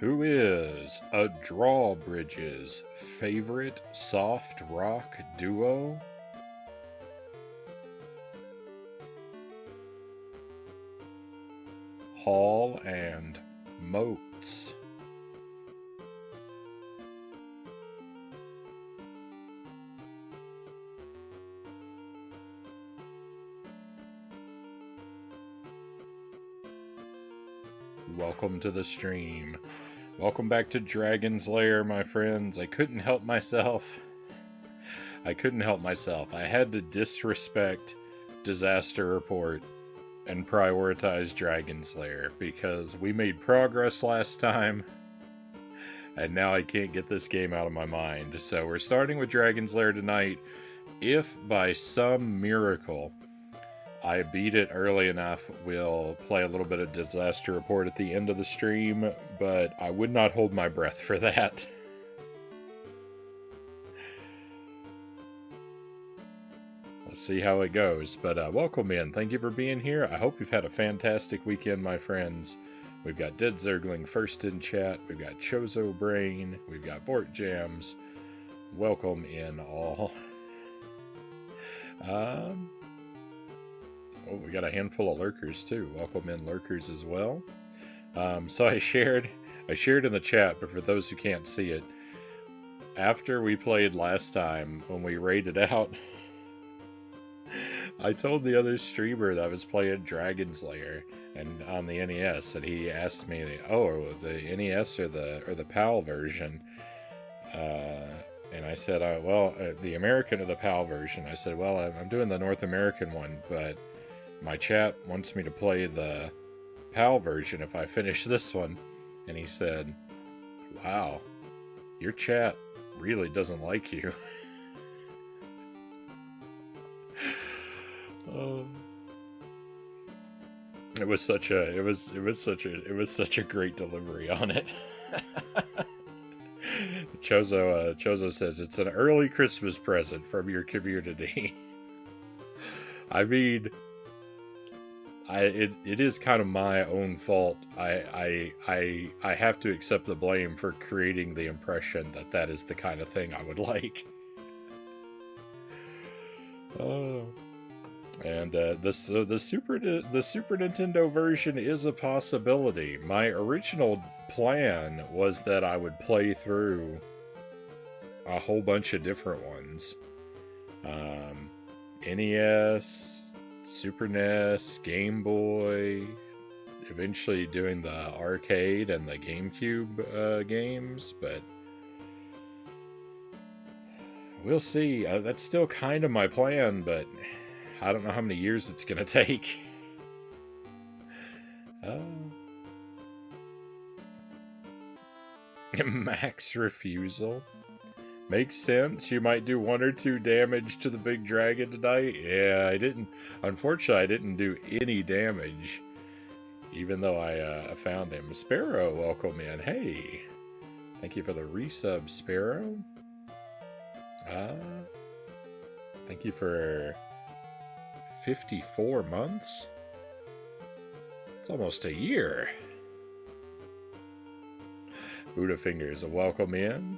Who is a drawbridge's favorite soft rock duo? Hall and Moats. Welcome to the stream. Welcome back to Dragon's Lair, my friends. I couldn't help myself. I had to disrespect Disaster Report and prioritize Dragon's Lair because we made progress last time and now I can't get this game out of my mind. So we're starting with Dragon's Lair tonight. If by some miracle I beat it early enough, we'll play a little bit of Disaster Report at the end of the stream, but I would not hold my breath for that. Let's see how it goes, but welcome in. Thank you for being here. I hope you've had a fantastic weekend, my friends. We've got Dead Zergling first in chat, we've got Chozo Brain, we've got Bort Jams. Welcome in all. Oh, we got a handful of lurkers too. Welcome in lurkers as well. So I shared in the chat, but for those who can't see it, after we played last time, when we raided out, I told the other streamer that I was playing Dragon's Lair and on the NES, and he asked me, "Oh, the NES or the PAL version?" And I said, "Well, the American or the PAL version." I said, "Well, I'm doing the North American one, but my chat wants me to play the PAL version if I finish this one." And he said, "Wow, your chat really doesn't like you." It was such a great delivery on it. Chozo says it's an early Christmas present from your community. I mean, it is kind of my own fault. I have to accept the blame for creating the impression that is the kind of thing I would like. And the Super Nintendo version is a possibility. My original plan was that I would play through a whole bunch of different ones. NES, Super NES, Game Boy, eventually doing the arcade and the GameCube games, but we'll see. That's still kind of my plan, but I don't know how many years it's going to take. Max refusal. Makes sense. You might do 1 or 2 damage to the big dragon tonight. Yeah, I didn't. Unfortunately, I didn't do any damage. Even though I found him. Sparrow, welcome in. Hey. Thank you for the resub, Sparrow. Thank you for 54 months? It's almost a year. Buddha Fingers, a welcome in.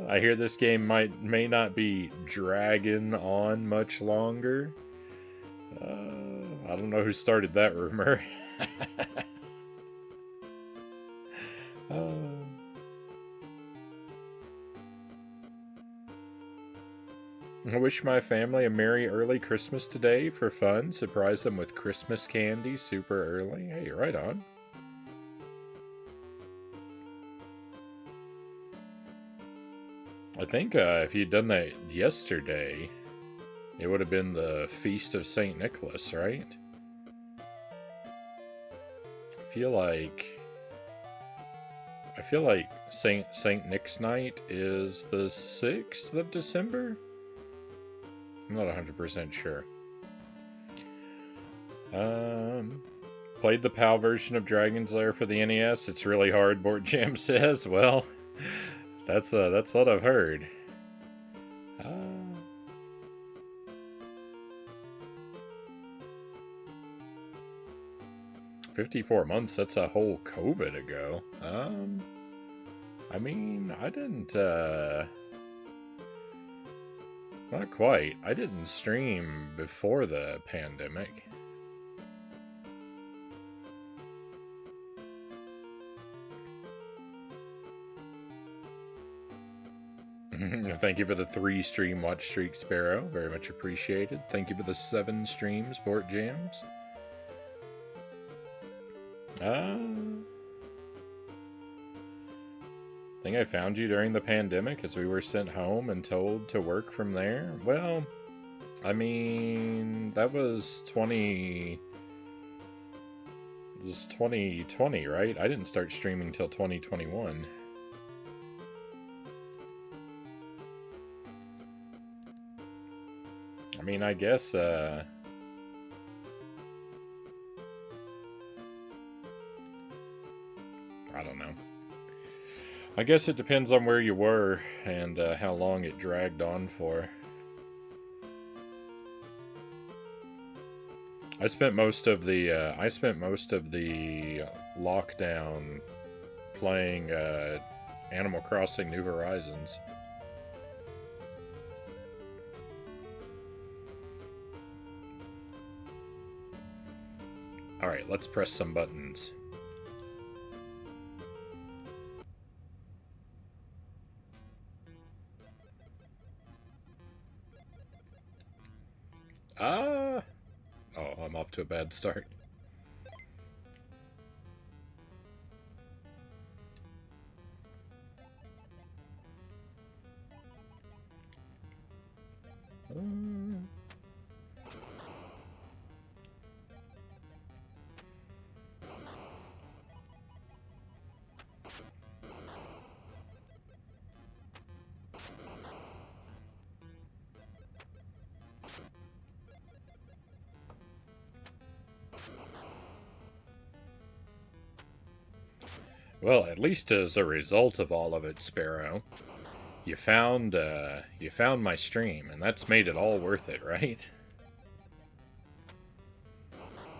I hear this game may not be dragging on much longer. I don't know who started that rumor. I wish my family a merry early Christmas today for fun. Surprise them with Christmas candy super early. Hey, right on. I think if you'd done that yesterday, it would have been the Feast of St. Nicholas, right? I feel like St. Nick's Night is the 6th of December? I'm not 100% sure. Played the PAL version of Dragon's Lair for the NES. It's really hard, Bort Jam says. Well, that's what I've heard. 54 months, that's a whole COVID ago. I mean, I didn't, not quite. I didn't stream before the pandemic. Thank you for the 3 stream watch streak, Sparrow. Very much appreciated. Thank you for the 7 stream Sport Jams. I think I found you during the pandemic as we were sent home and told to work from there. Well, I mean, that was 2020, right? I didn't start streaming till 2021. I mean, I guess, I don't know. I guess it depends on where you were and how long it dragged on for. I spent most of the lockdown playing Animal Crossing New Horizons. All right, let's press some buttons. Oh, I'm off to a bad start. Well, at least as a result of all of it, Sparrow, you found my stream, and that's made it all worth it, right?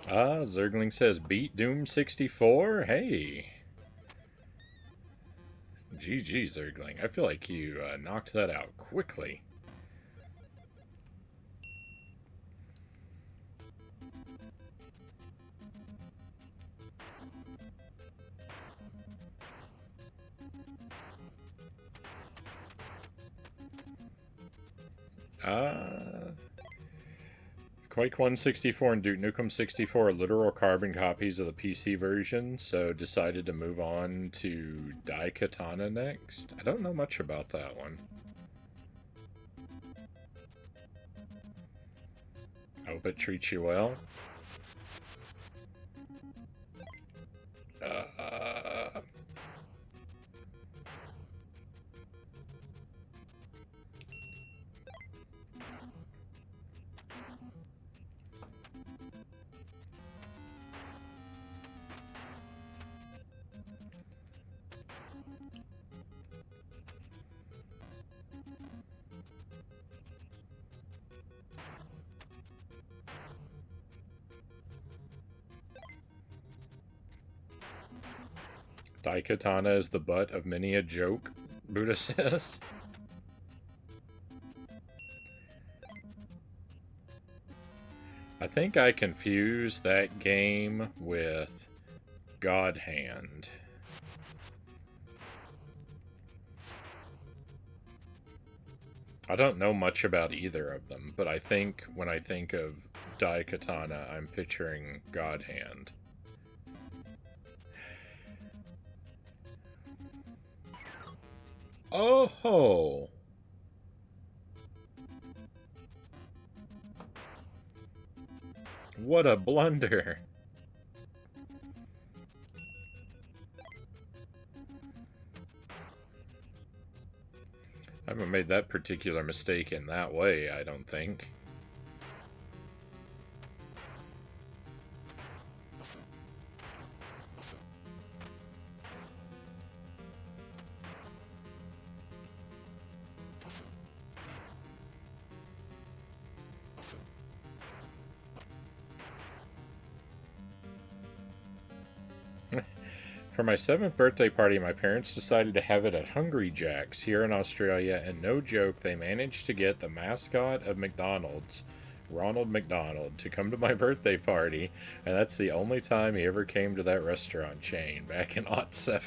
Zergling says beat Doom 64. Hey, GG Zergling. I feel like you knocked that out quickly. Quake 164 and Duke Nukem 64 are literal carbon copies of the PC version, so decided to move on to Daikatana next. I don't know much about that one. I hope it treats you well. Daikatana is the butt of many a joke, Buddha says. I think I confused that game with God Hand. I don't know much about either of them, but I think when I think of Daikatana, I'm picturing God Hand. Oh! What a blunder! I haven't made that particular mistake in that way, I don't think. For my 7th birthday party, my parents decided to have it at Hungry Jack's here in Australia, and no joke, they managed to get the mascot of McDonald's, Ronald McDonald, to come to my birthday party, and that's the only time he ever came to that restaurant chain back in '07.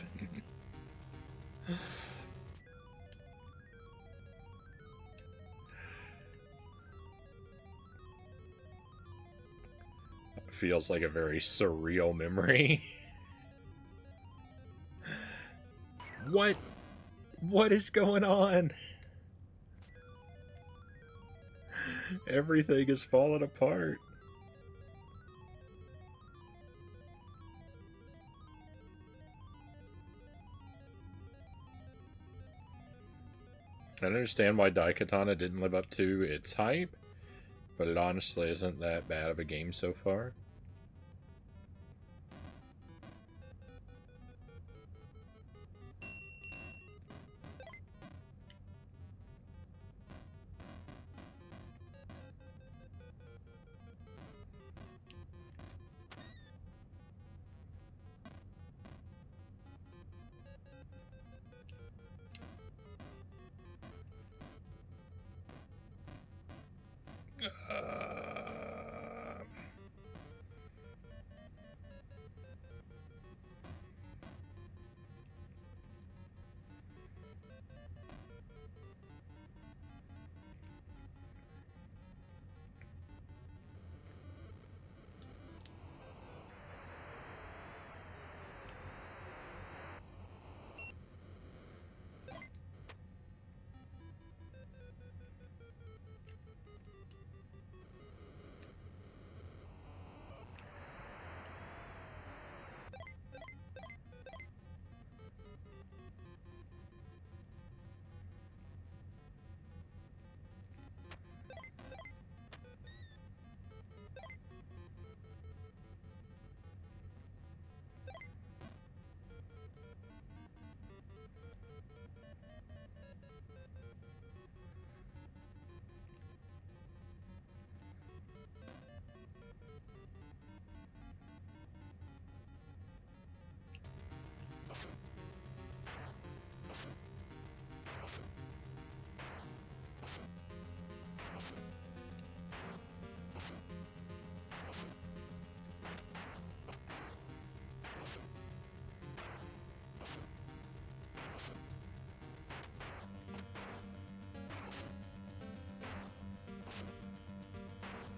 Feels like a very surreal memory. What? What is going on? Everything is falling apart. I understand why Daikatana didn't live up to its hype, but it honestly isn't that bad of a game so far.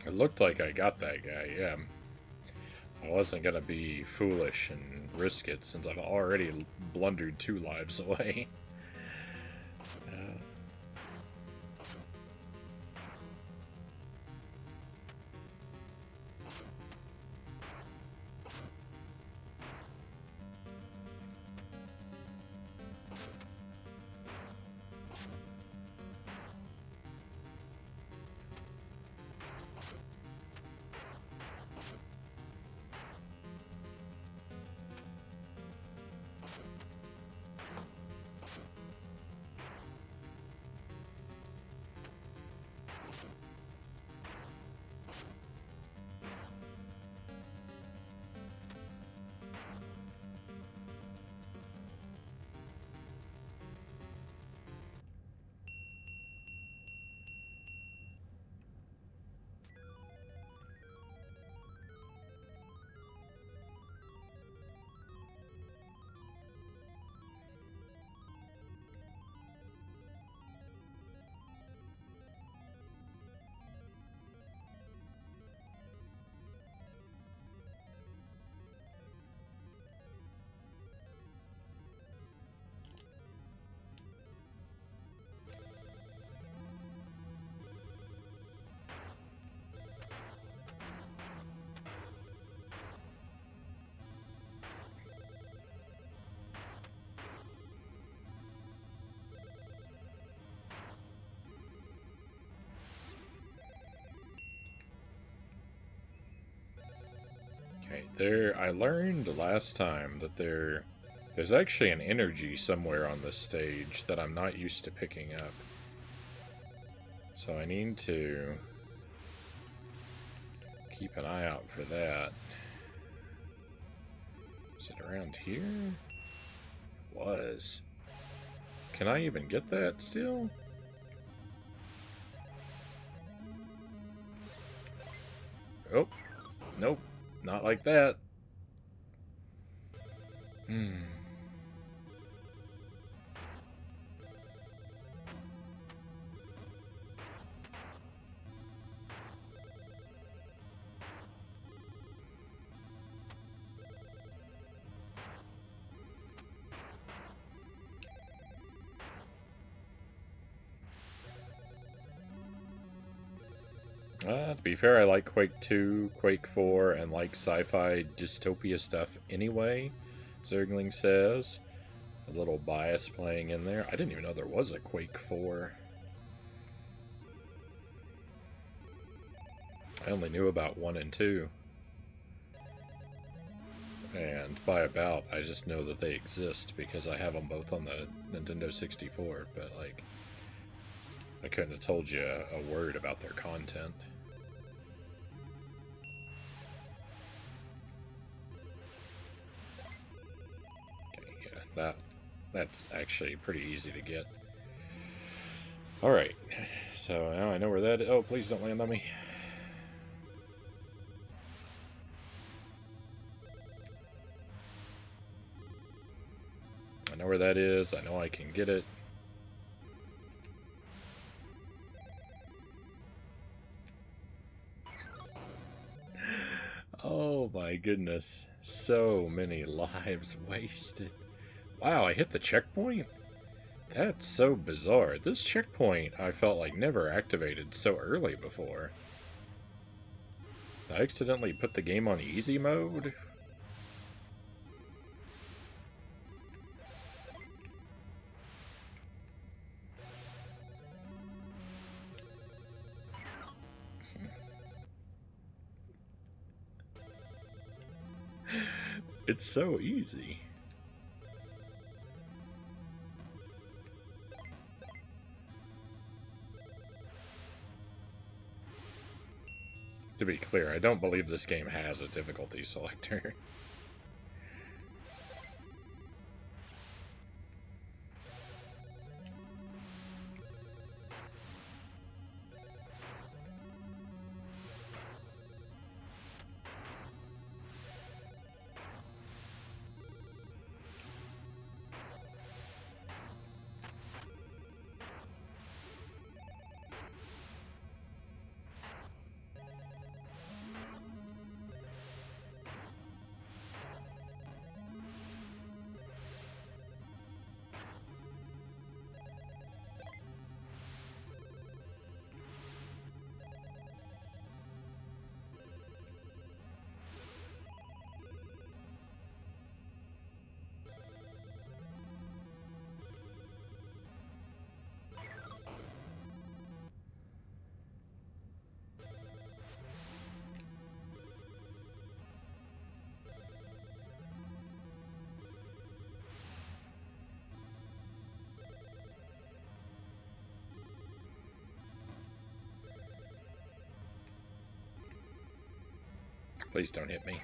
It looked like I got that guy, yeah. I wasn't gonna be foolish and risk it since I've already blundered 2 lives away. Okay, there. I learned last time that there's actually an energy somewhere on this stage that I'm not used to picking up. So I need to keep an eye out for that. Is it around here? Was. Can I even get that still? Oh, nope, not like that. To be fair, I like Quake 2, Quake 4, and like sci-fi dystopia stuff anyway, Zergling says. A little bias playing in there. I didn't even know there was a Quake 4. I only knew about 1 and 2. And by about, I just know that they exist because I have them both on the Nintendo 64, but like, I couldn't have told you a word about their content. Okay, yeah, that's actually pretty easy to get. Alright, so now I know where that is. Oh, please don't land on me. I know where that is. I know I can get it. Oh my goodness. So many lives wasted. Wow, I hit the checkpoint? That's so bizarre. This checkpoint, I felt like never activated so early before. I accidentally put the game on easy mode? It's so easy. To be clear, I don't believe this game has a difficulty selector. Please don't hit me.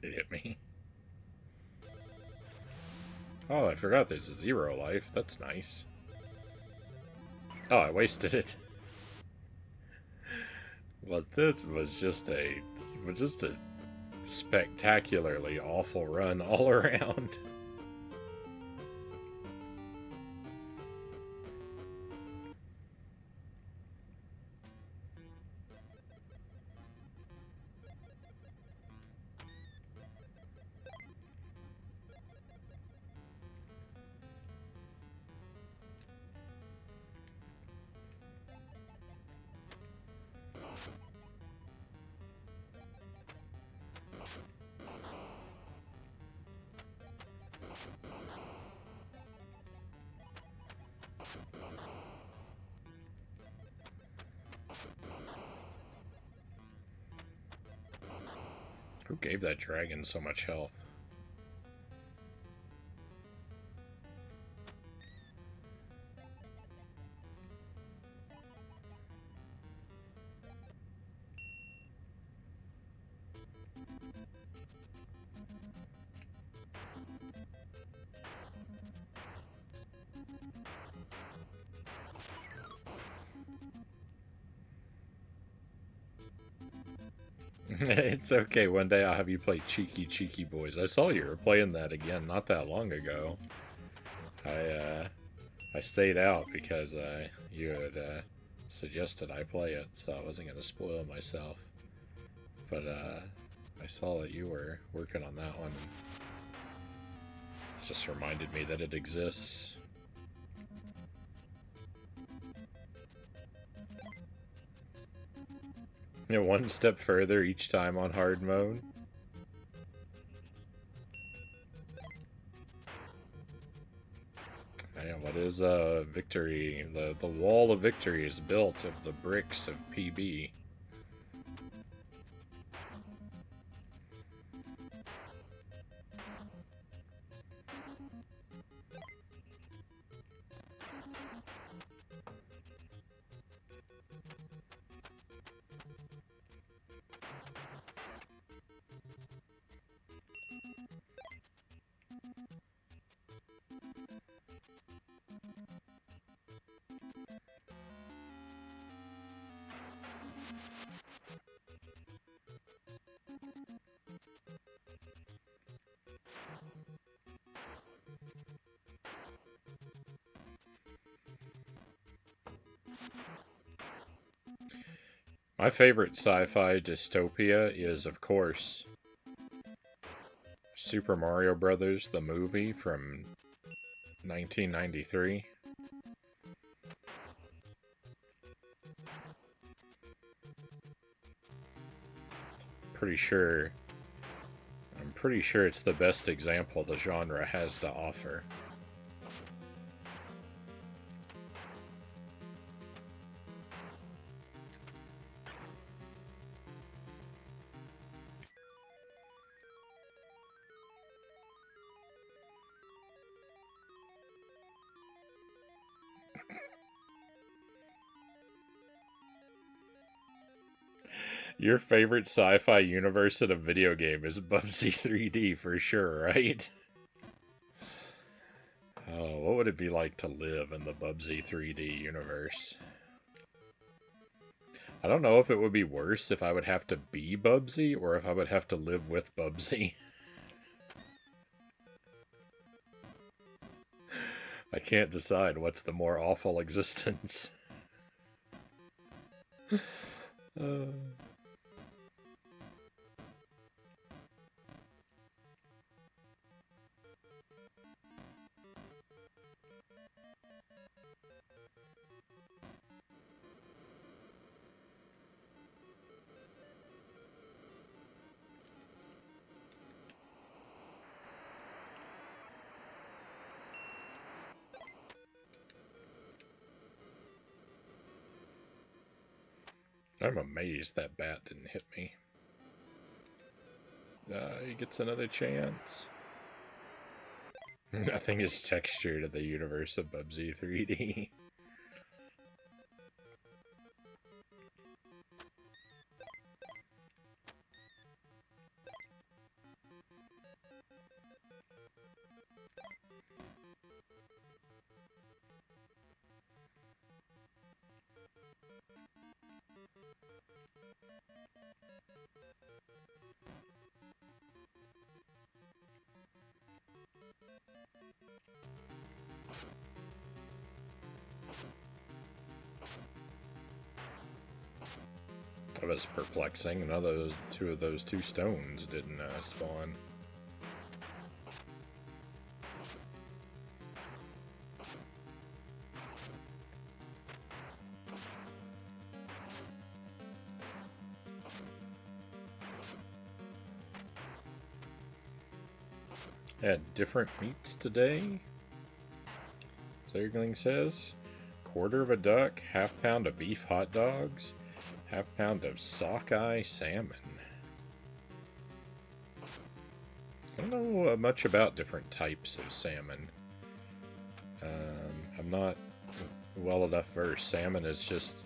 It hit me. Oh, I forgot there's a 0 life. That's nice. Oh, I wasted it. Well, this was just a spectacularly awful run all around. Who gave that dragon so much health? It's okay. One day I'll have you play Cheeky Cheeky Boys. I saw you were playing that again not that long ago. I stayed out because you had suggested I play it, so I wasn't going to spoil myself. But I saw that you were working on that one. It just reminded me that it exists. You know, one step further each time on hard mode. Man, what is victory? The wall of victory is built of the bricks of PB. My favorite sci-fi dystopia is, of course, Super Mario Brothers, the movie from 1993. I'm pretty sure it's the best example the genre has to offer. Your favorite sci-fi universe in a video game is Bubsy 3D for sure, right? Oh, what would it be like to live in the Bubsy 3D universe? I don't know if it would be worse if I would have to be Bubsy or if I would have to live with Bubsy. I can't decide what's the more awful existence. I'm amazed that bat didn't hit me. He gets another chance. Nothing is textured to the universe of Bubsy 3D. That was perplexing. Two of those two stones didn't spawn. Had different meats today. Zergling says, quarter of a duck, half pound of beef hot dogs, half pound of sockeye salmon. I don't know much about different types of salmon. I'm not well enough versed. Salmon is just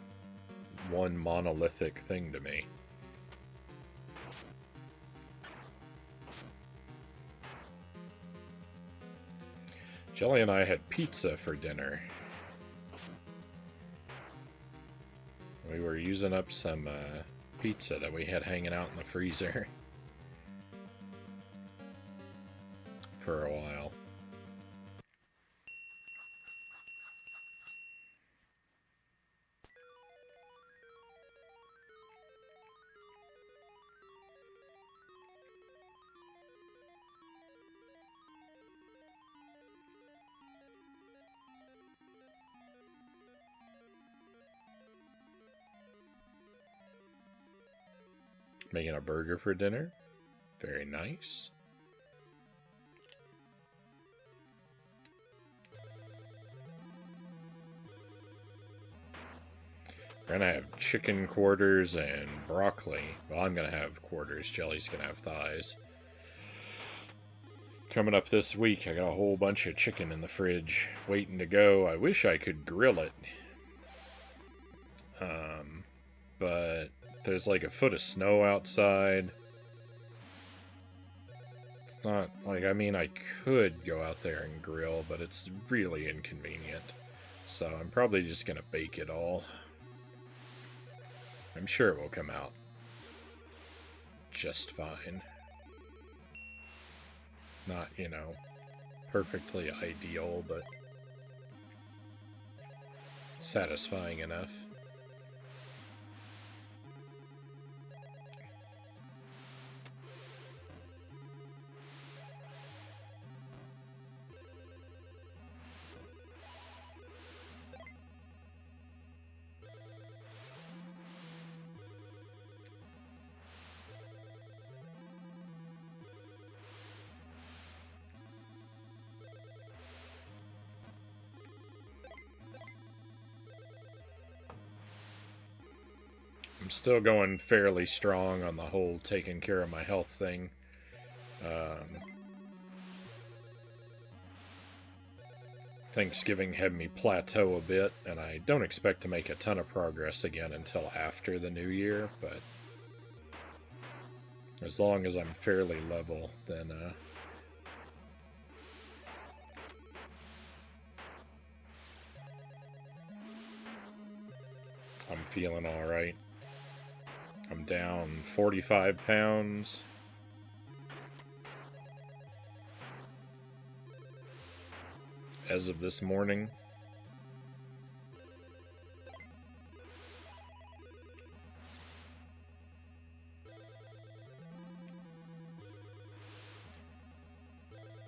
one monolithic thing to me. Jelly and I had pizza for dinner. We were using up some pizza that we had hanging out in the freezer for a while. Making a burger for dinner. Very nice. We're gonna have chicken quarters and broccoli. Well, I'm gonna have quarters. Jelly's gonna have thighs. Coming up this week, I got a whole bunch of chicken in the fridge waiting to go. I wish I could grill it. But there's like a foot of snow outside. It's not like, I mean, I could go out there and grill, but it's really inconvenient. So I'm probably just gonna bake it all. I'm sure it will come out just fine. Not, you know, perfectly ideal, but satisfying enough. I'm still going fairly strong on the whole taking care of my health thing. Thanksgiving had me plateau a bit, and I don't expect to make a ton of progress again until after the new year, but as long as I'm fairly level, then I'm feeling alright. I'm down 45 pounds. As of this morning.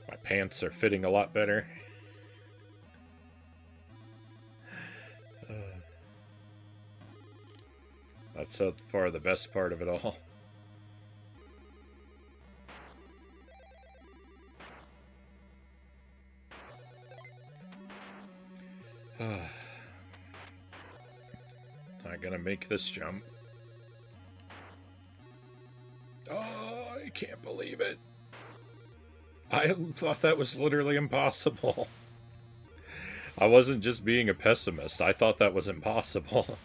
My pants are fitting a lot better. That's so far the best part of it all. Not gonna make this jump. Oh, I can't believe it. I thought that was literally impossible. I wasn't just being a pessimist. I thought that was impossible.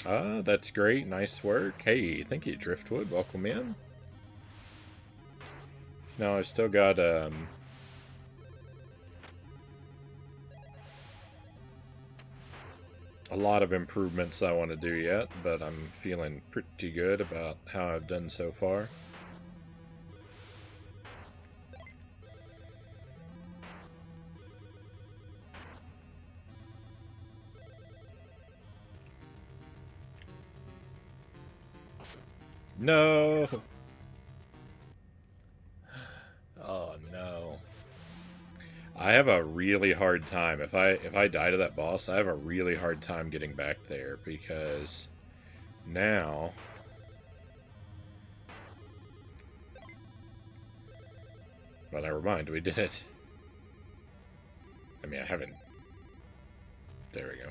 That's great. Nice work. Hey, thank you, Driftwood. Welcome in. No, I still got, a lot of improvements I want to do yet, but I'm feeling pretty good about how I've done so far. No! Oh no. I have a really hard time. If I die to that boss, I have a really hard time getting back there because now but never mind, we did it. I mean, I haven't. There we go.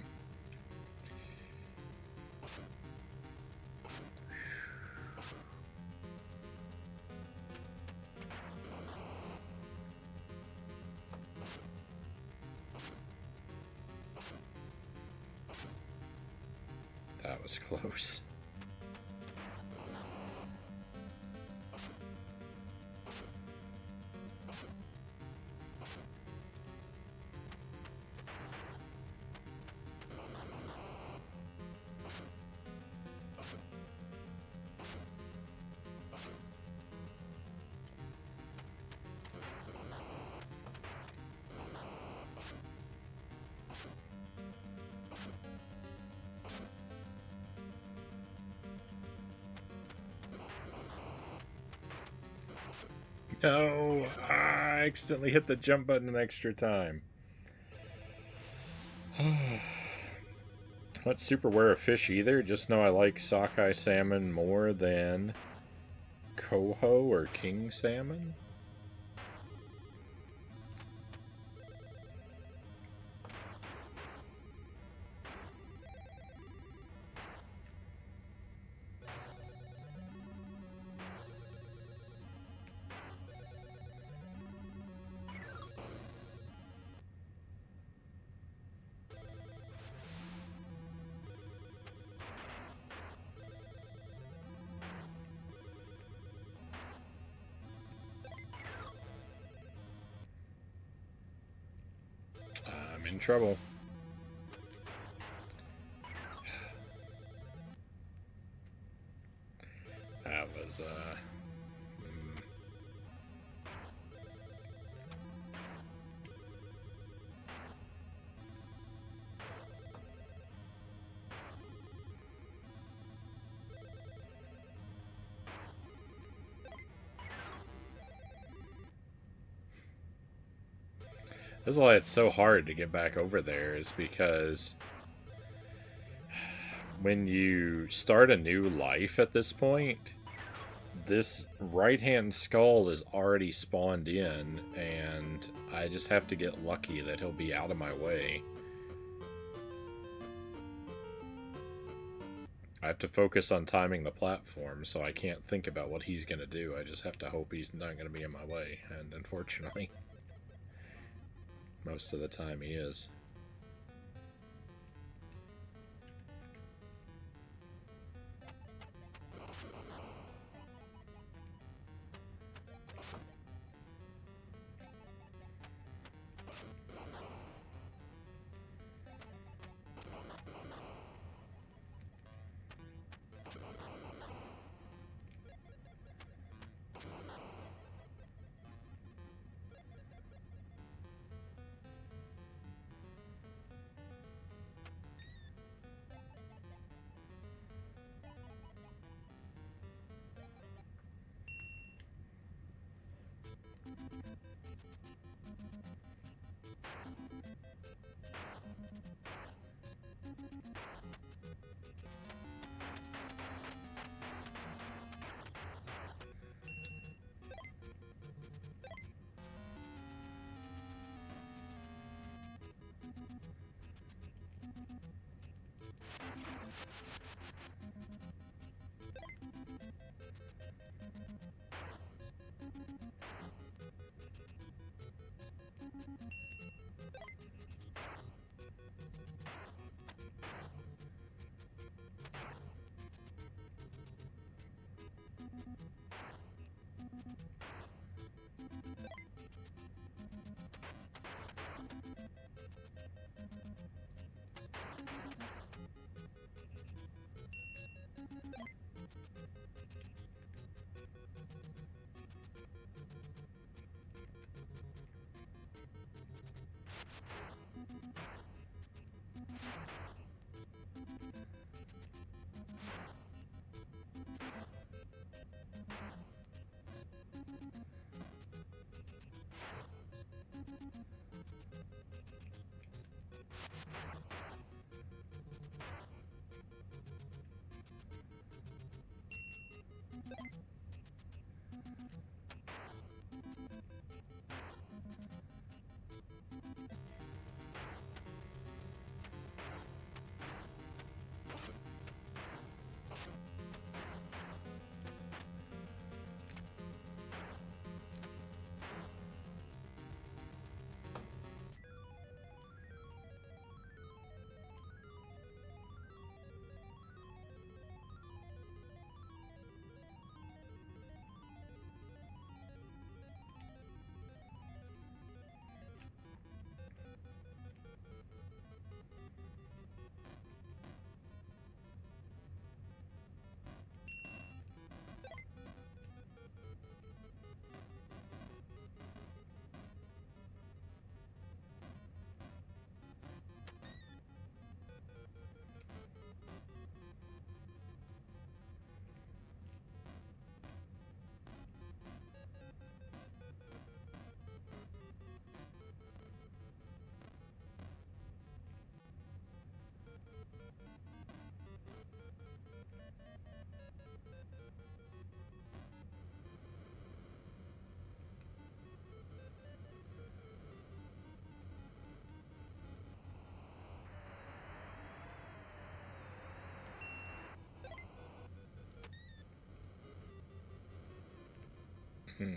That was close. No! I accidentally hit the jump button an extra time. Not super aware of fish either, just know I like sockeye salmon more than coho or king salmon. I'm in trouble. That was, That's why it's so hard to get back over there, is because when you start a new life at this point, this right-hand skull is already spawned in, and I just have to get lucky that he'll be out of my way. I have to focus on timing the platform, so I can't think about what he's going to do. I just have to hope he's not going to be in my way, and unfortunately, most of the time he is. Hmm.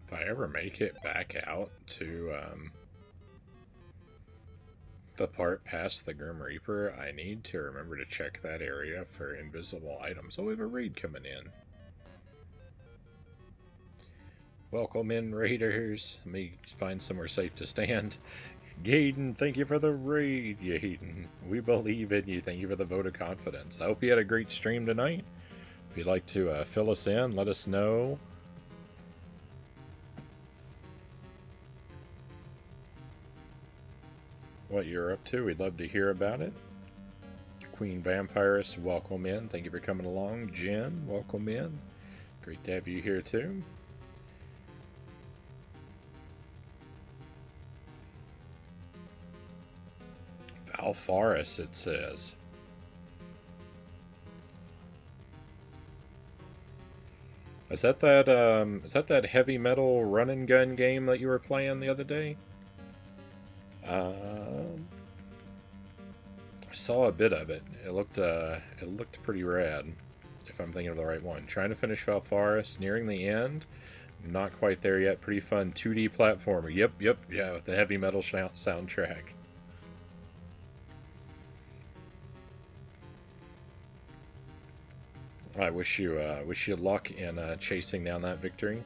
If I ever make it back out to the part past the Grim Reaper, I need to remember to check that area for invisible items. Oh, we have a raid coming in. Welcome in, raiders. Let me find somewhere safe to stand. Gaiden, thank you for the raid, Gaiden. We believe in you. Thank you for the vote of confidence. I hope you had a great stream tonight. If you'd like to fill us in, let us know. What you're up to. We'd love to hear about it. Queen Vampirus, welcome in. Thank you for coming along. Jen, welcome in. Great to have you here too. Valfaris, it says. Is that that heavy metal run and gun game that you were playing the other day? I saw a bit of it. It looked pretty rad, if I'm thinking of the right one. Trying to finish Valfaris, nearing the end. Not quite there yet. Pretty fun 2D platformer. Yep, yeah, with the heavy metal soundtrack. I wish you luck in chasing down that victory.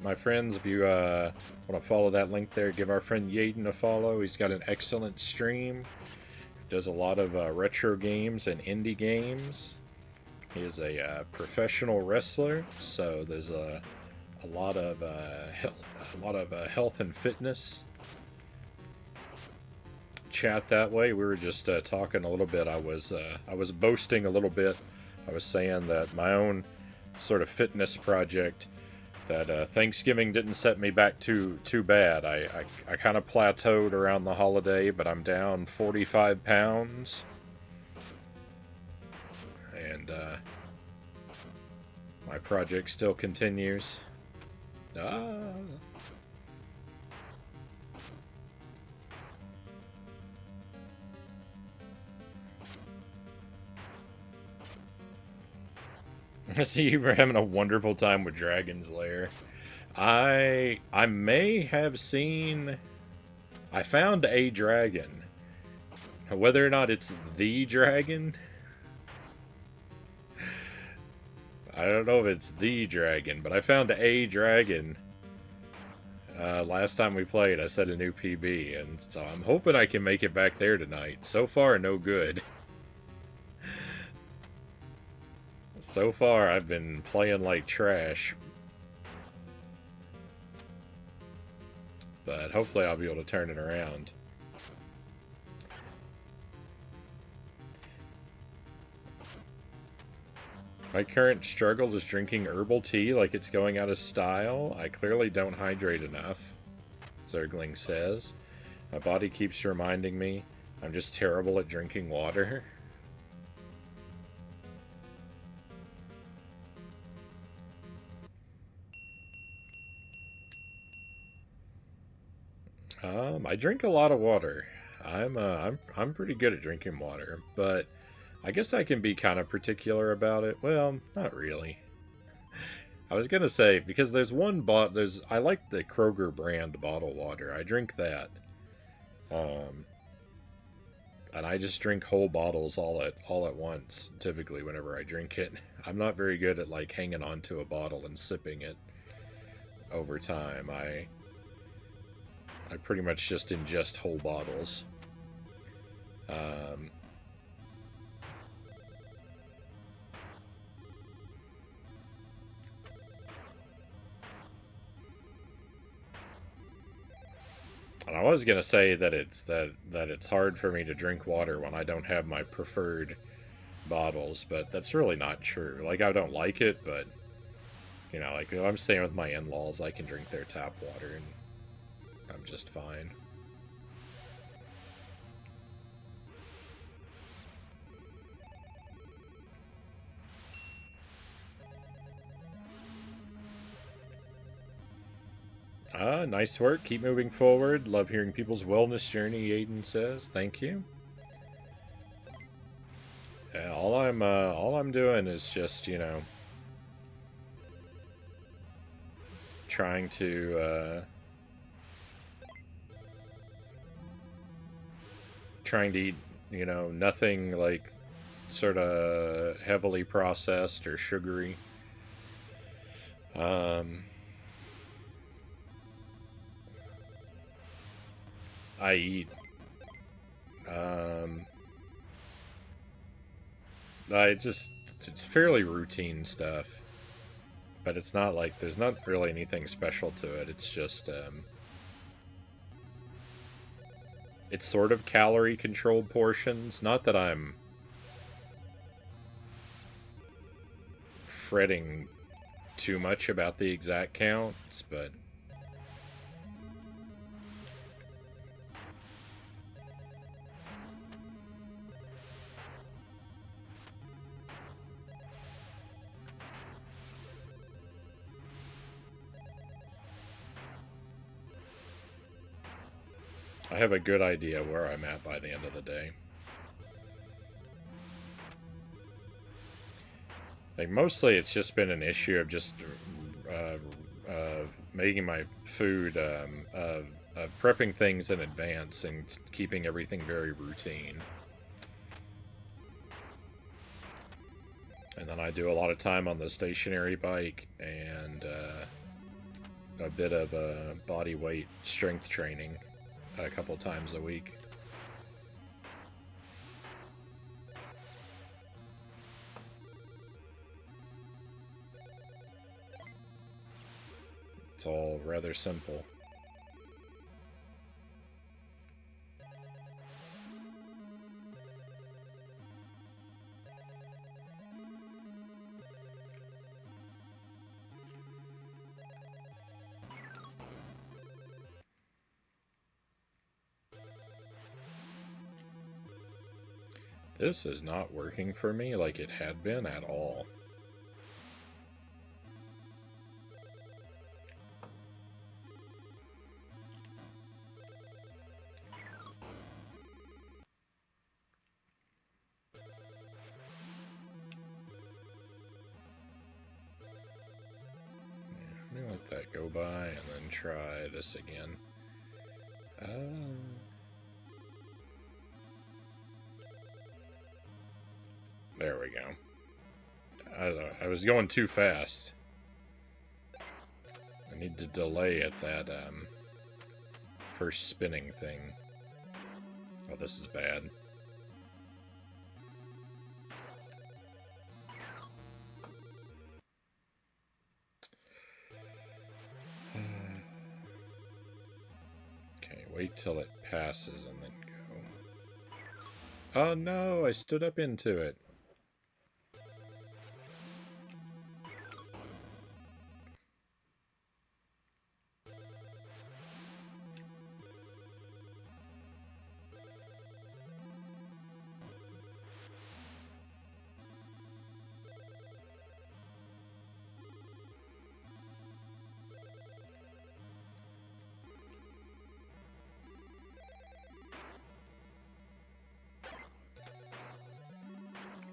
My friends, if you want to follow that link there, give our friend Yaden a follow. He's got an excellent stream. Does a lot of retro games and indie games. He is a professional wrestler, so there's a lot of health and fitness chat that way. We were just talking a little bit. I was boasting a little bit. I was saying that my own sort of fitness project, that Thanksgiving didn't set me back too bad. I kind of plateaued around the holiday, but I'm down 45 pounds. And my project still continues. I see you were having a wonderful time with Dragon's Lair. I may have seen... I found a dragon. Whether or not it's the dragon... I don't know if it's the dragon, but I found a dragon. Last time we played, I set a new PB, and so I'm hoping I can make it back there tonight. So far, no good. So far, I've been playing like trash. But hopefully I'll be able to turn it around. My current struggle is drinking herbal tea like it's going out of style. I clearly don't hydrate enough, Zergling says. My body keeps reminding me I'm just terrible at drinking water. I drink a lot of water. I'm pretty good at drinking water, but I guess I can be kind of particular about it. Well, not really. I was gonna say, because there's one I like the Kroger brand bottled water. I drink that. And I just drink whole bottles all at once, typically whenever I drink it. I'm not very good at like hanging onto a bottle and sipping it over time. I pretty much just ingest whole bottles. And I was gonna say that it's hard for me to drink water when I don't have my preferred bottles, but that's really not true. Like, I don't like it, but you know, like if I'm staying with my in-laws, I can drink their tap water and I'm just fine. Nice work. Keep moving forward. Love hearing people's wellness journey, Aiden says. Thank you. Yeah, all I'm doing is just, you know, trying to eat, you know, nothing like sort of heavily processed or sugary. I eat it's fairly routine stuff, but it's not like there's not really anything special to it. It's just it's sort of calorie controlled portions. Not that I'm fretting too much about the exact counts, but I have a good idea where I'm at by the end of the day. Like, mostly it's just been an issue of just making my food, prepping things in advance and keeping everything very routine. And then I do a lot of time on the stationary bike and a bit of body weight strength training a couple times a week. It's all rather simple. This is not working for me like it had been at all. Let me let that go by and then try this again. There we go. I was going too fast. I need to delay at that first spinning thing. Oh, this is bad. Okay, wait till it passes and then go. Oh no, I stood up into it.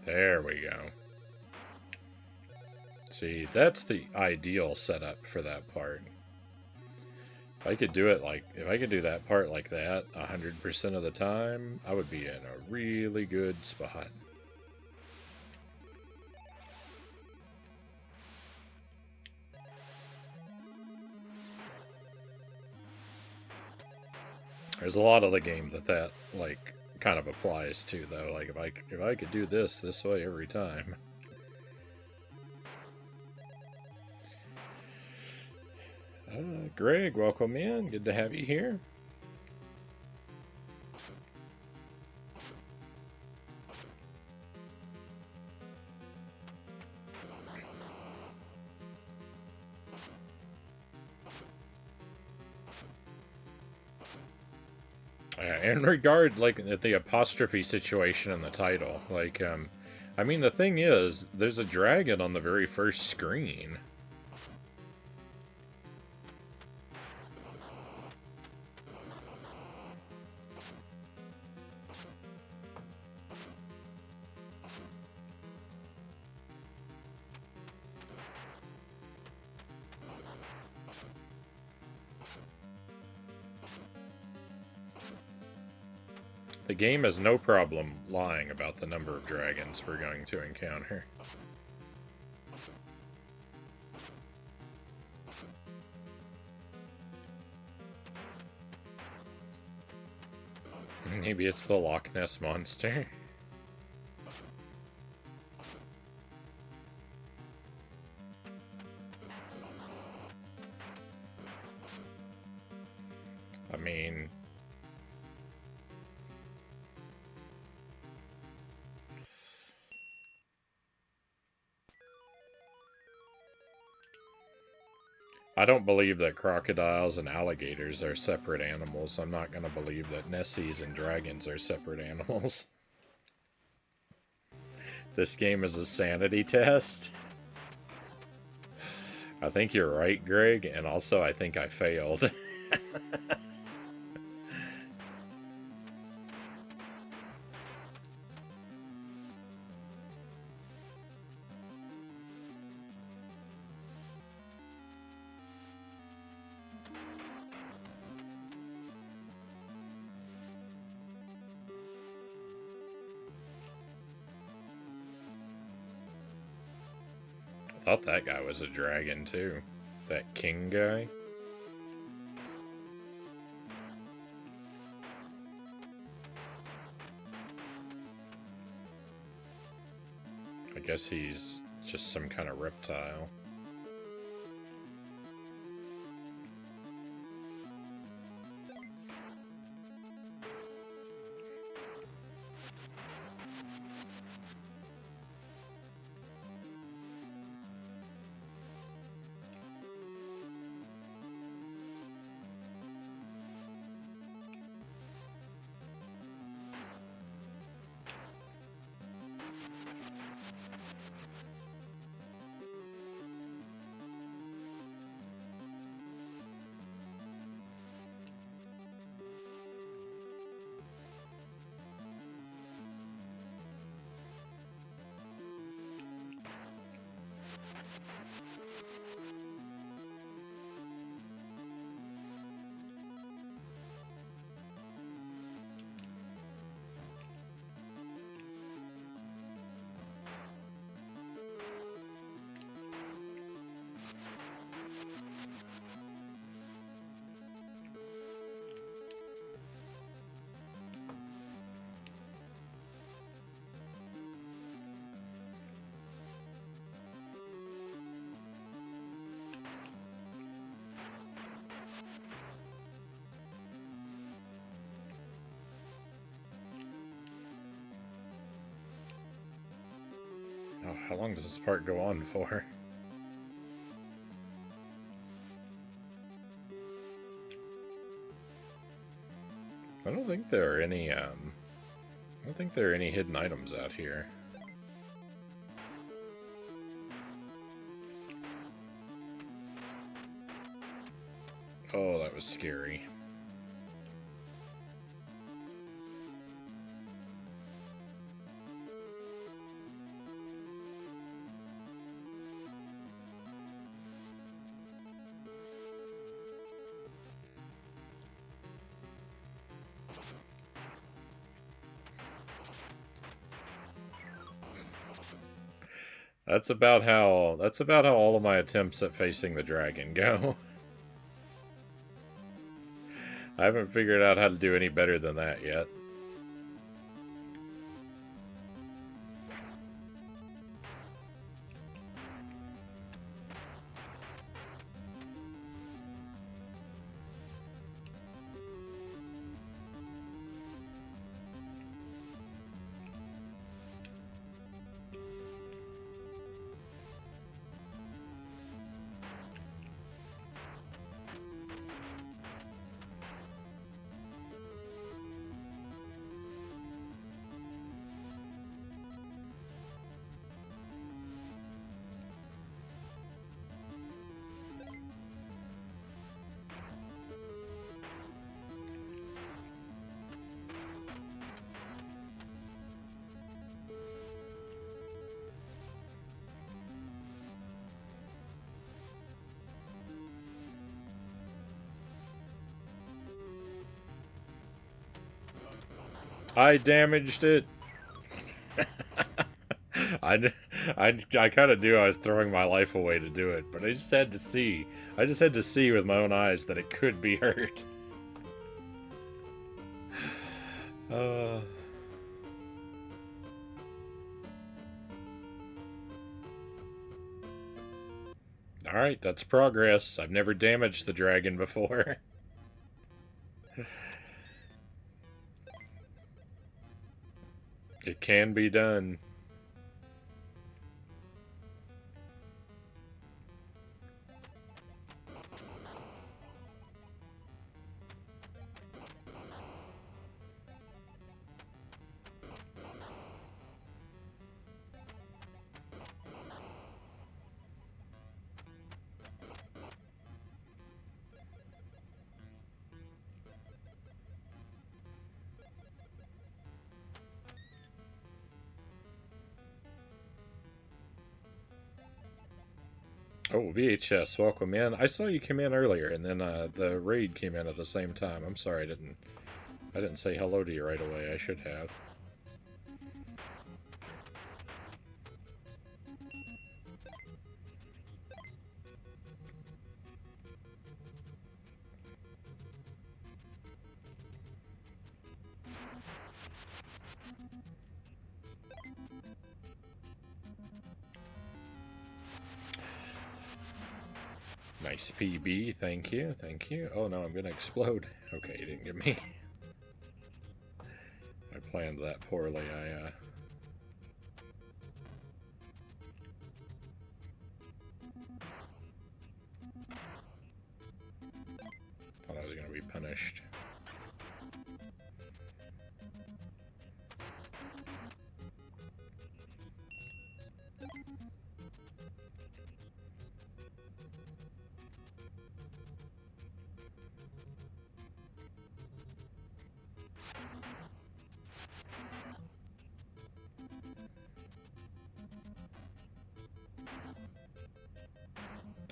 There we go. See, that's the ideal setup for that part. If I could do it like, if I could do that part like that 100% of the time, I would be in a really good spot. There's a lot of the game that like kind of applies to, though. Like if I could do this way every time. Greg, welcome in. Good to have you here. In regard, like, the apostrophe situation in the title, like, I mean, the thing is, there's a dragon on the very first screen. The game has no problem lying about the number of dragons we're going to encounter. Maybe it's the Loch Ness Monster. I mean... I don't believe that crocodiles and alligators are separate animals. I'm not going to believe that Nessies and dragons are separate animals. This game is a sanity test. I think you're right, Greg, and also I think I failed. I thought that guy was a dragon, too. That king guy. I guess he's just some kind of reptile. Oh, how long does this part go on for? I don't think there are any, I don't think there are any hidden items out here. Oh, that was scary. That's about how all of my attempts at facing the dragon go. I haven't figured out how to do any better than that yet. I damaged it. I kind of knew I was throwing my life away to do it, but I just had to see. I just had to see with my own eyes that it could be hurt. Alright, that's progress. I've never damaged the dragon before. It can be done. Oh, VHS, welcome in. I saw you come in earlier, and then the raid came in at the same time. I'm sorry I didn't say hello to you right away. I should have. Nice PB, thank you, thank you. Oh no, I'm gonna explode. Okay, you didn't get me. I planned that poorly. Thought I was gonna be punished.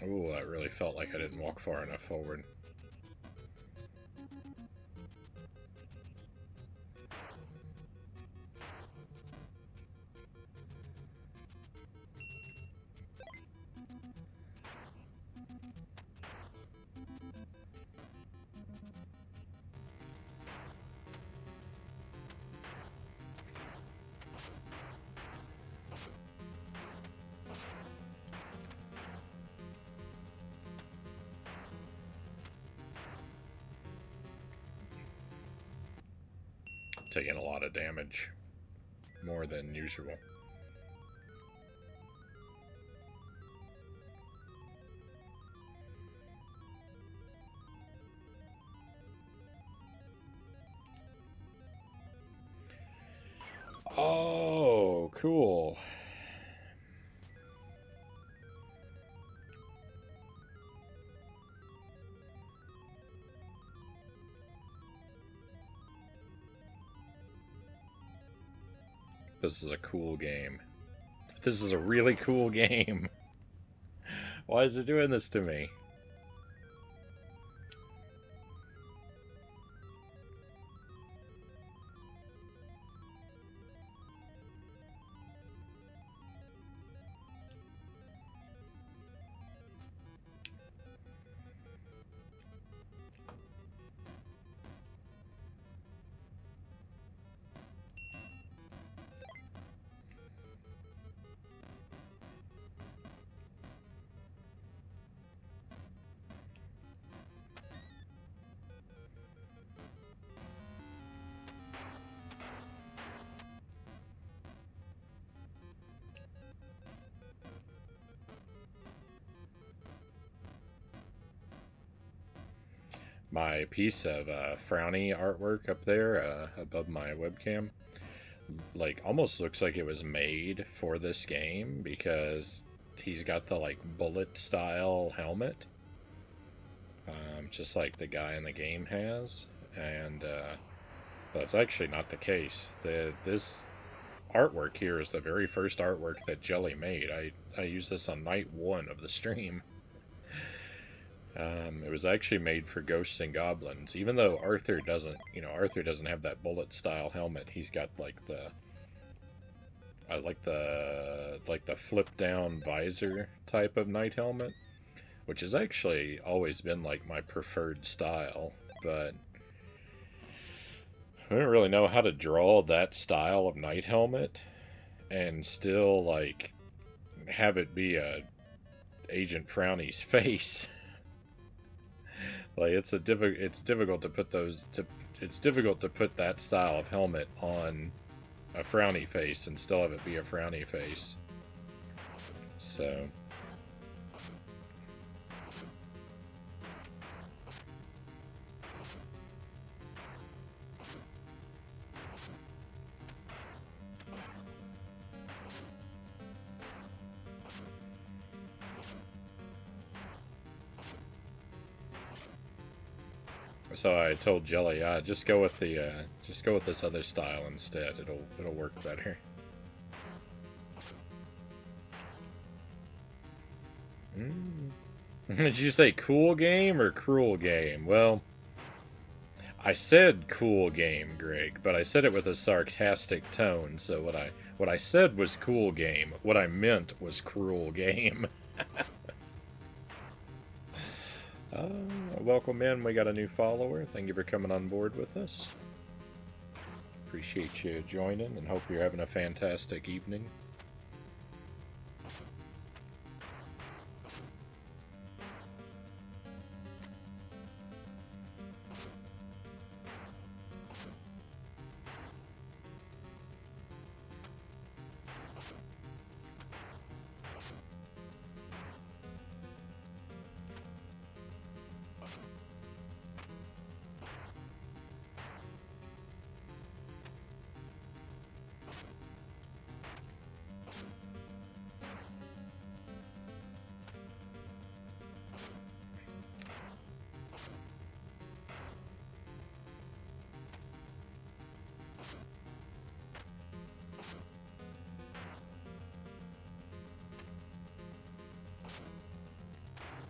Ooh, that really felt like I didn't walk far enough forward. Taking a lot of damage. More than usual. Oh, cool. This is a cool game. This is a really cool game. Why is it doing this to me? My piece of Frownie artwork up there above my webcam, like, almost looks like it was made for this game because he's got the, like, bullet style helmet, just like the guy in the game has, and that's actually not the case. This artwork here is the very first artwork that Jelly made. I used this on night 1 of the stream. It was actually made for Ghosts and Goblins, even though Arthur doesn't, Arthur doesn't have that bullet style helmet. He's got like the, I like the flip down visor type of knight helmet, which has actually always been like my preferred style, but I don't really know how to draw that style of knight helmet and still like have it be a Agent Frownie's face. Like it's difficult to put it's difficult to put that style of helmet on a Frownie face and still have it be a Frownie face. So I told Jelly, just go with this other style instead. It'll work better. Did you say cool game or cruel game? Well, I said cool game, Greg, but I said it with a sarcastic tone. So what I said was cool game. What I meant was cruel game. Welcome in. We got a new follower. Thank you for coming on board with us. Appreciate you joining and hope you're having a fantastic evening.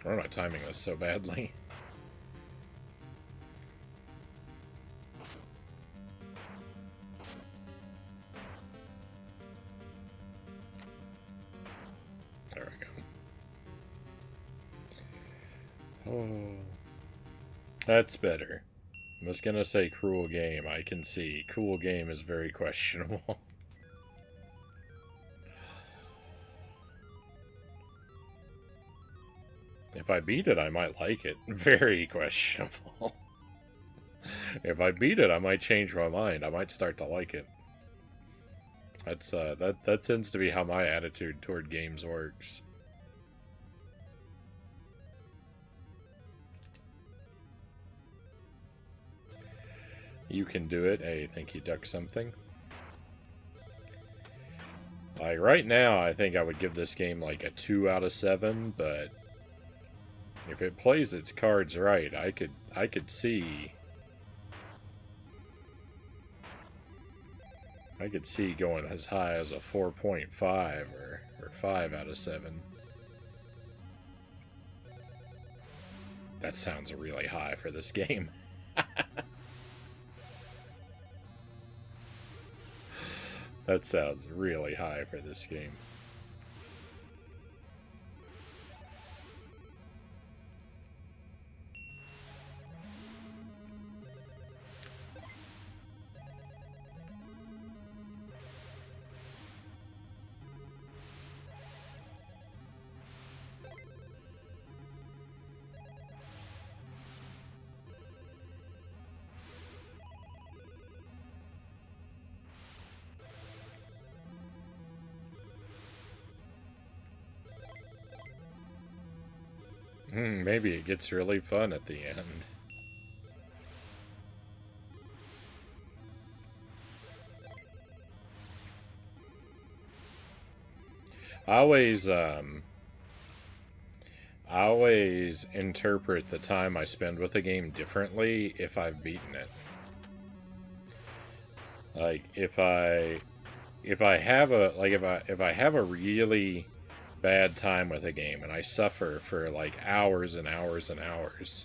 Why am I timing this so badly? There we go. Oh, that's better. I was gonna say cruel game. I can see cool game is very questionable. If I beat it, I might like it. Very questionable. If I beat it, I might change my mind. I might start to like it. That's that tends to be how my attitude toward games works. You can do it. Hey, think you duck something. Like right now, I think I would give this game like a 2 out of 7, but if it plays its cards right, I could see going as high as a 4.5 or 5 out of 7. That sounds really high for this game. That sounds really high for this game. Maybe it gets really fun at the end. I always interpret the time I spend with a game differently if I've beaten it. Like if I have a really bad time with a game and I suffer for like hours and hours and hours,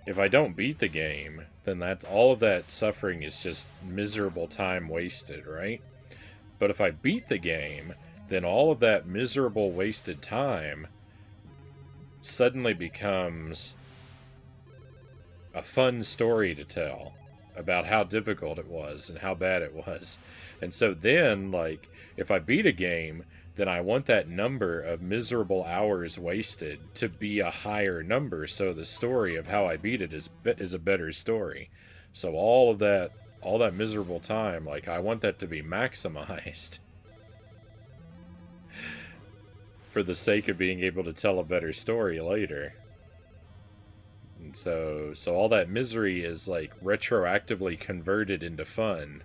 if I don't beat the game, then that's all of that suffering is just miserable time wasted, right? But if I beat the game, then all of that miserable wasted time suddenly becomes a fun story to tell about how difficult it was and how bad it was. And so then, like, if I beat a game, then I want that number of miserable hours wasted to be a higher number, so the story of how I beat it is a better story. So all that miserable time, like, I want that to be maximized for the sake of being able to tell a better story later. And so all that misery is like retroactively converted into fun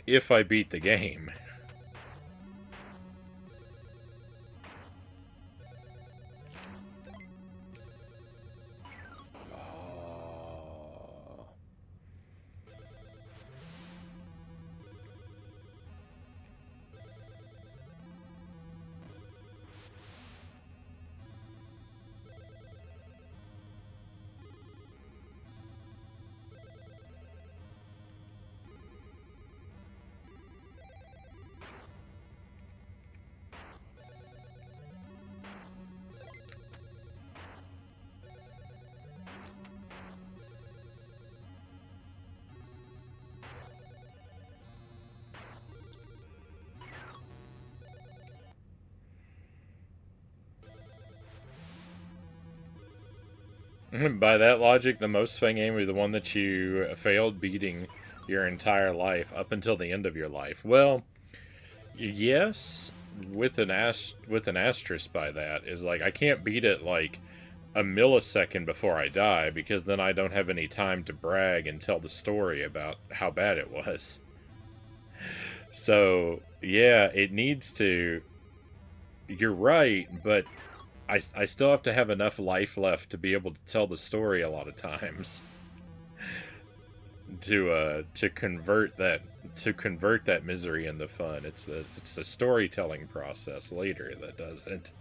if I beat the game. By that logic, the most fun game would be the one that you failed beating your entire life up until the end of your life. Well, yes, with an asterisk by that is like I can't beat it like a millisecond before I die because then I don't have any time to brag and tell the story about how bad it was. So, yeah, it needs to. You're right, but I still have to have enough life left to be able to tell the story a lot of times to convert that misery into fun. It's the storytelling process later that does it.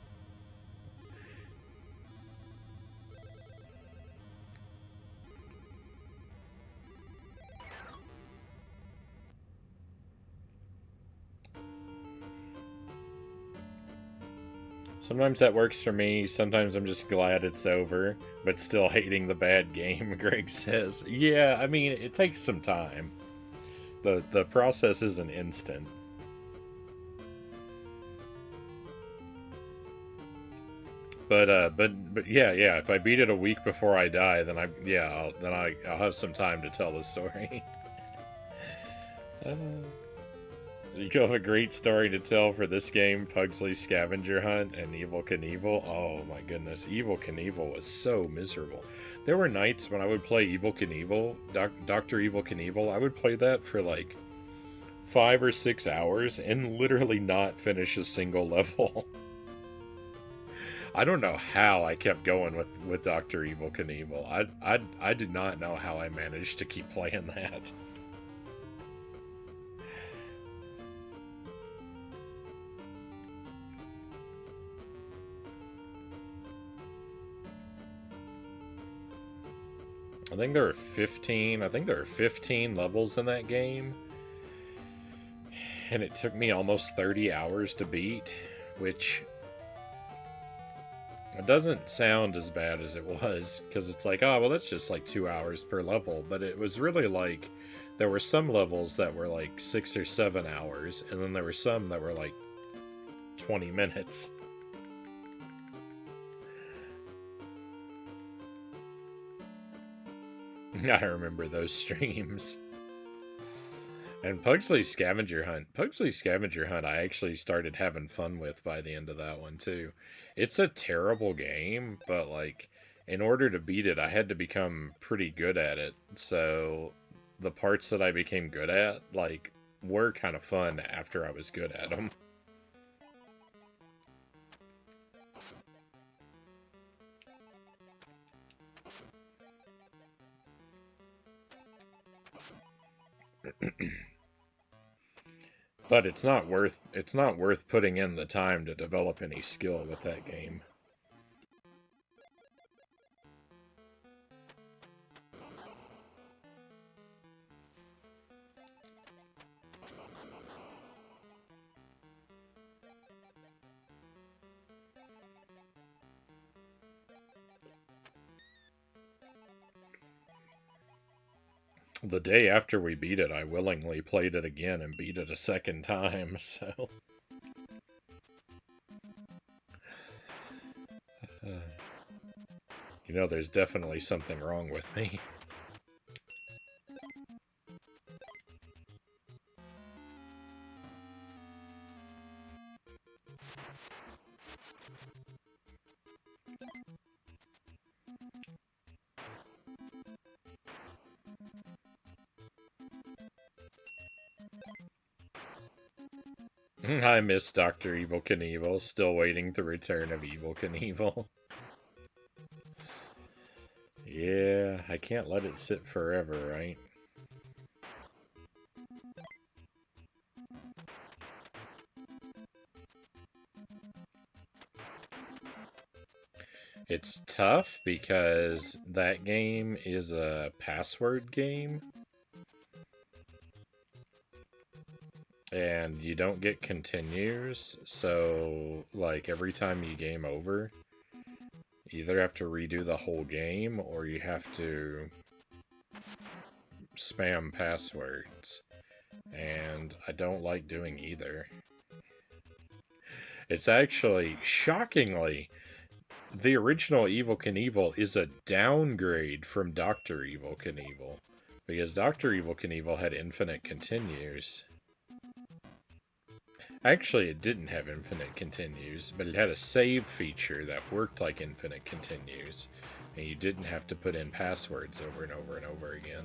Sometimes that works for me. Sometimes I'm just glad it's over, but still hating the bad game, Greg says. Yeah, I mean, it takes some time. The process isn't instant. But yeah. If I beat it a week before I die, then I'll have some time to tell the story. You have a great story to tell for this game, Pugsley's Scavenger Hunt and Evil Knievel. Oh my goodness, Evil Knievel was so miserable. There were nights when I would play Evil Knievel, Dr. Evil Knievel. I would play that for like 5 or 6 hours and literally not finish a single level. I don't know how I kept going with Dr. Evil Knievel. I did not know how I managed to keep playing that. I think there are 15. I think there are 15 levels in that game, and it took me almost 30 hours to beat, which it doesn't sound as bad as it was, because it's like, oh, well, that's just like 2 hours per level, but it was really like, there were some levels that were like 6 or 7 hours, and then there were some that were like 20 minutes. I remember those streams. And Pugsley's Scavenger Hunt, I actually started having fun with by the end of that one, too. It's a terrible game, but, like, in order to beat it, I had to become pretty good at it. So, the parts that I became good at, like, were kind of fun after I was good at them. But it's not worth putting in the time to develop any skill with that game. The day after we beat it, I willingly played it again and beat it a second time, so. There's definitely something wrong with me. I miss Dr. Evil Knievel. Still waiting the return of Evil Knievel. Yeah, I can't let it sit forever, right? It's tough because that game is a password game. And you don't get continues, so, like, every time you game over, you either have to redo the whole game, or you have to spam passwords. And I don't like doing either. It's actually, shockingly, the original Evil Knievel is a downgrade from Dr. Evil Knievel. Because Dr. Evil Knievel had infinite continues. Actually, it didn't have infinite continues, but it had a save feature that worked like infinite continues, and you didn't have to put in passwords over and over and over again.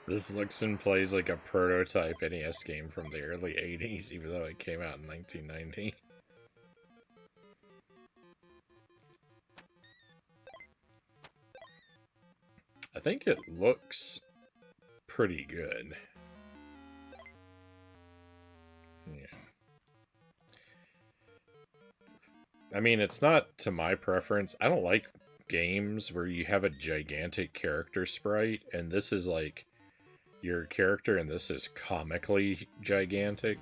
This looks and plays like a prototype NES game from the early 80s, even though it came out in 1990. I think it looks pretty good. Yeah. I mean, it's not to my preference. I don't like games where you have a gigantic character sprite, and this is like your character, and this is comically gigantic.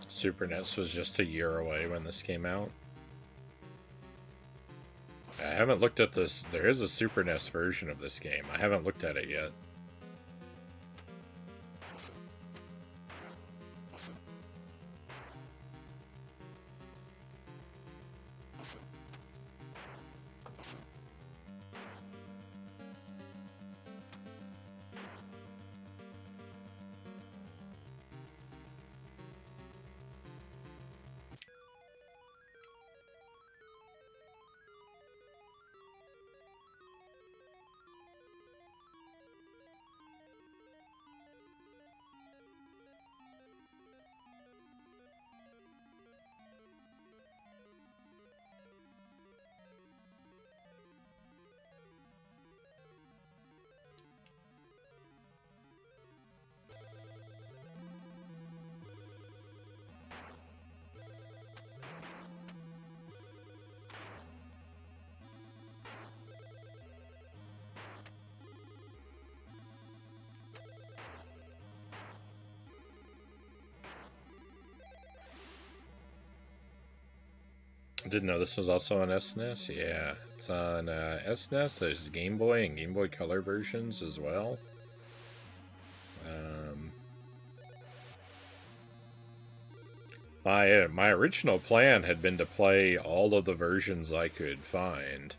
Super NES was just a year away when this came out. haven't looked at this. There is a Super NES version of this game. I haven't looked at it yet. Didn't know this was also on SNES. Yeah, it's on SNES. There's Game Boy and Game Boy Color versions as well. My original plan had been to play all of the versions I could find,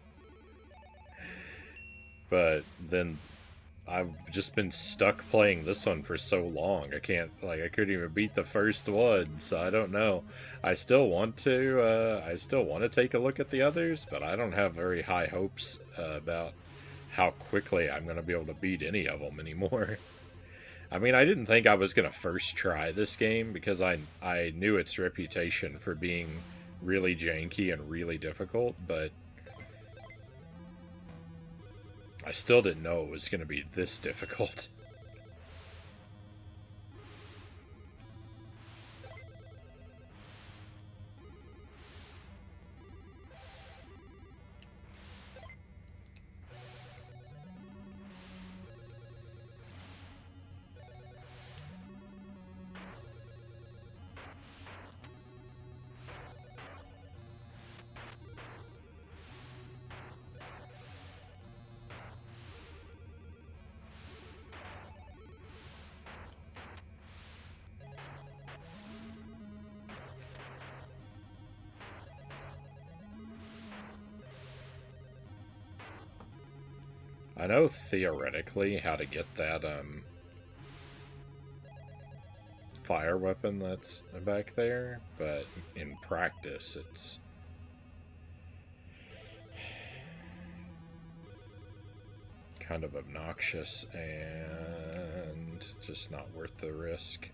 but then I've just been stuck playing this one for so long. I couldn't even beat the first one, so I don't know. I still want to take a look at the others, but I don't have very high hopes about how quickly I'm going to be able to beat any of them anymore. I mean, I didn't think I was going to first try this game because I knew its reputation for being really janky and really difficult, but I still didn't know it was going to be this difficult. I know theoretically how to get that fire weapon that's back there, but in practice it's kind of obnoxious and just not worth the risk.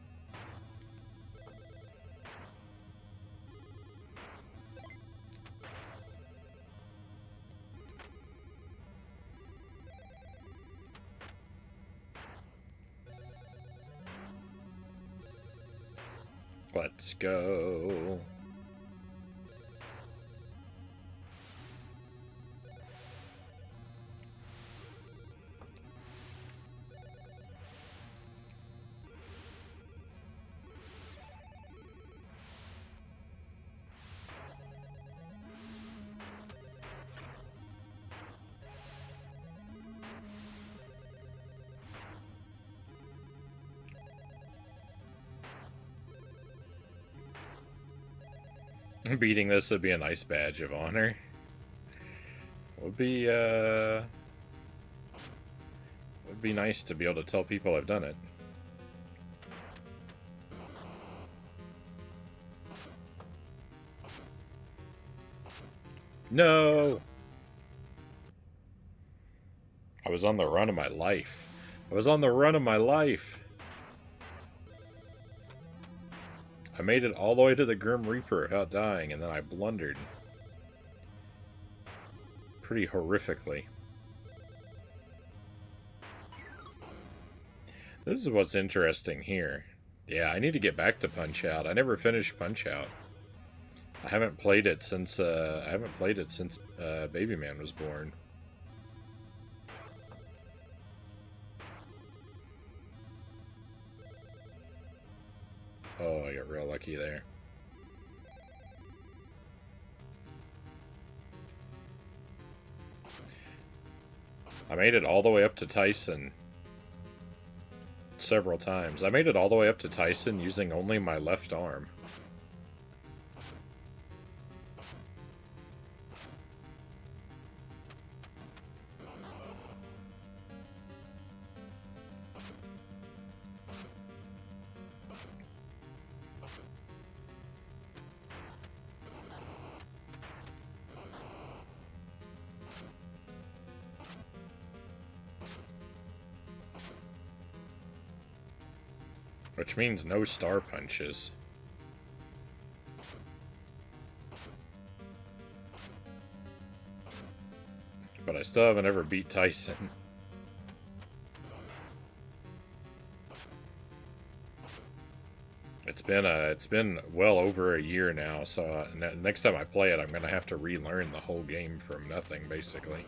Let's go. Beating this would be a nice badge of honor. Would be nice to be able to tell people I've done it. No! I was on the run of my life. I was on the run of my life. I made it all the way to the Grim Reaper without dying, and then I blundered. Pretty horrifically. This is what's interesting here. Yeah, I need to get back to Punch-Out. I never finished Punch-Out. I haven't played it since Baby Man was born. Oh, I got real lucky there. I made it all the way up to Tyson several times. I made it all the way up to Tyson using only my left arm. Which means no star punches. But I still haven't ever beat Tyson. It's been well over a year now, so next time I play it, I'm gonna have to relearn the whole game from nothing, basically.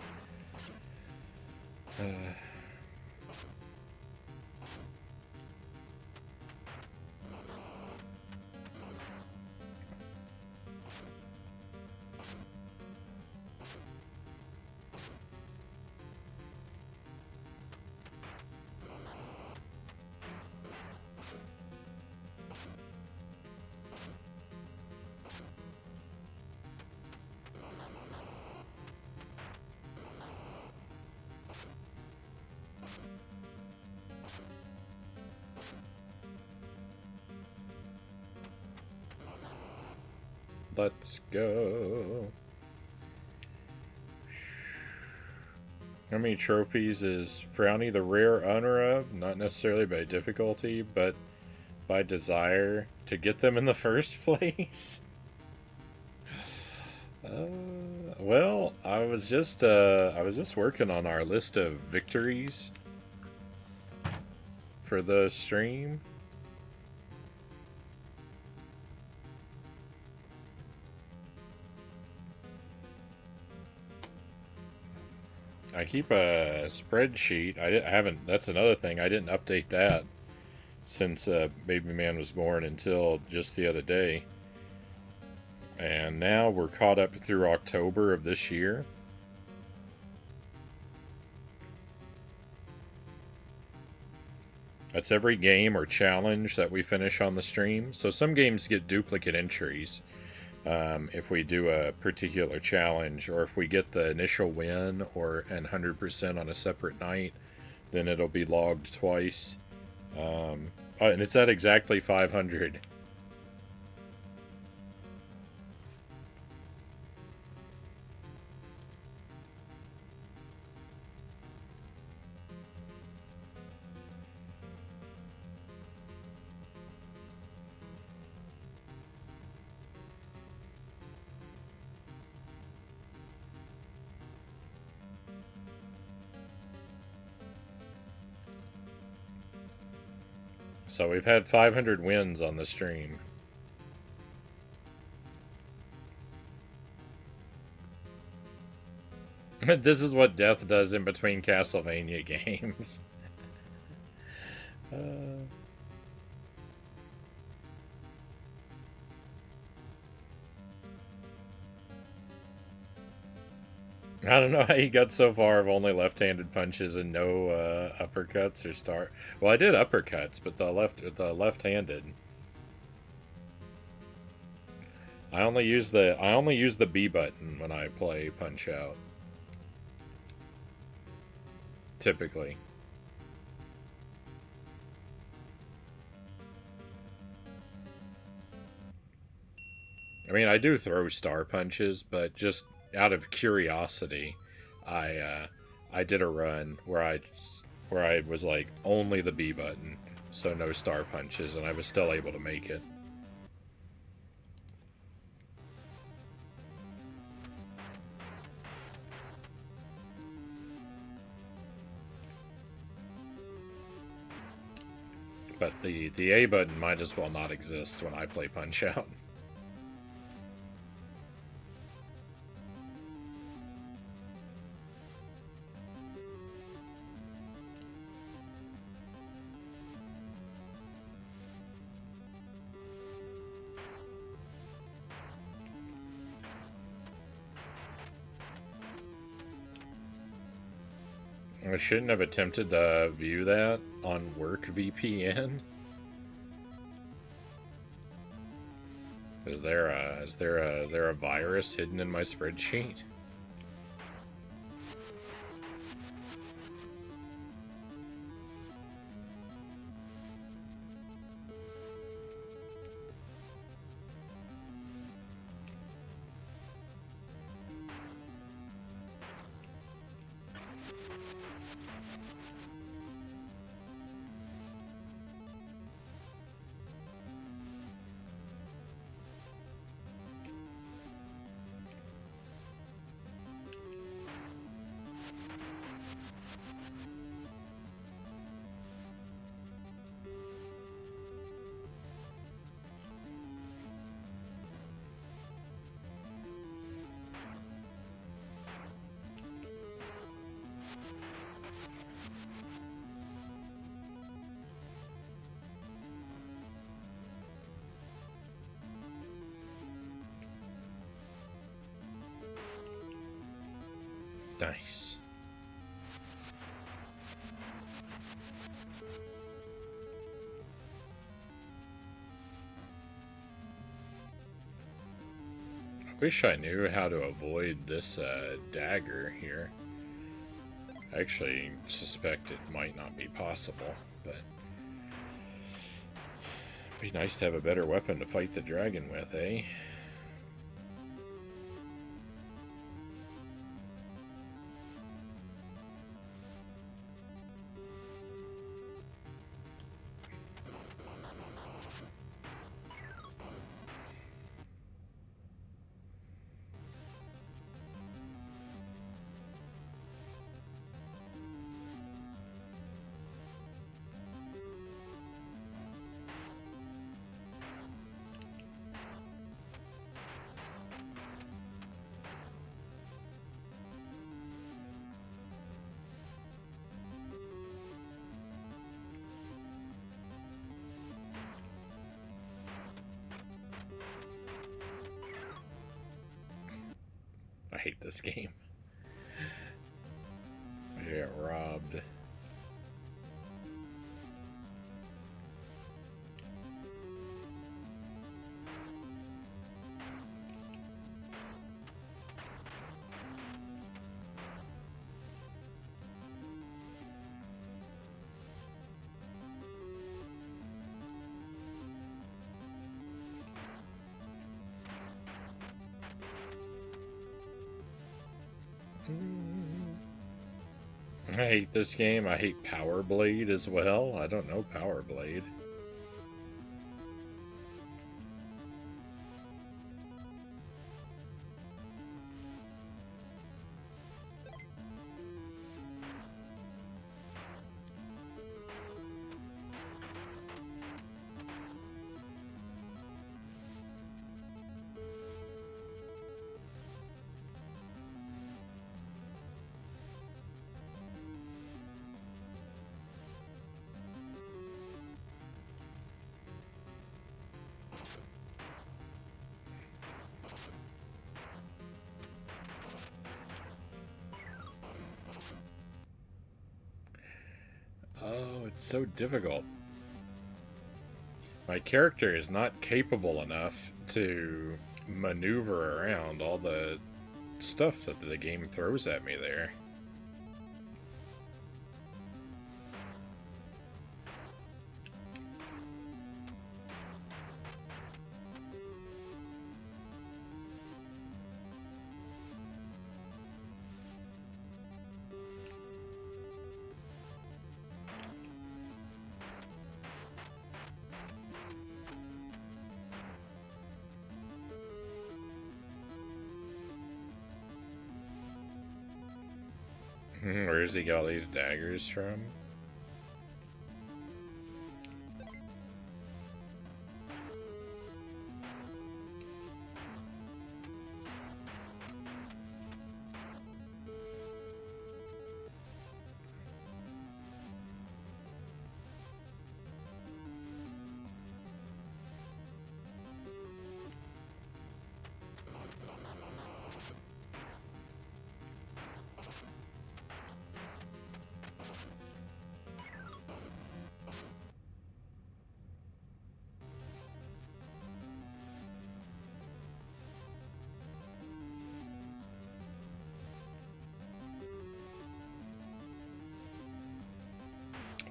Let's go. How many trophies is Frownie the rare owner of? Not necessarily by difficulty, but by desire to get them in the first place. Well, I was just working on our list of victories for the stream. I keep a spreadsheet. I haven't. That's another thing. I didn't update that since Baby Man was born until just the other day. And now we're caught up through October of this year. That's every game or challenge that we finish on the stream. So some games get duplicate entries. If we do a particular challenge, or if we get the initial win or and 100% on a separate night, then it'll be logged twice. And it's at exactly 500. So we've had 500 wins on the stream. This is what death does in between Castlevania games. I don't know how you got so far of only left-handed punches and no uppercuts or start. Well, I did uppercuts, but the left-handed. I only use the B button when I play Punch Out. Typically. I mean, I do throw star punches, but just out of curiosity, I did a run where I was like only the B button, so no star punches, and I was still able to make it. But the A button might as well not exist when I play Punch Out. I shouldn't have attempted to view that on work VPN. Is there a virus hidden in my spreadsheet? Nice. I wish I knew how to avoid this dagger here. I actually suspect it might not be possible, but it'd be nice to have a better weapon to fight the dragon with, eh? I hate this game. I got robbed. I hate this game. I hate Power Blade as well. I don't know Power Blade. Oh, it's so difficult. My character is not capable enough to maneuver around all the stuff that the game throws at me there. Where does he get all these daggers from?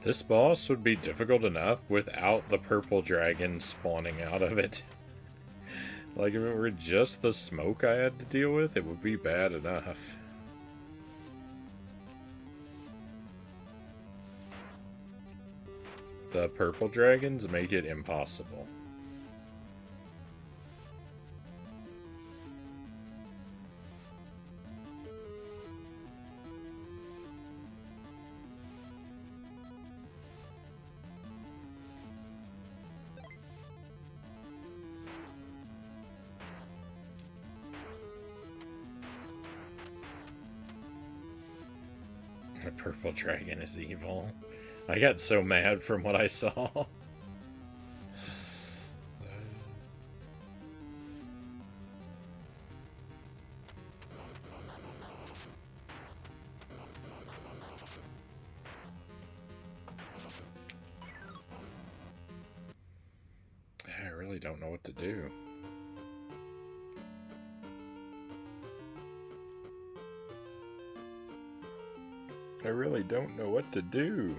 This boss would be difficult enough without the purple dragon spawning out of it. Like, if it were just the smoke I had to deal with, it would be bad enough. The purple dragons make it impossible. The purple dragon is evil. I got so mad from what I saw. I really don't know what to do. I really don't know what to do.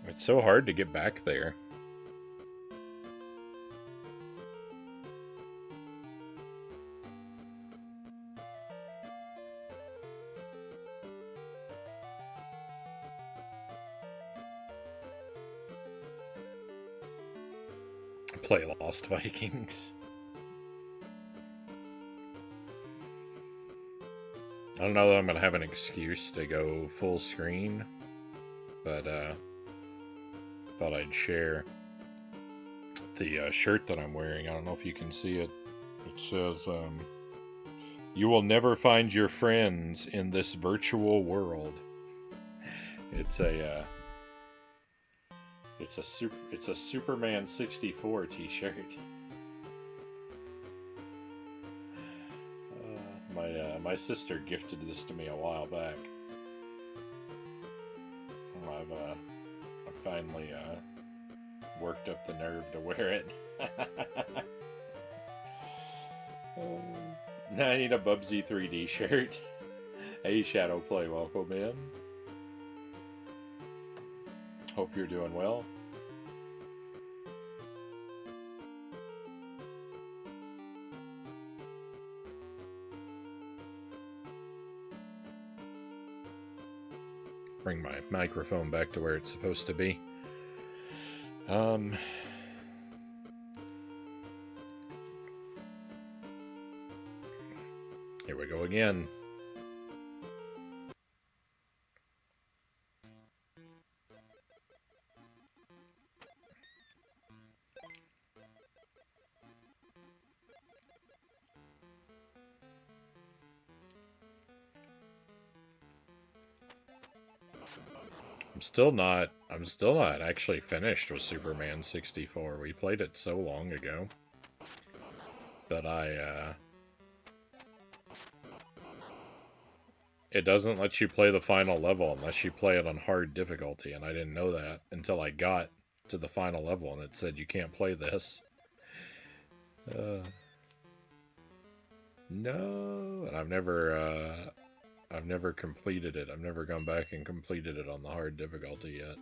It's so hard to get back there. Play Lost Vikings. I don't know that I'm going to have an excuse to go full screen, but thought I'd share the shirt that I'm wearing. I don't know if you can see it. It says, "You will never find your friends in this virtual world." It's a Superman 64 t-shirt. My sister gifted this to me a while back. I've finally worked up the nerve to wear it. Now I need a Bubsy 3D shirt. Hey, Shadowplay, welcome in. Hope you're doing well. Bring my microphone back to where it's supposed to be. Here we go again. I'm still not actually finished with Superman 64. We played it so long ago. But it doesn't let you play the final level unless you play it on hard difficulty, and I didn't know that until I got to the final level and it said you can't play this. No, and I've never completed it. I've never gone back and completed it on the hard difficulty yet.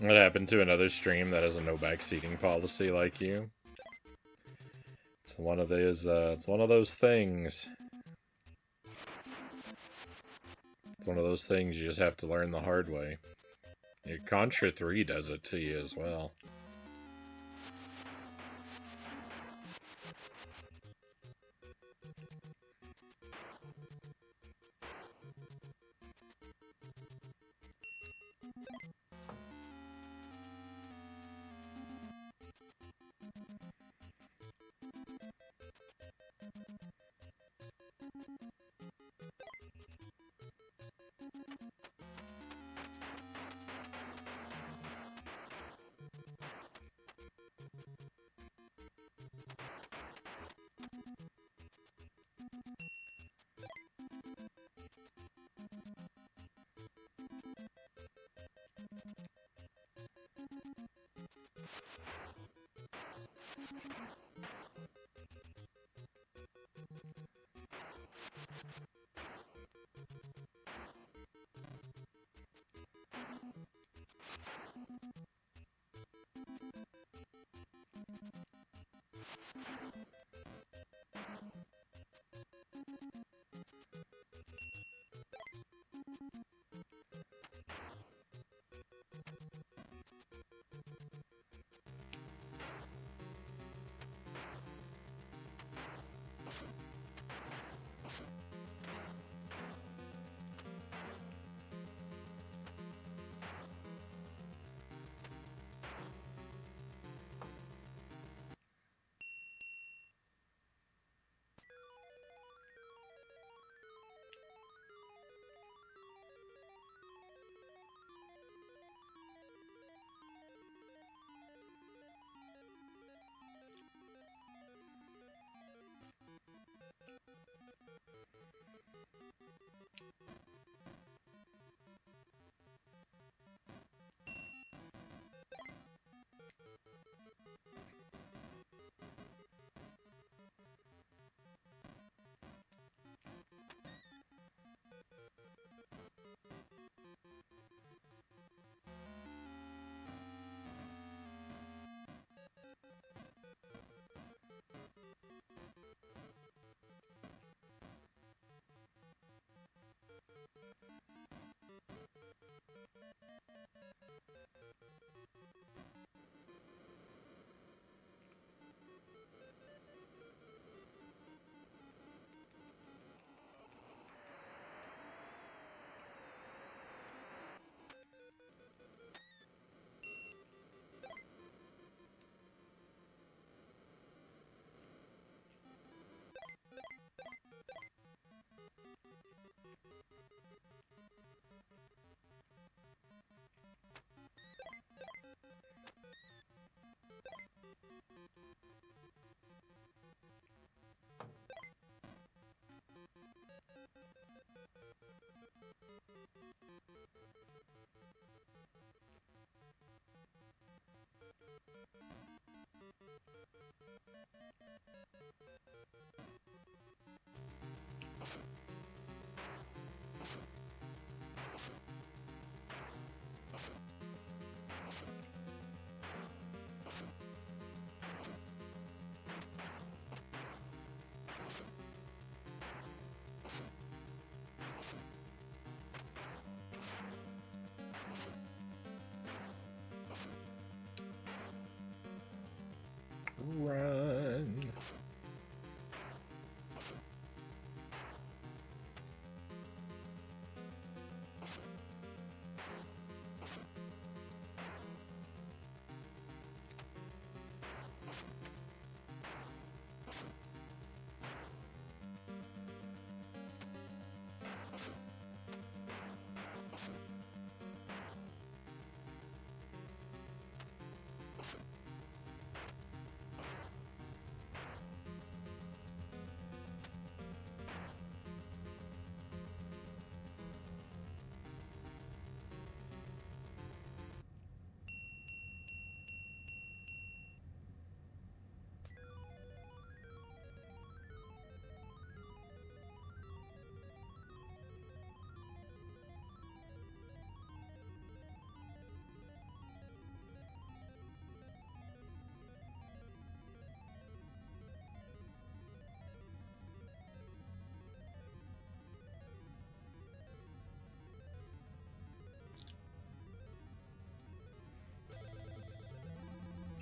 What happened to another stream that has a no backseating policy like you? It's one of those. It's one of those things. It's one of those things you just have to learn the hard way. Yeah, Contra 3 does it to you as well. Run.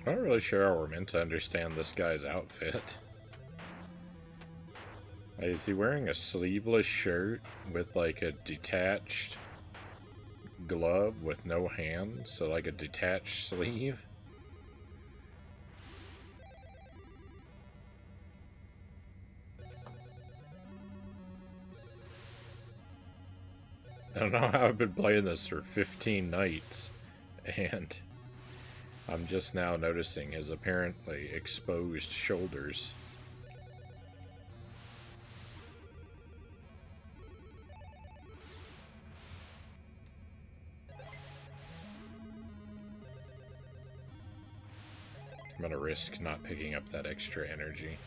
I'm not really sure how we're meant to understand this guy's outfit. Is he wearing a sleeveless shirt with like a detached glove with no hands? So like a detached sleeve? I don't know how I've been playing this for 15 nights, and I'm just now noticing his apparently exposed shoulders. I'm gonna risk not picking up that extra energy.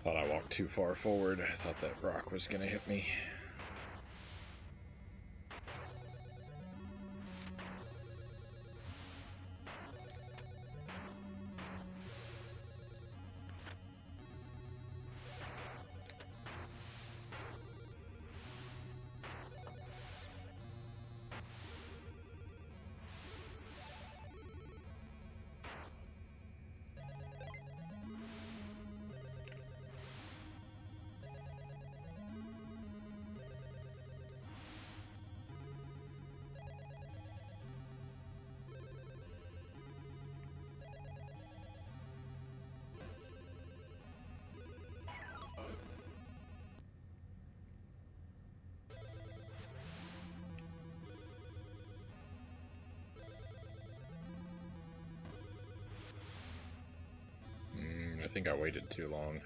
Thought I walked too far forward. I thought that rock was gonna hit me. I think I waited too long.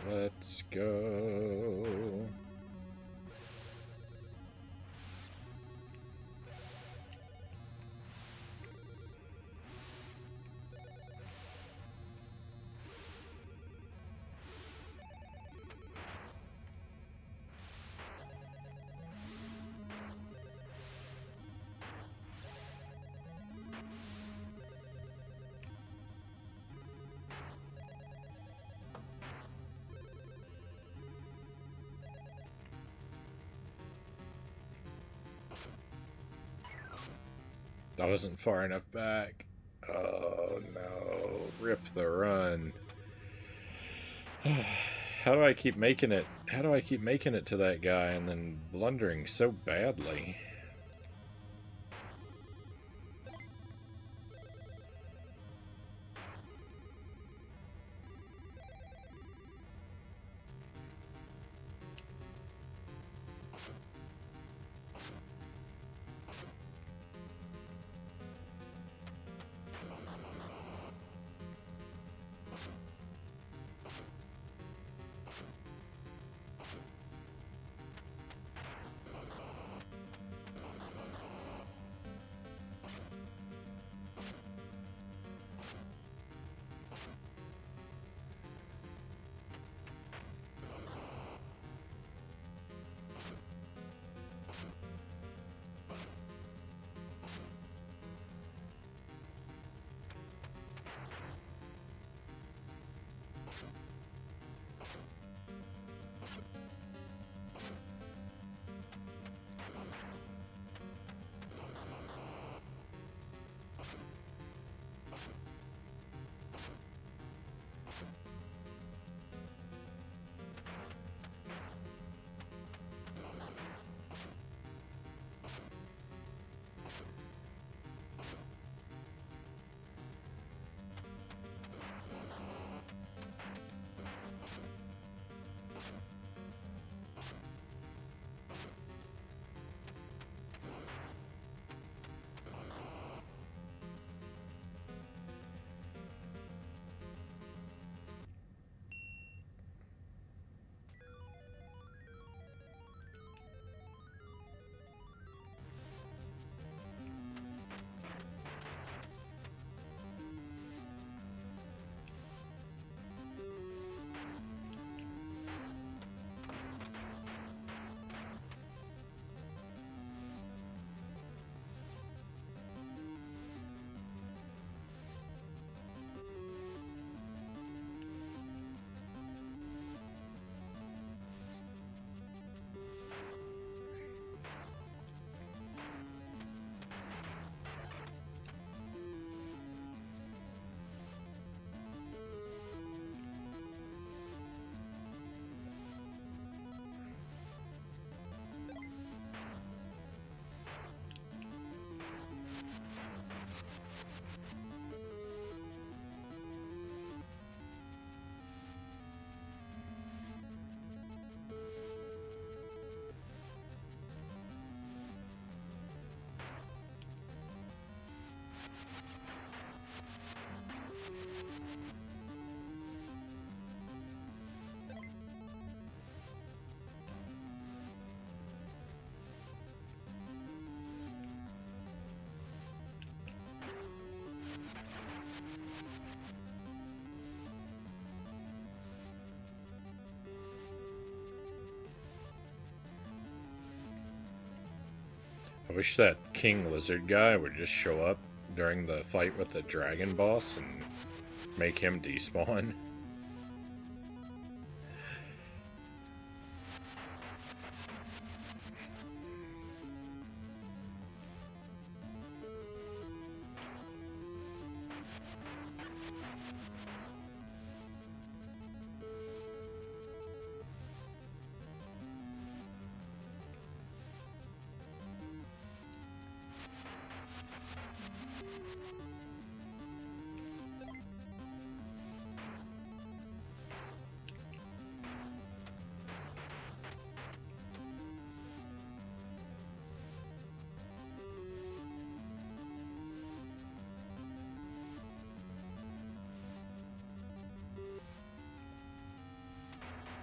Let's go. I wasn't far enough back. Oh no. Rip the run. How do I keep making it? How do I keep making it to that guy and then blundering so badly? Wish that King Lizard guy would just show up during the fight with the dragon boss and make him despawn.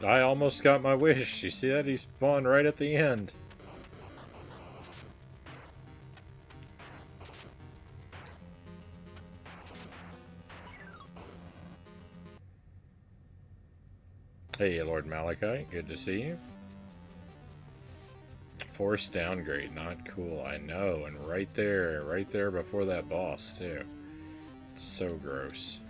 I almost got my wish. You see that? He spawned right at the end. Hey, Lord Malachite. Good to see you. Forced downgrade. Not cool. I know. And right there before that boss, too. It's so gross.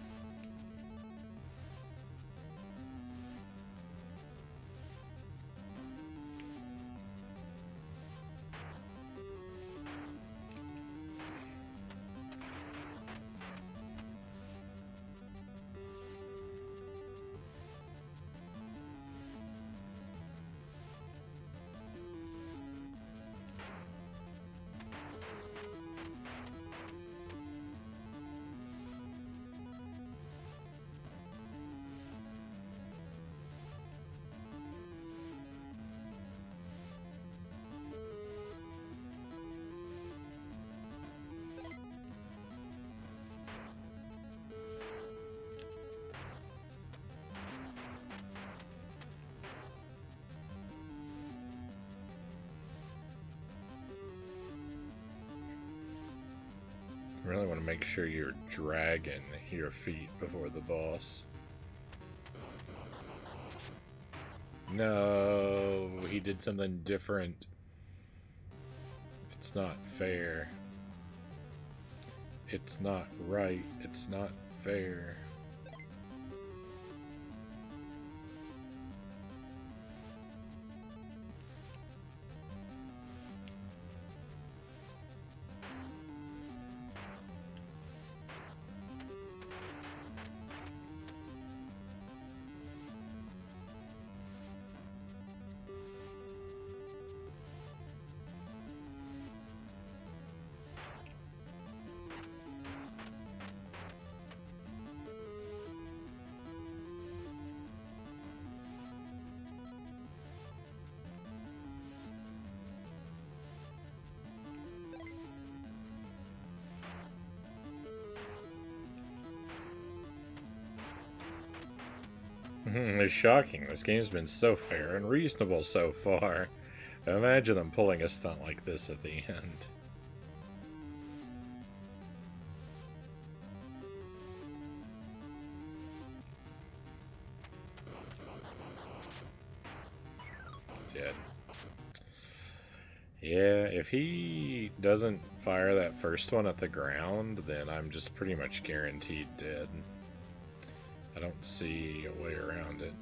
You really want to make sure you're dragging your feet before the boss. No, he did something different. It's not fair. It's not right. It's not fair. It's shocking. This game's been so fair and reasonable so far. Imagine them pulling a stunt like this at the end. Dead. Yeah, if he doesn't fire that first one at the ground, then I'm just pretty much guaranteed dead. I don't see a way around it.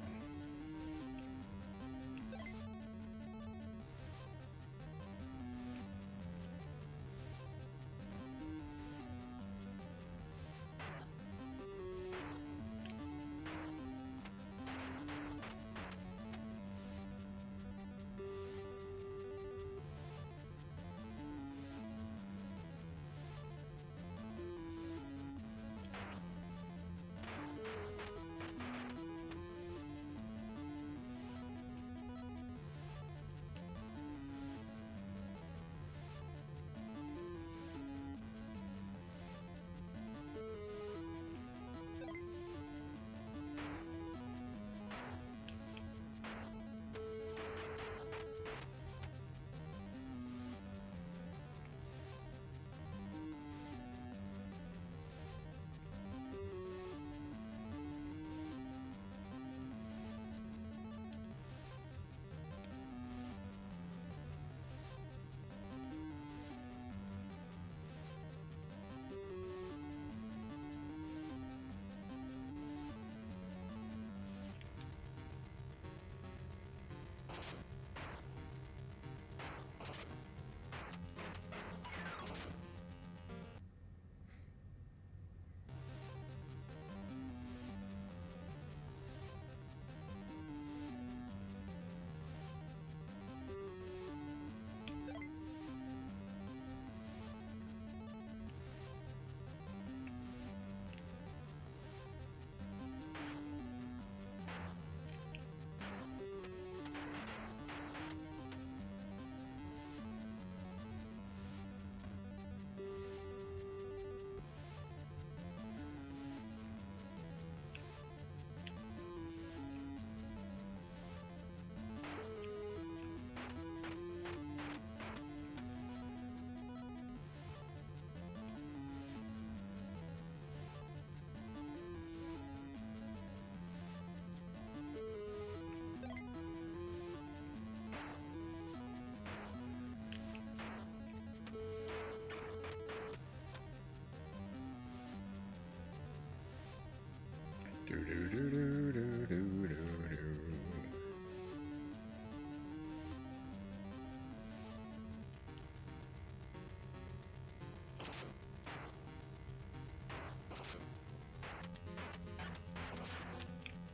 Do do do do do do do do.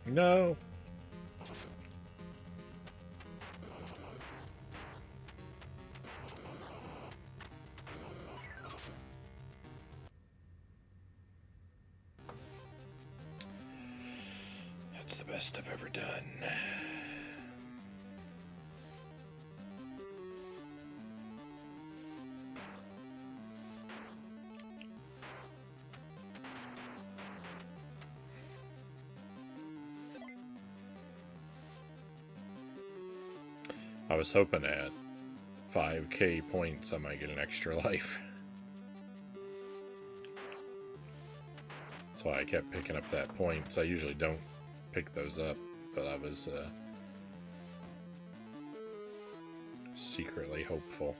No. That's the best I've ever done. I was hoping at 5k points I might get an extra life. That's why I kept picking up that points. I usually don't pick those up, but I was secretly hopeful.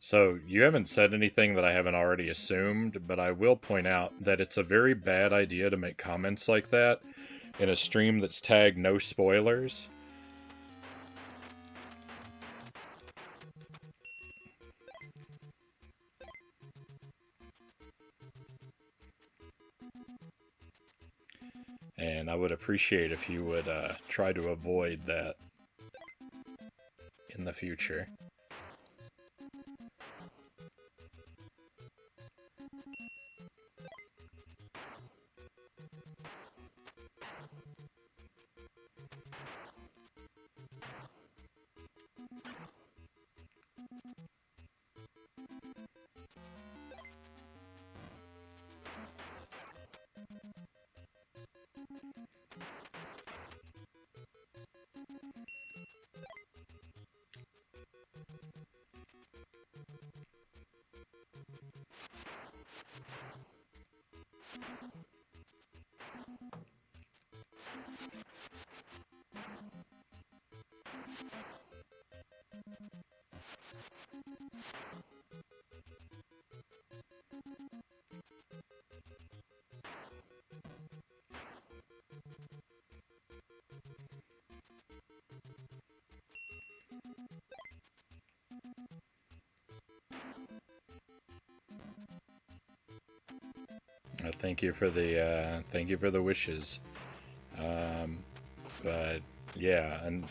So, you haven't said anything that I haven't already assumed, but I will point out that it's a very bad idea to make comments like that in a stream that's tagged no spoilers. And I would appreciate if you would try to avoid that in the future. Thank you for the wishes. Um, but yeah, and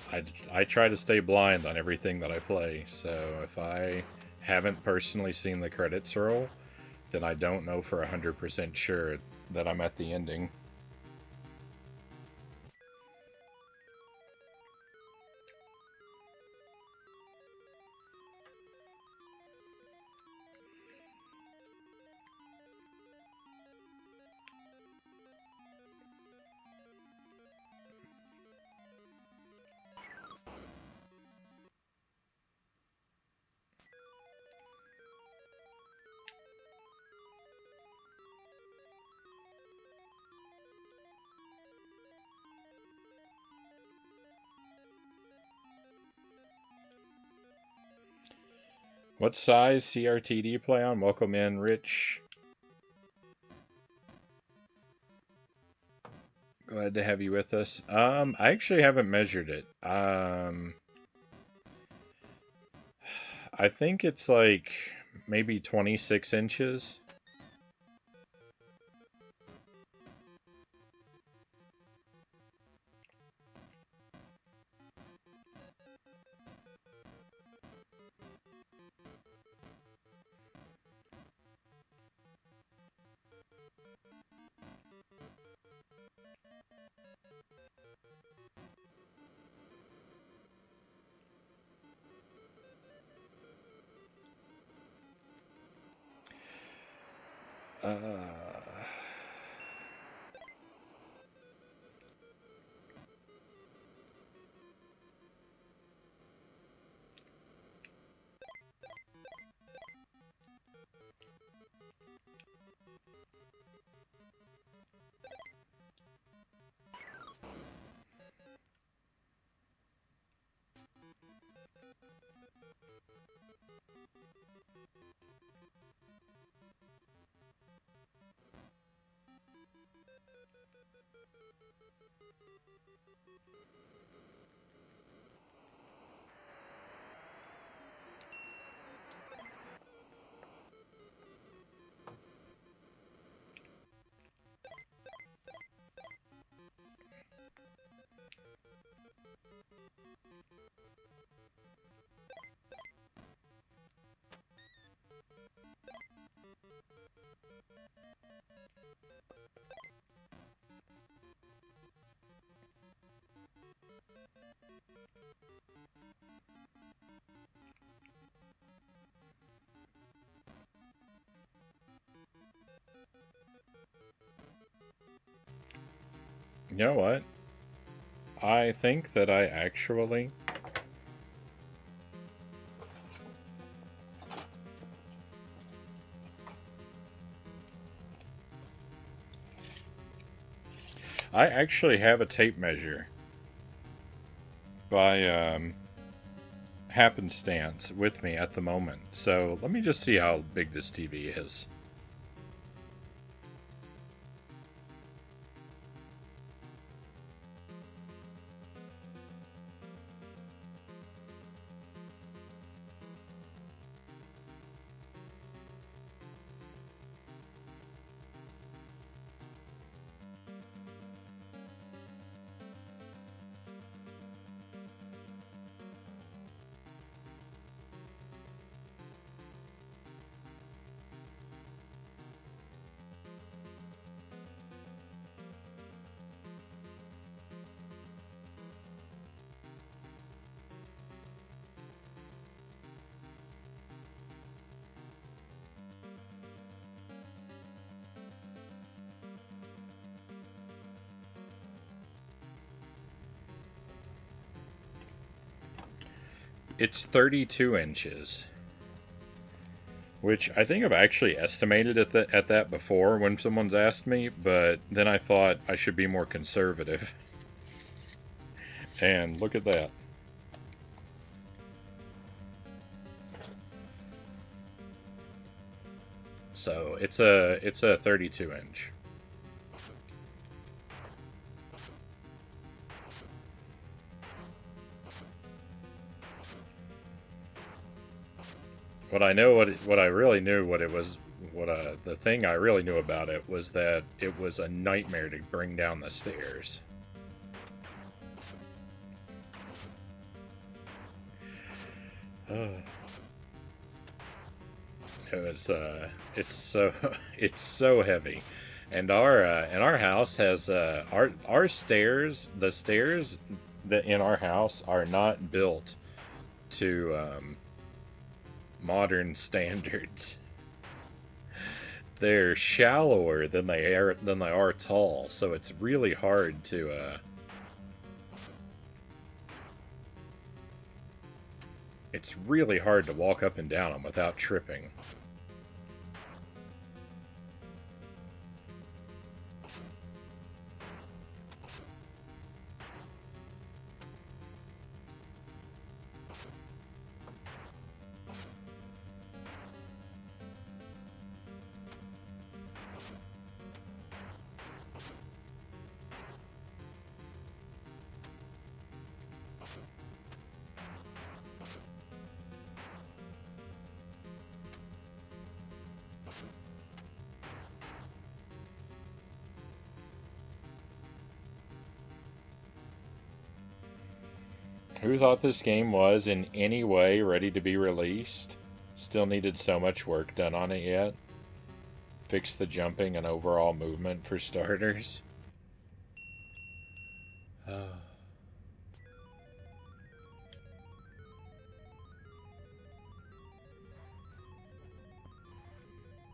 I try to stay blind on everything that I play. So if I haven't personally seen the credits roll, then I don't know for 100% sure that I'm at the ending. What size CRT do you play on? Welcome in, Rich. Glad to have you with us. I actually haven't measured it. I think it's like maybe 26 inches. Uh, you know what? I think that I actually have a tape measure by happenstance with me at the moment. So let me just see how big this TV is. It's 32 inches, which I think I've actually estimated at that before when someone's asked me, but then I thought I should be more conservative. And look at that. So it's a 32 inch. What I know what I really knew what it was The thing I really knew about it was that it was a nightmare to bring down the stairs. It was it's so heavy, and our house has our stairs. The stairs that in our house are not built to modern standards. They're shallower than they are tall, so it's really hard to walk up and down them without tripping. Who thought this game was in any way ready to be released? Still needed so much work done on it yet. Fix the jumping and overall movement for starters.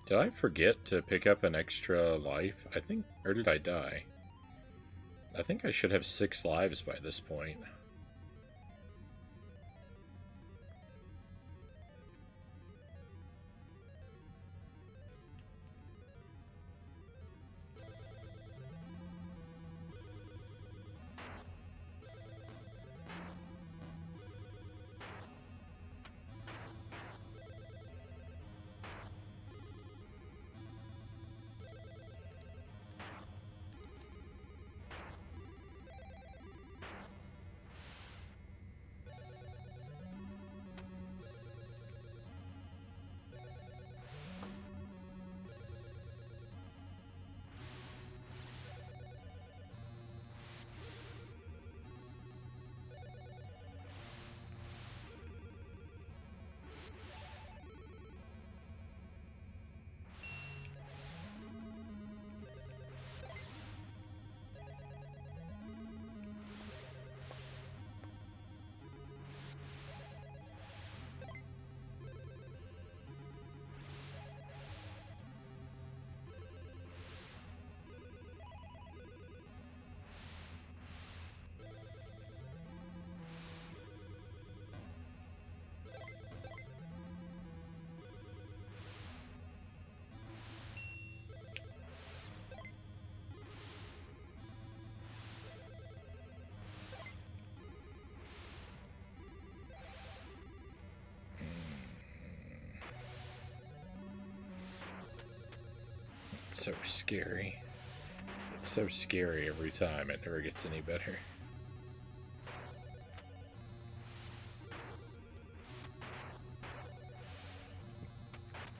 Did I forget to pick up an extra life? I think, or did I die? I think I should have 6 lives by this point. So scary. It's so scary every time. It never gets any better.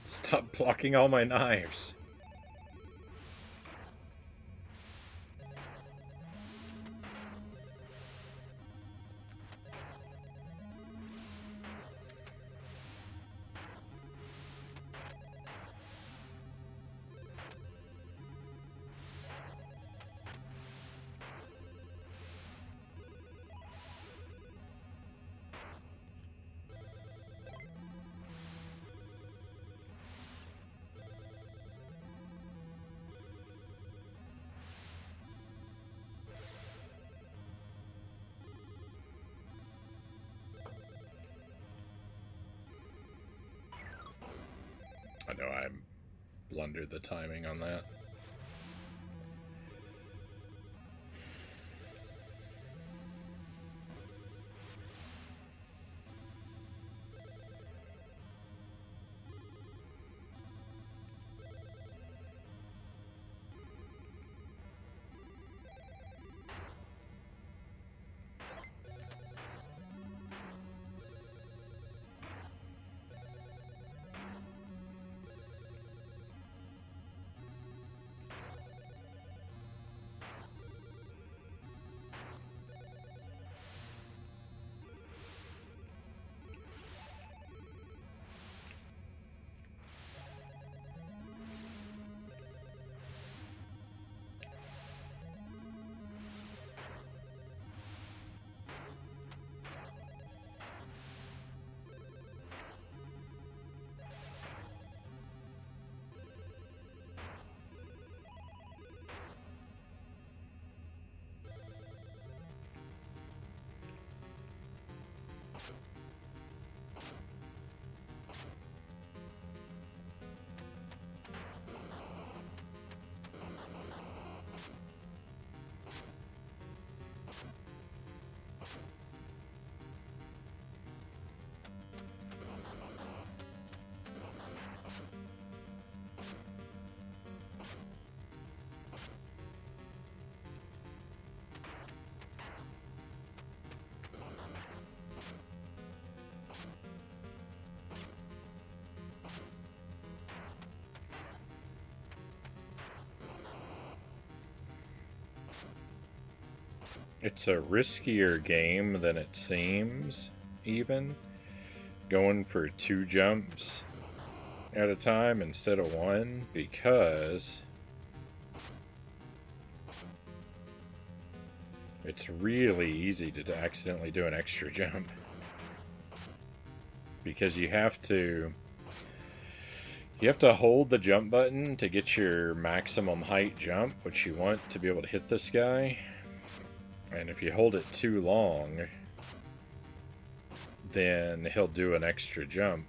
Stop blocking all my knives. I know I blundered the timing on that. It's a riskier game than it seems, even. Going for 2 jumps at a time instead of 1, because it's really easy to accidentally do an extra jump. Because you have to hold the jump button to get your maximum height jump, which you want to be able to hit this guy. And if you hold it too long, then he'll do an extra jump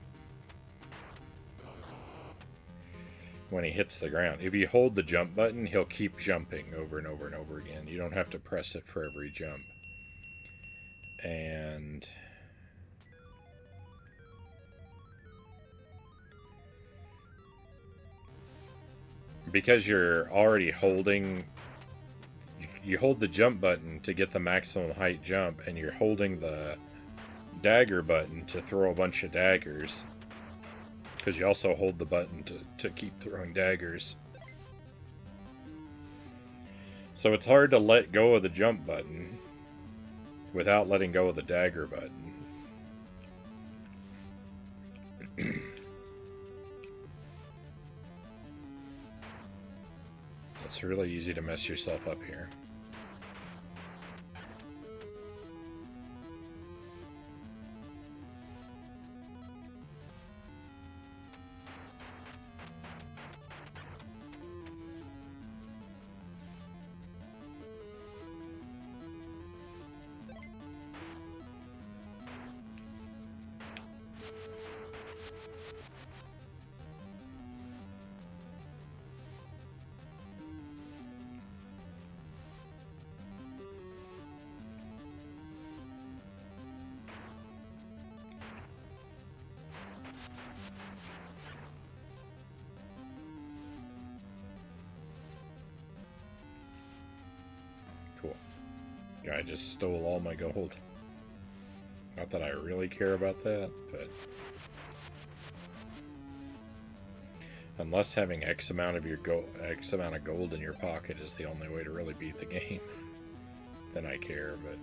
when he hits the ground. If you hold the jump button, he'll keep jumping over and over and over again. You don't have to press it for every jump. And because you're already holding, you hold the jump button to get the maximum height jump, and you're holding the dagger button to throw a bunch of daggers, because you also hold the button to keep throwing daggers. So it's hard to let go of the jump button without letting go of the dagger button. It's really easy to mess yourself up here. Cool. Guy just stole all my gold. Not that I really care about that, but unless having X amount of gold in your pocket is the only way to really beat the game, then I care. But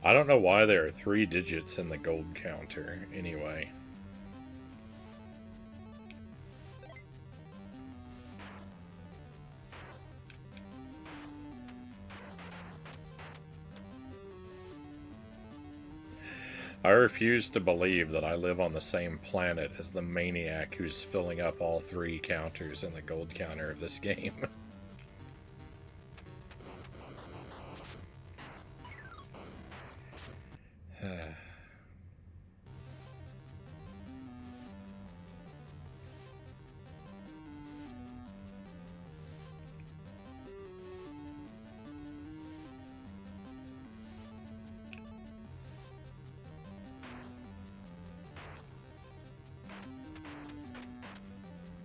I don't know why there are 3 digits in the gold counter, anyway. I refuse to believe that I live on the same planet as the maniac who's filling up all 3 counters in the gold counter of this game.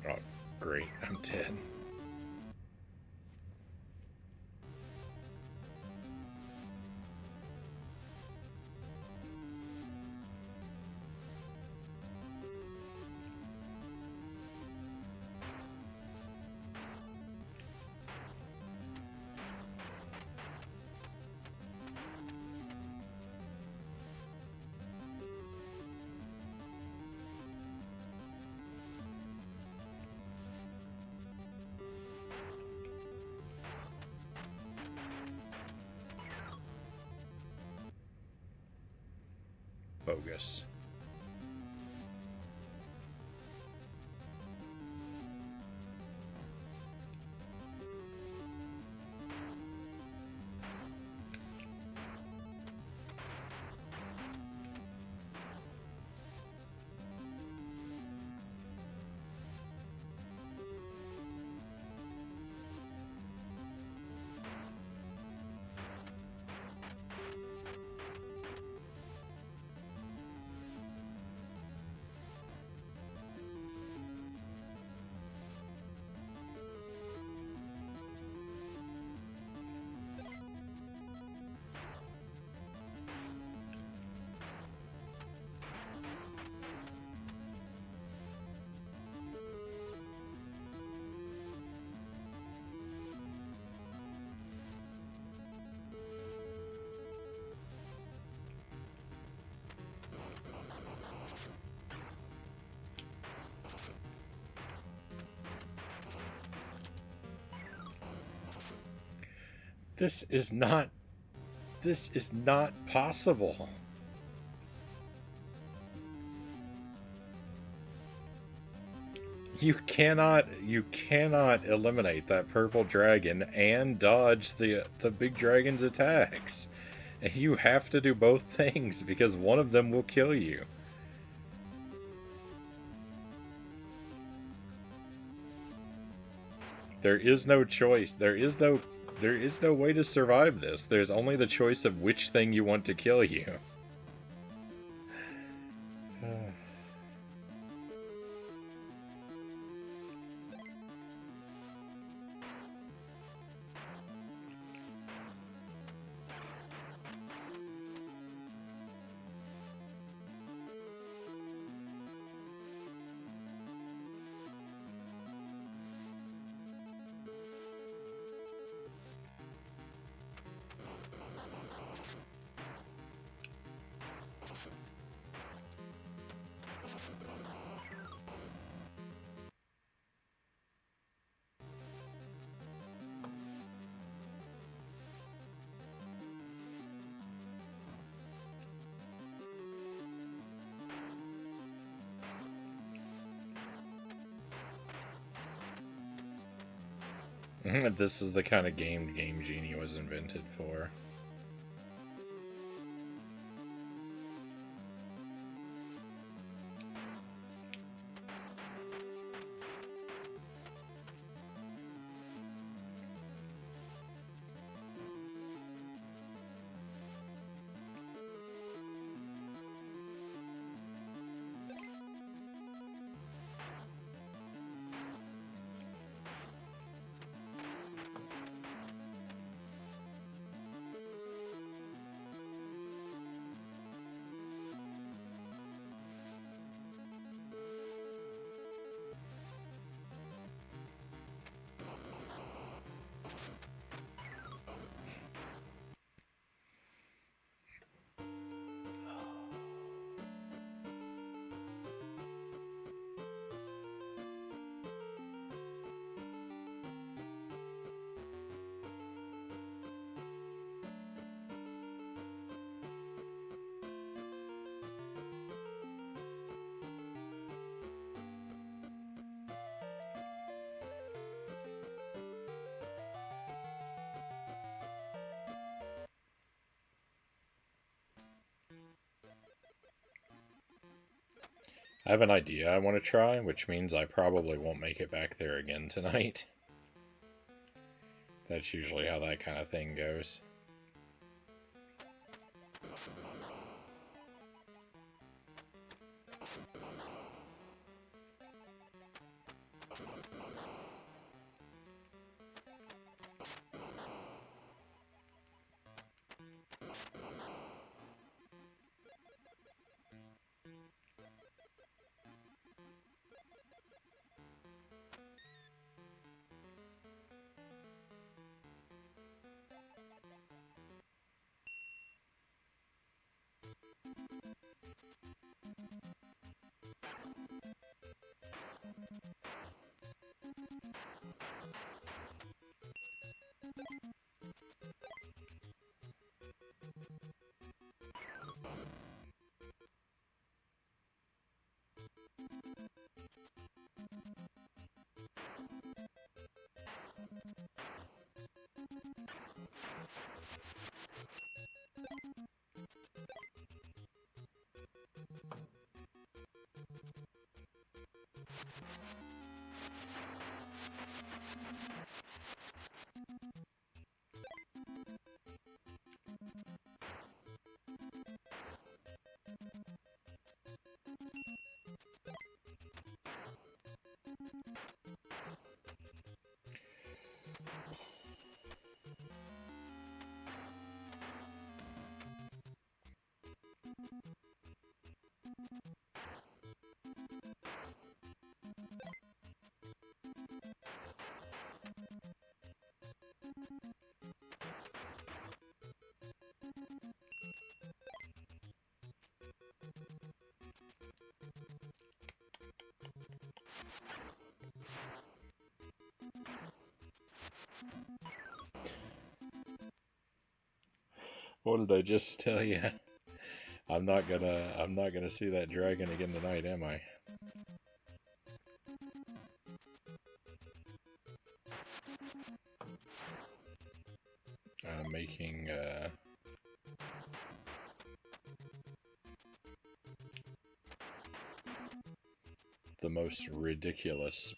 Oh, great. I'm dead. Bogus. This is not. This is not possible. You cannot eliminate that purple dragon and dodge the big dragon's attacks. And you have to do both things because one of them will kill you. There is no choice. There is no way to survive this. There's only the choice of which thing you want to kill you. This is the kind of game Game Genie was invented for. I have an idea I want to try, which means I probably won't make it back there again tonight. That's usually how that kind of thing goes. What did I just tell you? I'm not gonna see that dragon again tonight, am I? I'm making the most ridiculous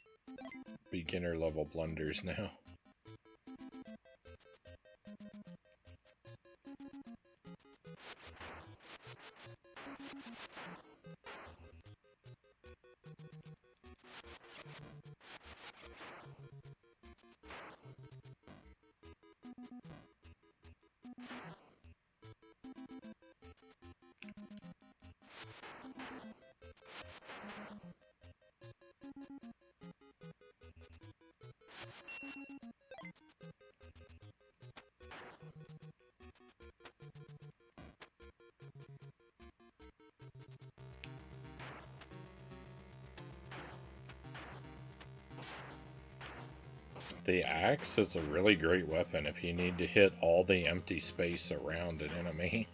beginner level blunders now. The axe is a really great weapon if you need to hit all the empty space around an enemy.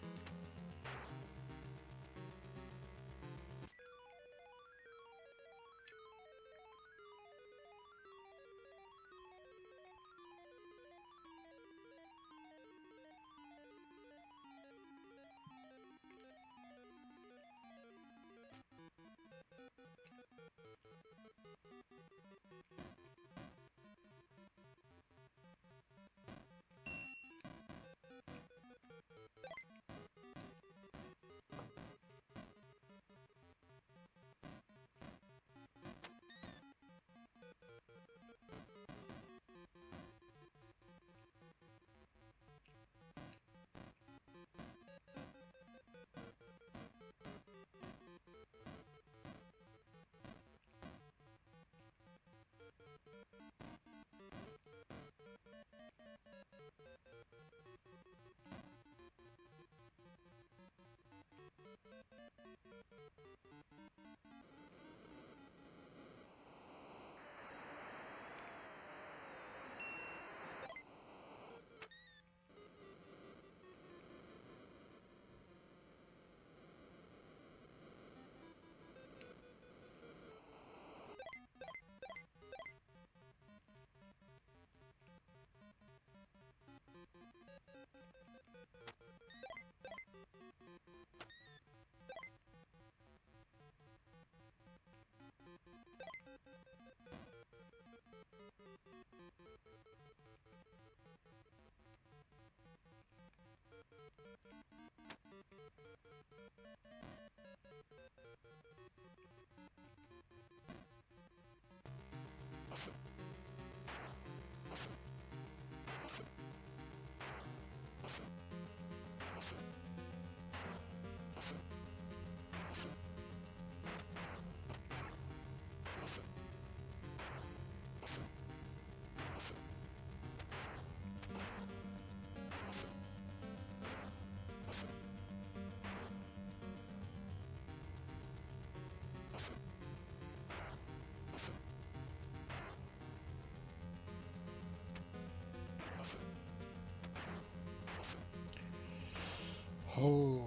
Oh.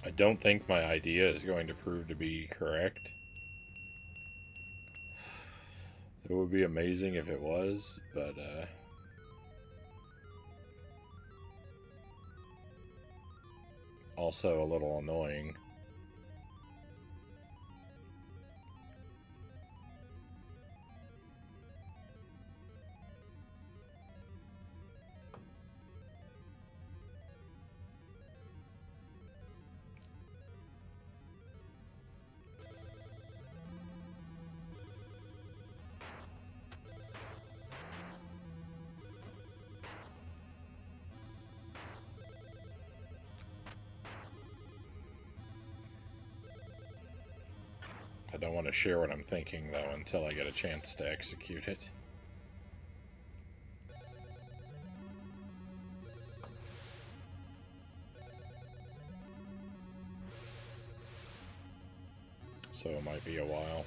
I don't think my idea is going to prove to be correct. It would be amazing if it was, but also a little annoying. I don't want to share what I'm thinking, though, until I get a chance to execute it. so it might be a while.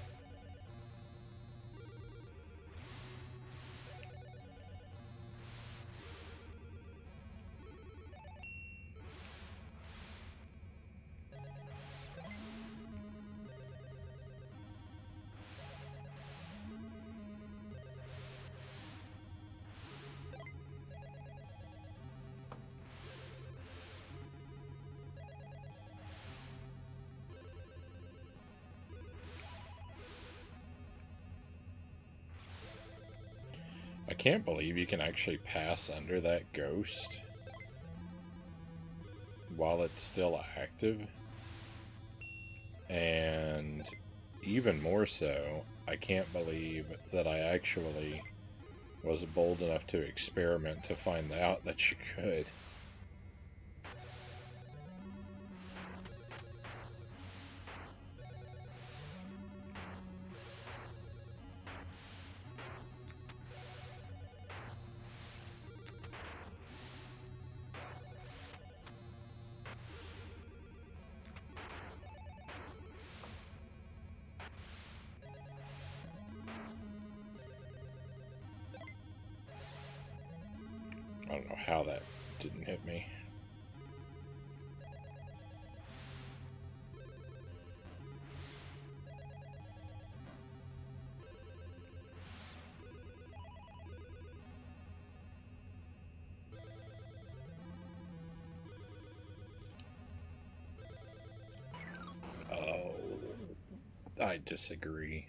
I can't believe you can actually pass under that ghost while it's still active. And even more so, I can't believe that I actually was bold enough to experiment to find out that you could. I don't know how that didn't hit me. Oh, I disagree.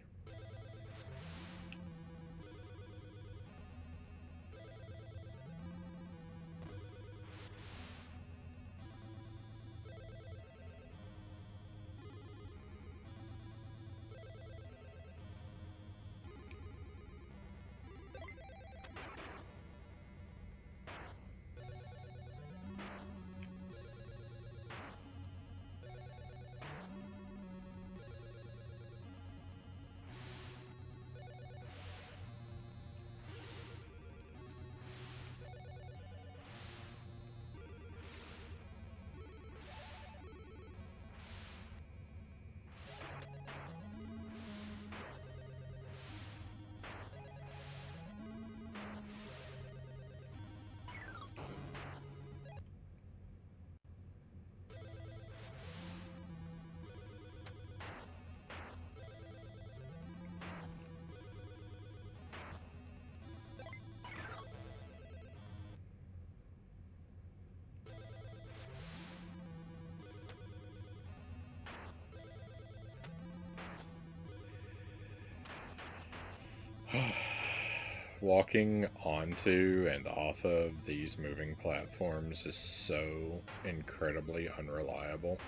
Walking onto and off of these moving platforms is so incredibly unreliable.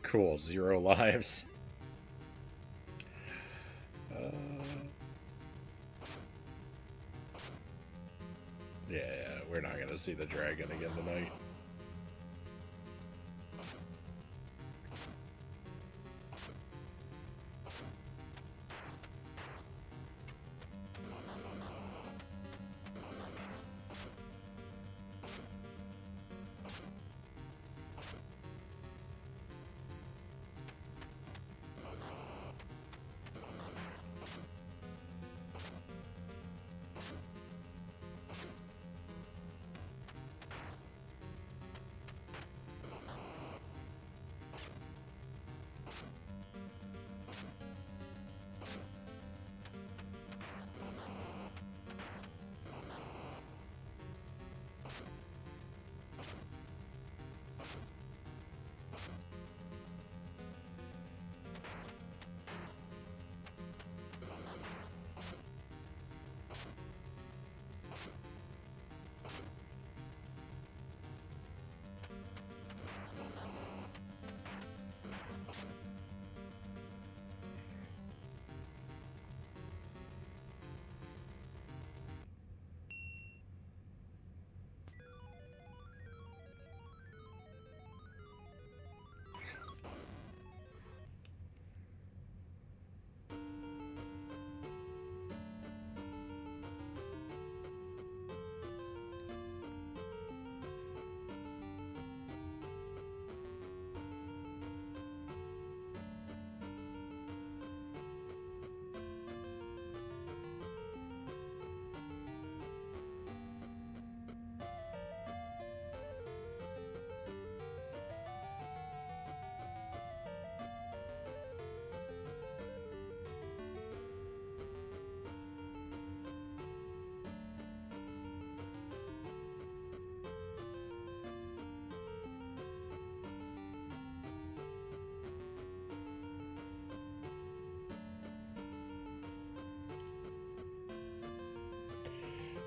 Cool, 0 lives. Yeah, we're not gonna see the dragon again tonight.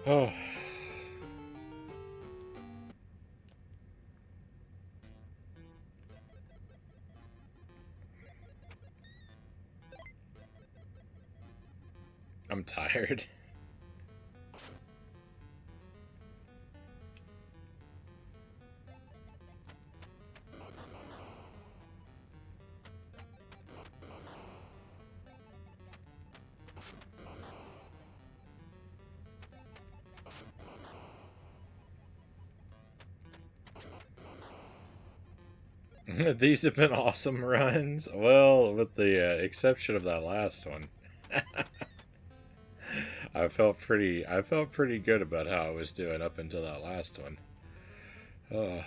Oh. I'm tired. These have been awesome runs. Well, with the exception of that last one. I felt pretty good about how I was doing up until that last one. Oh,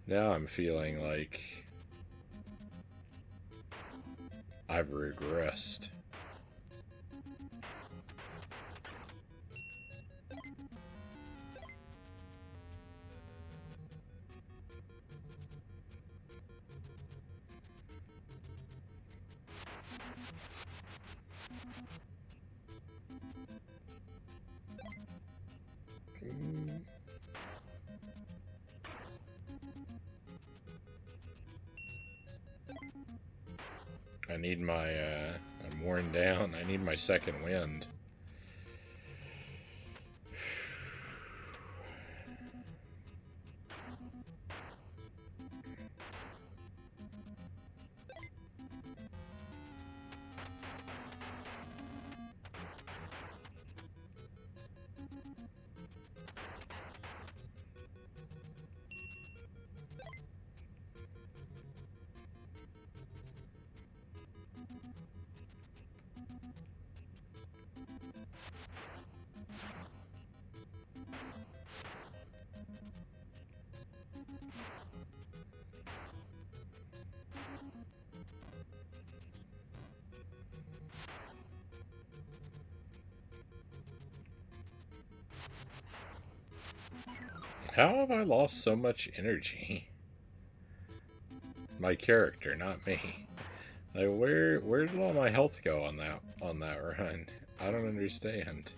now I'm feeling like I've regressed. I need my, I'm worn down. I need my second wind. How have I lost so much energy? My character, not me. Like where did all my health go on that run? I don't understand.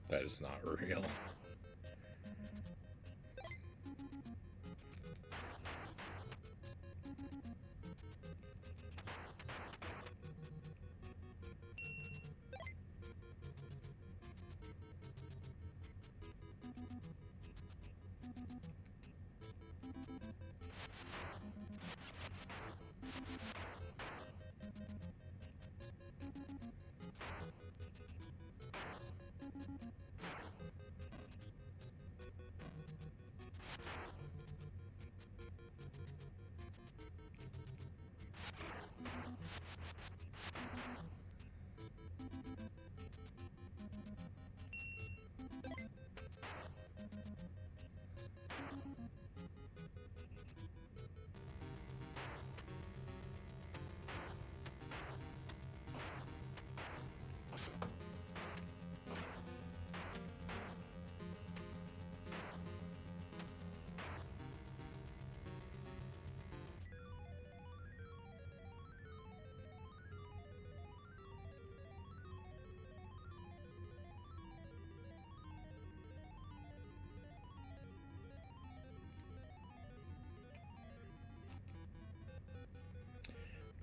That is not real.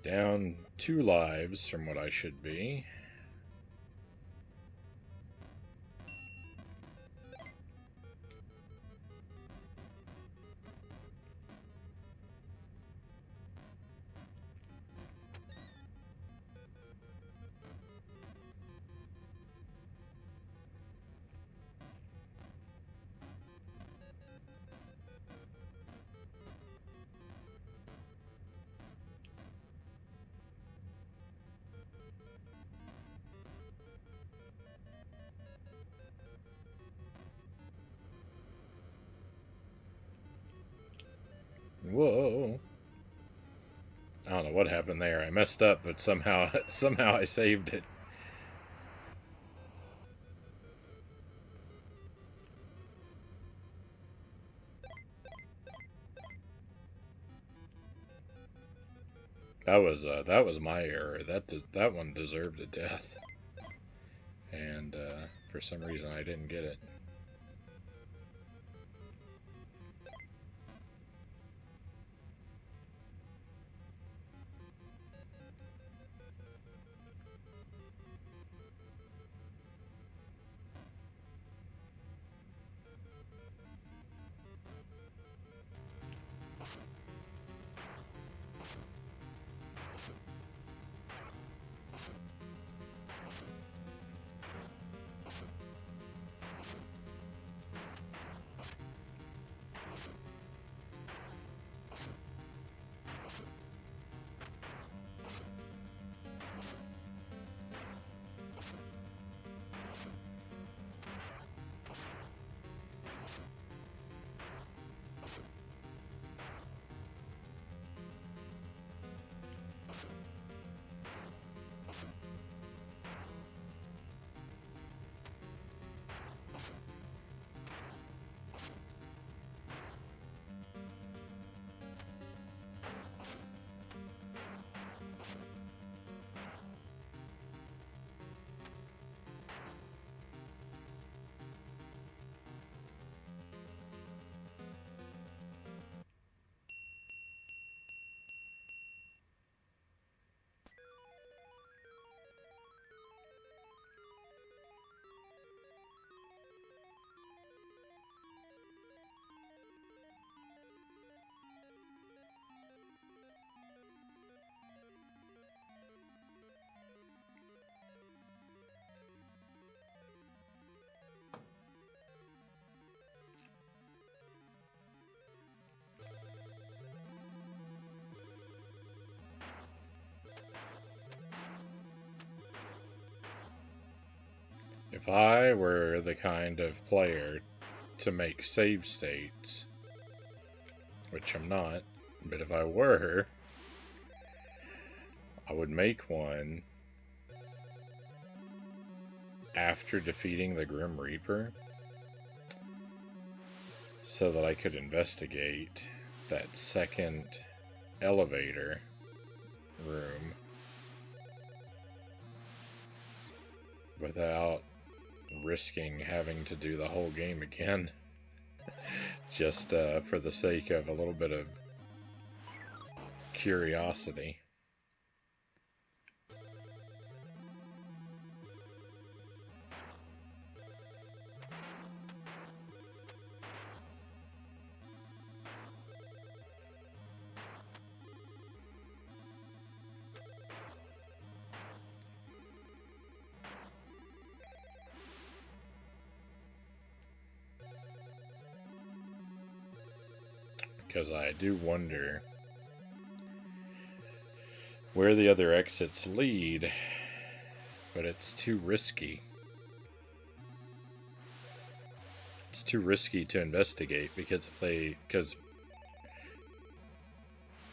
Down 2 lives from what I should be. Whoa. I don't know what happened there. I messed up, but somehow I saved it. That was my error. That one deserved a death, and for some reason I didn't get it. If I were the kind of player to make save states, which I'm not, but if I were, I would make one after defeating the Grim Reaper so that I could investigate that second elevator room without risking having to do the whole game again. Just for the sake of a little bit of curiosity. Because I do wonder where the other exits lead, but it's too risky. It's too risky to investigate because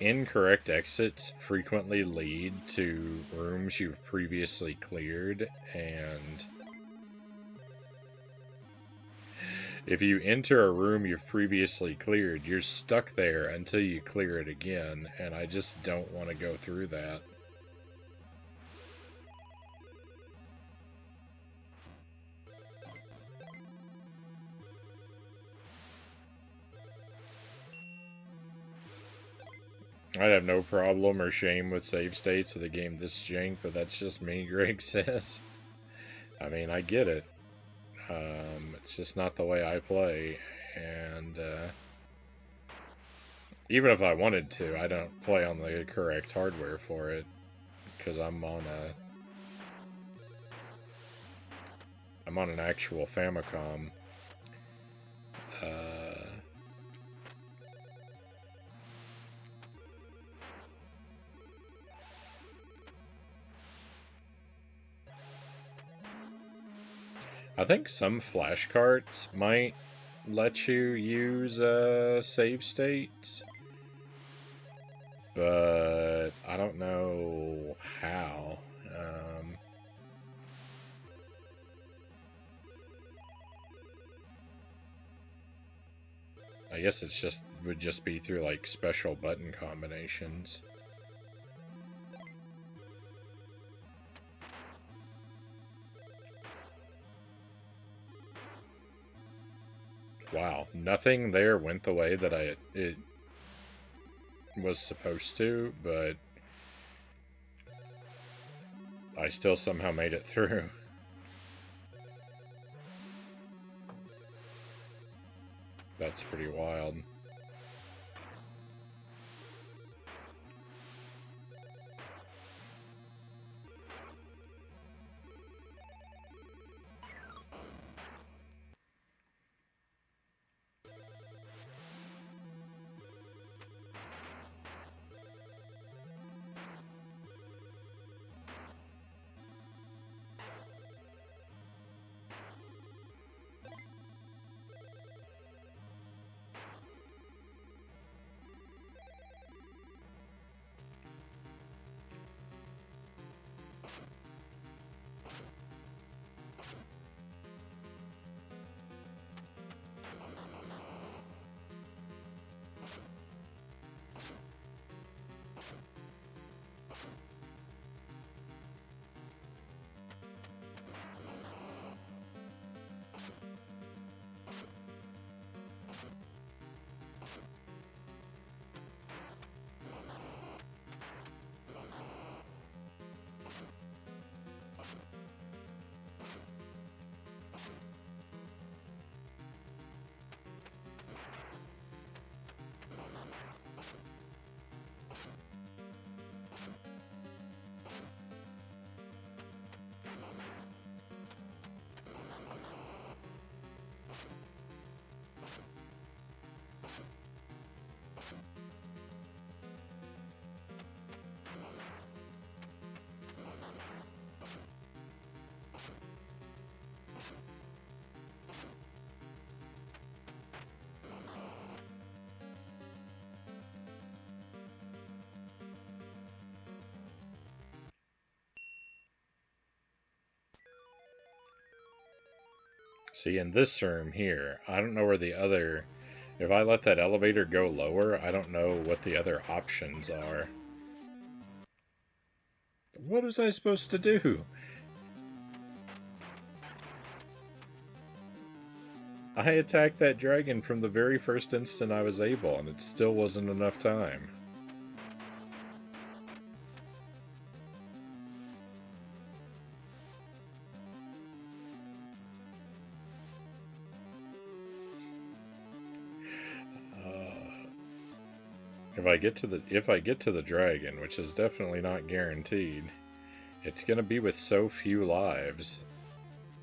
incorrect exits frequently lead to rooms you've previously cleared, and if you enter a room you've previously cleared, you're stuck there until you clear it again, and I just don't want to go through that. I'd have no problem or shame with save states of the game this jank, but that's just me, Greg says. I mean, I get it. It's just not the way I play, and even if I wanted to, I don't play on the correct hardware for it, because I'm on an actual Famicom. I think some flash carts might let you use save states, but I don't know how. I guess it's just would just be through like special button combinations. Wow, nothing there went the way that it was supposed to, but I still somehow made it through. That's pretty wild. See, in this room here, I don't know where the other... If I let that elevator go lower, I don't know what the other options are. What was I supposed to do? I attacked that dragon from the very first instant I was able, and it still wasn't enough time. If I get to the dragon, which is definitely not guaranteed, it's gonna be with so few lives,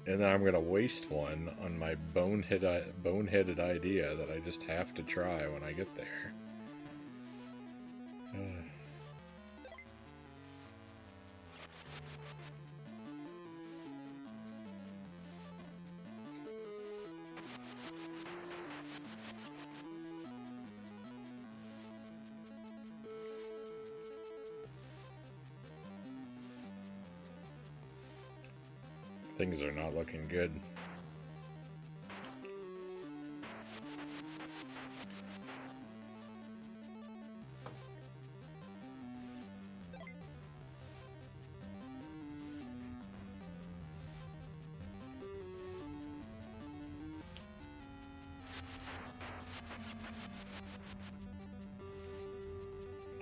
and then I'm gonna waste one on my boneheaded idea that I just have to try when I get there. Things are not looking good.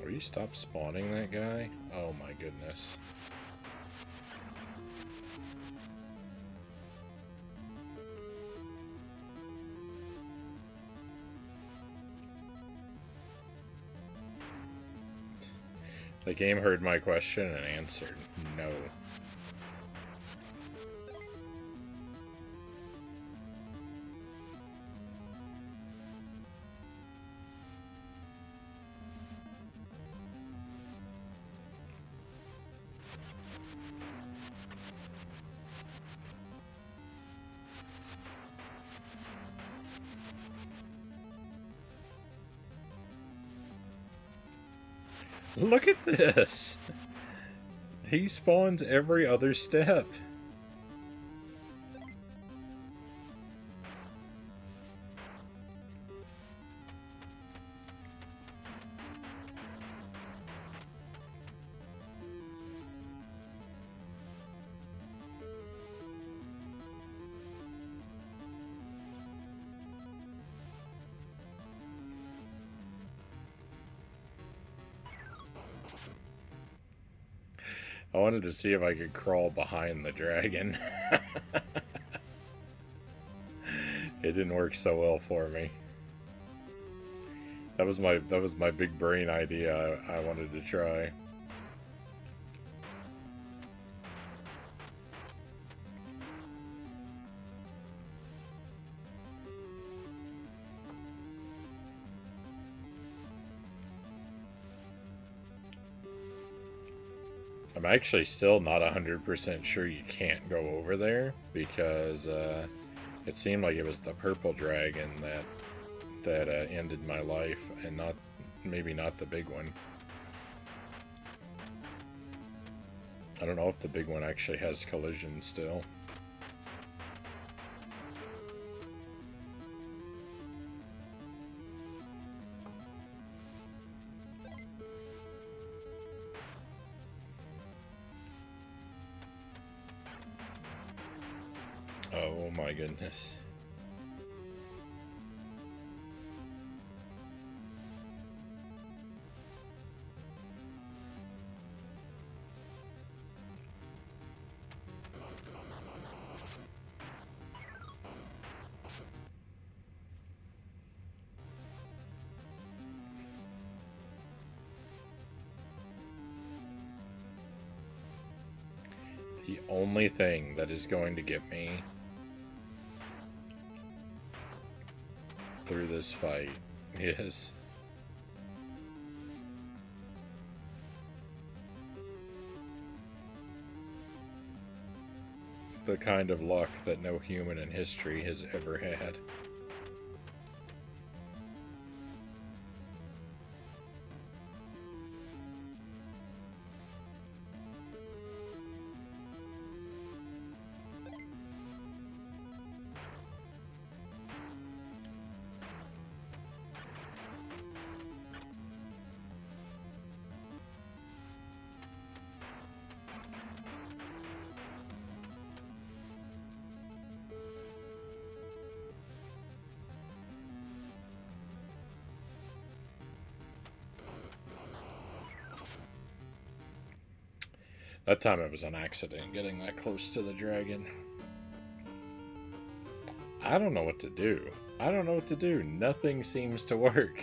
Will you stop spawning that guy? Oh my goodness. The game heard my question and answered no. Look at this! He spawns every other step. I wanted to see if I could crawl behind the dragon. It didn't work so well for me. That was my big brain idea I wanted to try. I'm actually still not 100% sure you can't go over there, because it seemed like it was the purple dragon that ended my life, and maybe not the big one. I don't know if the big one actually has collision still. Oh my goodness. The only thing that is going to get me through this fight is the kind of luck that no human in history has ever had. That time it was an accident getting that close to the dragon. I don't know what to do. I don't know what to do. Nothing seems to work.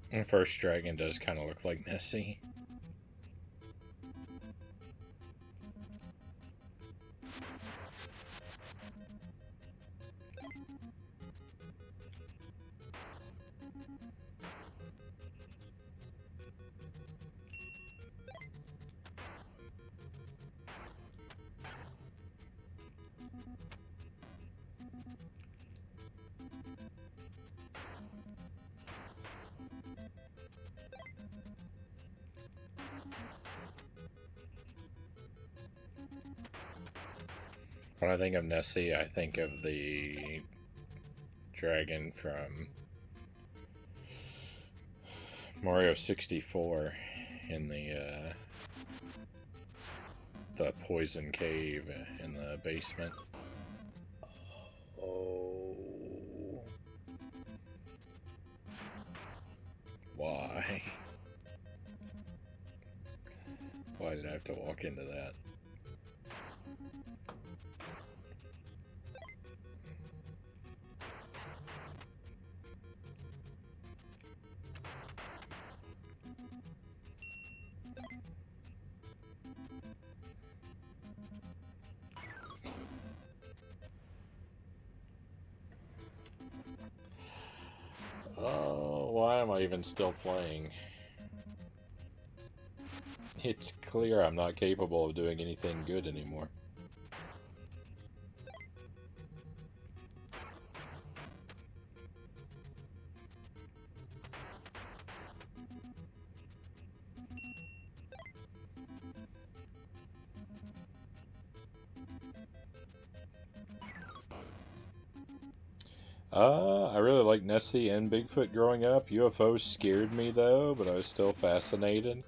The first dragon does kind of look like Nessie. When I think of Nessie, I think of the dragon from Mario 64 in the poison cave in the basement. Oh. Why? Why did I have to walk into that? Oh, why am I even still playing? It's clear I'm not capable of doing anything good anymore. I really liked Nessie and Bigfoot growing up. UFOs scared me though, but I was still fascinated.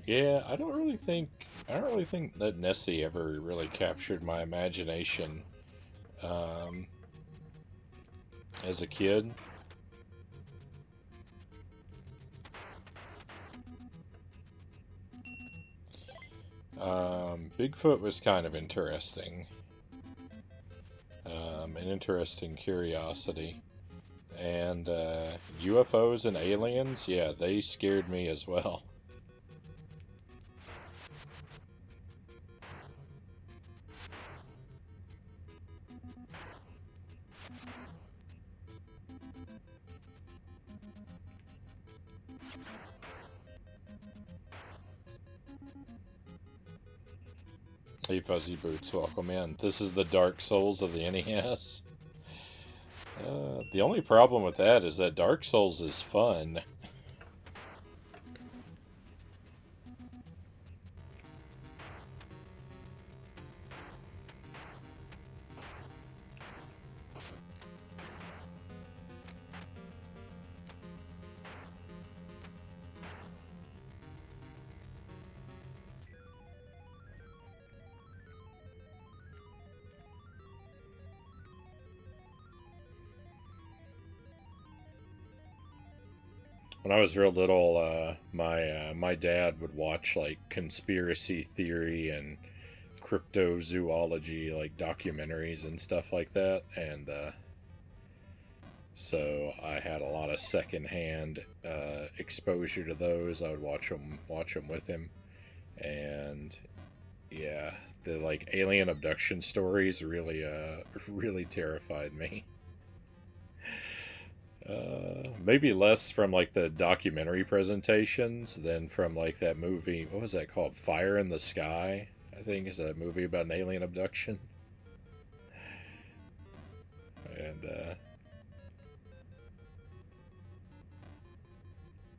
Yeah, I don't really think that Nessie ever really captured my imagination um, as a kid. Bigfoot was kind of interesting. An interesting curiosity. And UFOs and aliens, yeah, they scared me as well. Hey Fuzzy Boots, welcome in. This is the Dark Souls of the NES. The only problem with that is that Dark Souls is fun. When I was real little, my dad would watch like conspiracy theory and cryptozoology, like documentaries and stuff like that, and so I had a lot of secondhand exposure to those. I would watch them with him, and yeah, the like alien abduction stories really really terrified me. Maybe less from like the documentary presentations than from like that movie. What was that called? Fire in the Sky, I think, is a movie about an alien abduction. And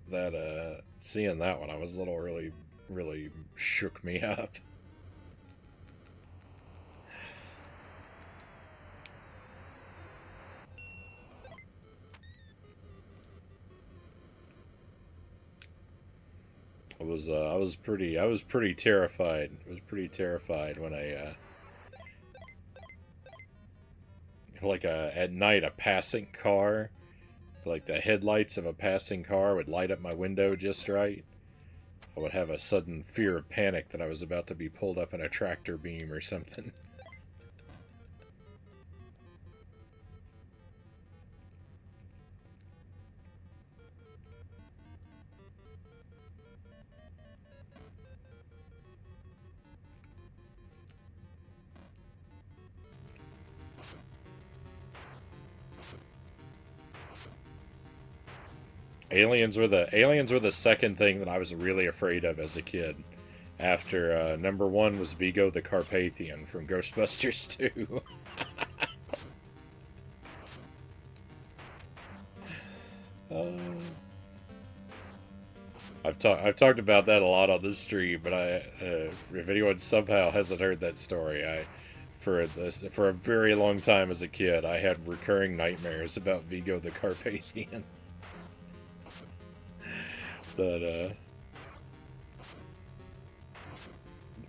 that seeing that one, I was little, really shook me up. I was pretty terrified. I was pretty terrified when I like at night a passing car, like the headlights of a passing car would light up my window just right. I would have a sudden fear of panic that I was about to be pulled up in a tractor beam or something. Aliens were the second thing that I was really afraid of as a kid. After number one was Vigo the Carpathian from Ghostbusters 2. uh, I've talked about that a lot on this stream, but if anyone somehow hasn't heard that story, for a very long time as a kid. I had recurring nightmares about Vigo the Carpathian. That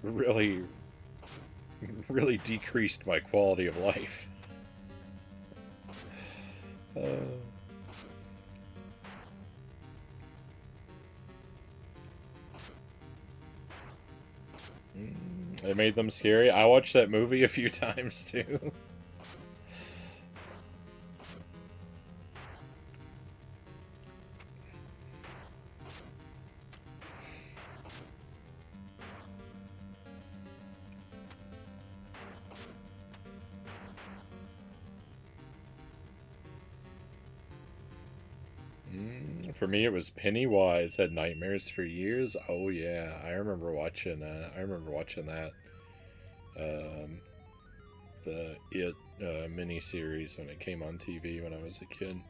really, really decreased my quality of life. It made them scary. I watched that movie a few times too. For me, it was Pennywise. Had nightmares for years. Oh yeah, I remember watching. That. The It miniseries when it came on TV when I was a kid.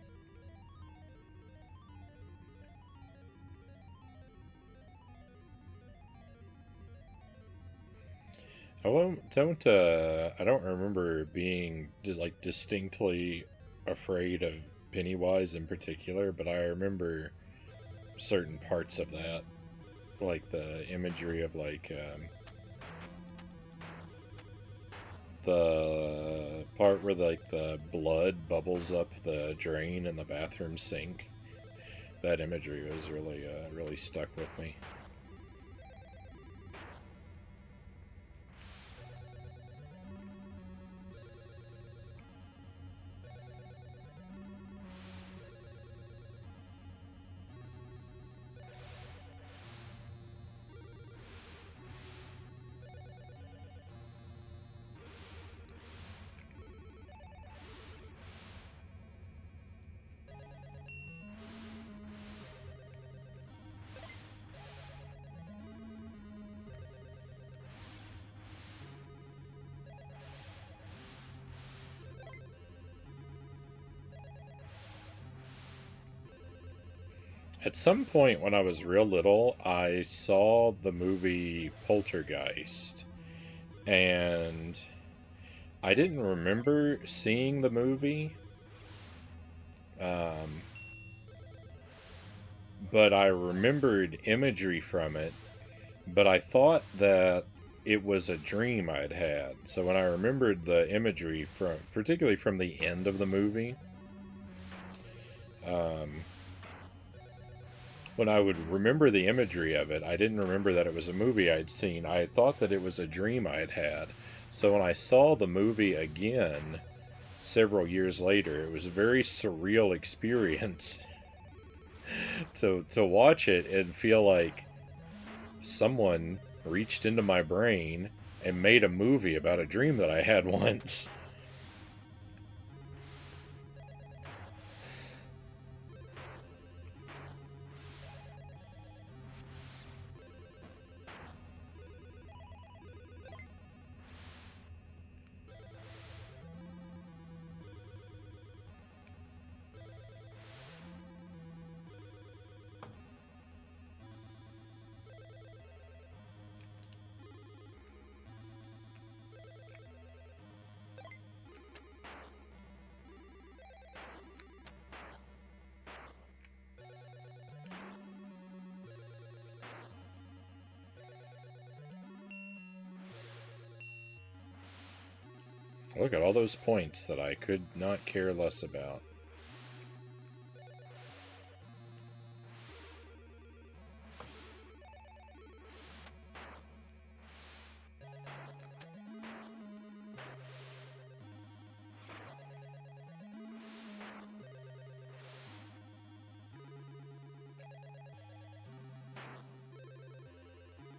I don't remember being like distinctly afraid of Pennywise in particular, but I remember certain parts of that, like the imagery of like the part where like the blood bubbles up the drain in the bathroom sink. That imagery was really stuck with me. At some point when I was real little, I saw the movie Poltergeist, and I didn't remember seeing the movie, but I remembered imagery from it, but I thought that it was a dream I'd had. So when I remembered the imagery from, particularly from the end of the movie, when I would remember the imagery of it, I didn't remember that it was a movie I'd seen. I thought that it was a dream I'd had. So when I saw the movie again several years later, it was a very surreal experience to watch it and feel like someone reached into my brain and made a movie about a dream that I had once. Look at all those points that I could not care less about.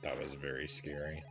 That was very scary.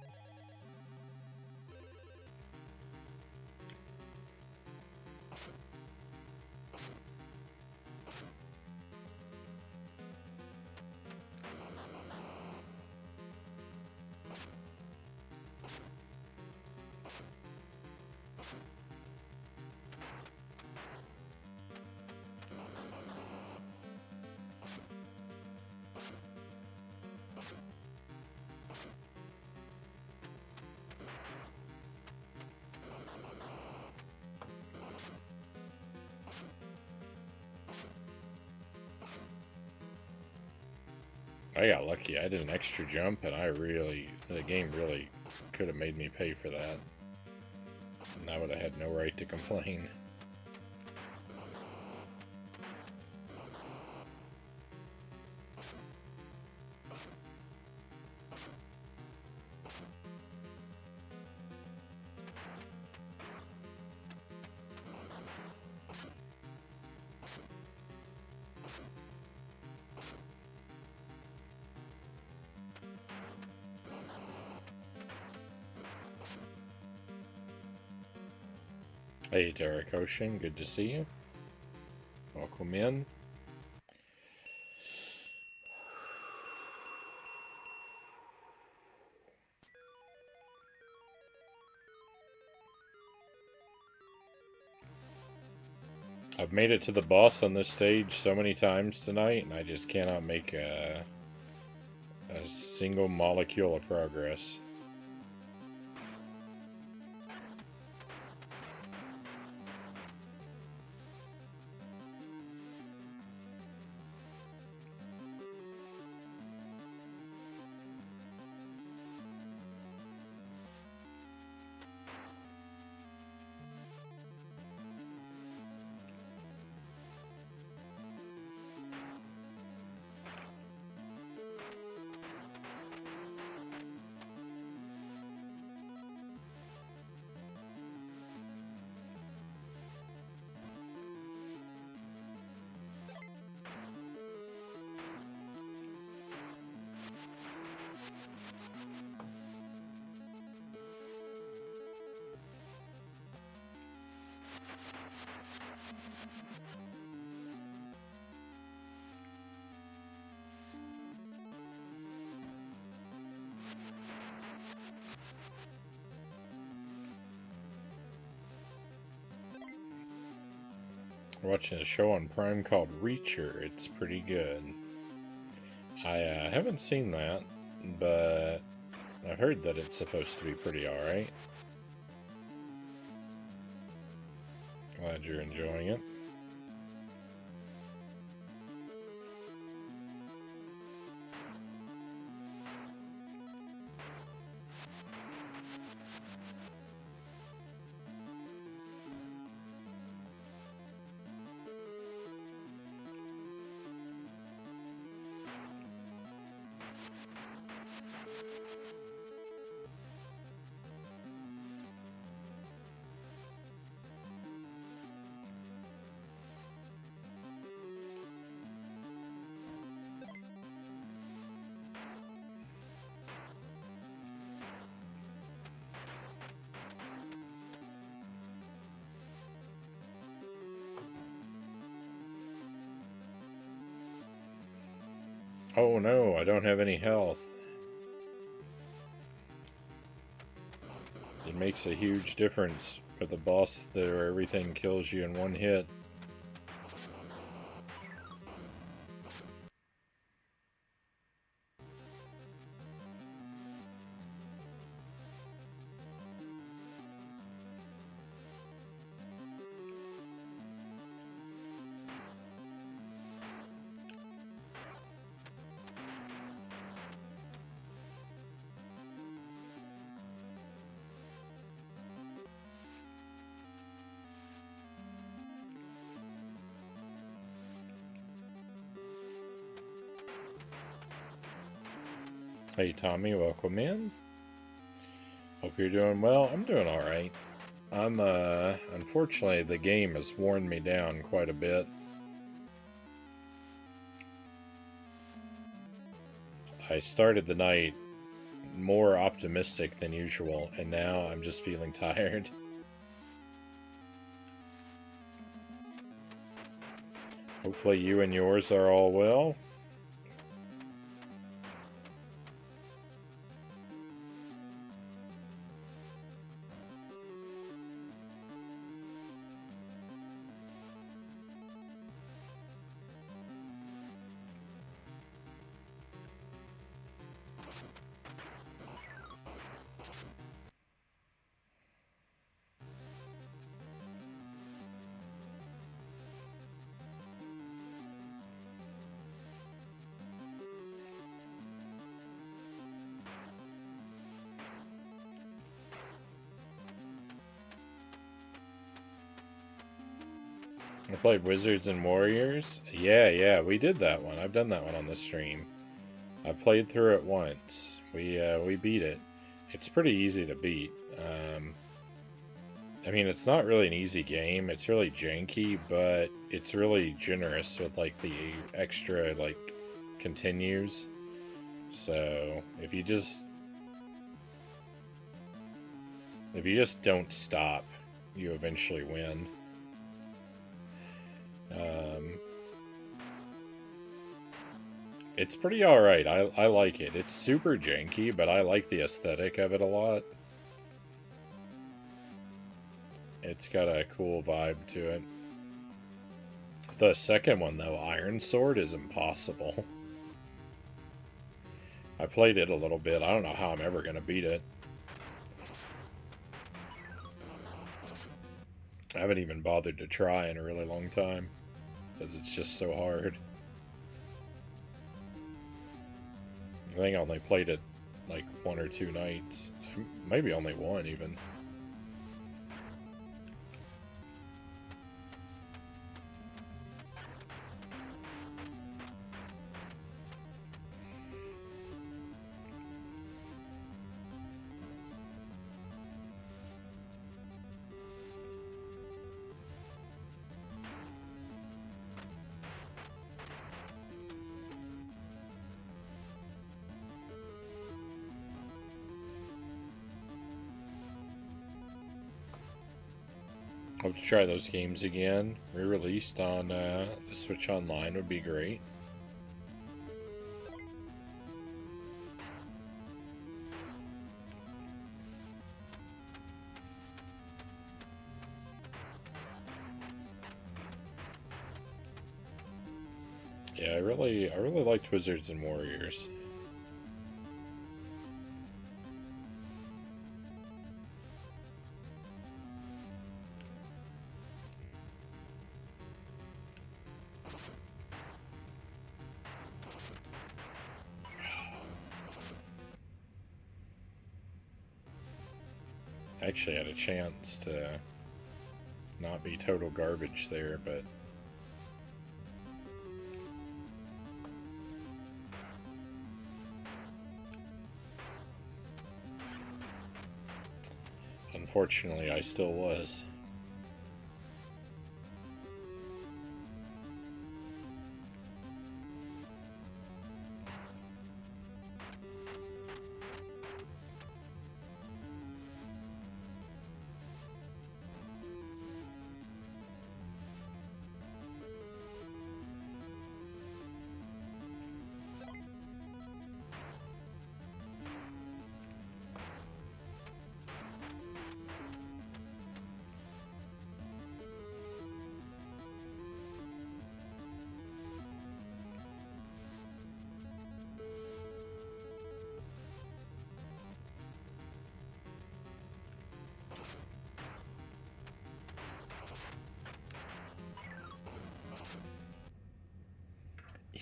I got lucky. I did an extra jump, and the game really could have made me pay for that. And I would have had no right to complain. Hey, Derek Ocean, good to see you. Welcome in. I've made it to the boss on this stage so many times tonight, and I just cannot make a single molecule of progress. We're watching a show on Prime called Reacher. It's pretty good. I haven't seen that, but I've heard that it's supposed to be pretty alright. Glad you're enjoying it. Oh no, I don't have any health. It makes a huge difference with a boss where everything kills you in one hit. Hey Tommy, welcome in. Hope you're doing well. I'm doing alright. Unfortunately the game has worn me down quite a bit. I started the night more optimistic than usual, and now I'm just feeling tired. Hopefully you and yours are all well. I played Wizards and Warriors. Yeah, we did that one. I've done that one on the stream. I played through it once. We beat it. It's pretty easy to beat. I mean, it's not really an easy game. It's really janky, but it's really generous with like the extra like continues. So if you just don't stop, you eventually win. It's pretty alright. I like it. It's super janky, but I like the aesthetic of it a lot. It's got a cool vibe to it. The second one, though, Iron Sword, is impossible. I played it a little bit. I don't know how I'm ever going to beat it. I haven't even bothered to try in a really long time, because it's just so hard. I think I only played it like 1 or 2 nights. Maybe only 1 even. Hope to try those games again. Re-released on the Switch Online would be great. Yeah, I really liked Wizards and Warriors. I actually had a chance to not be total garbage there, but unfortunately I still was.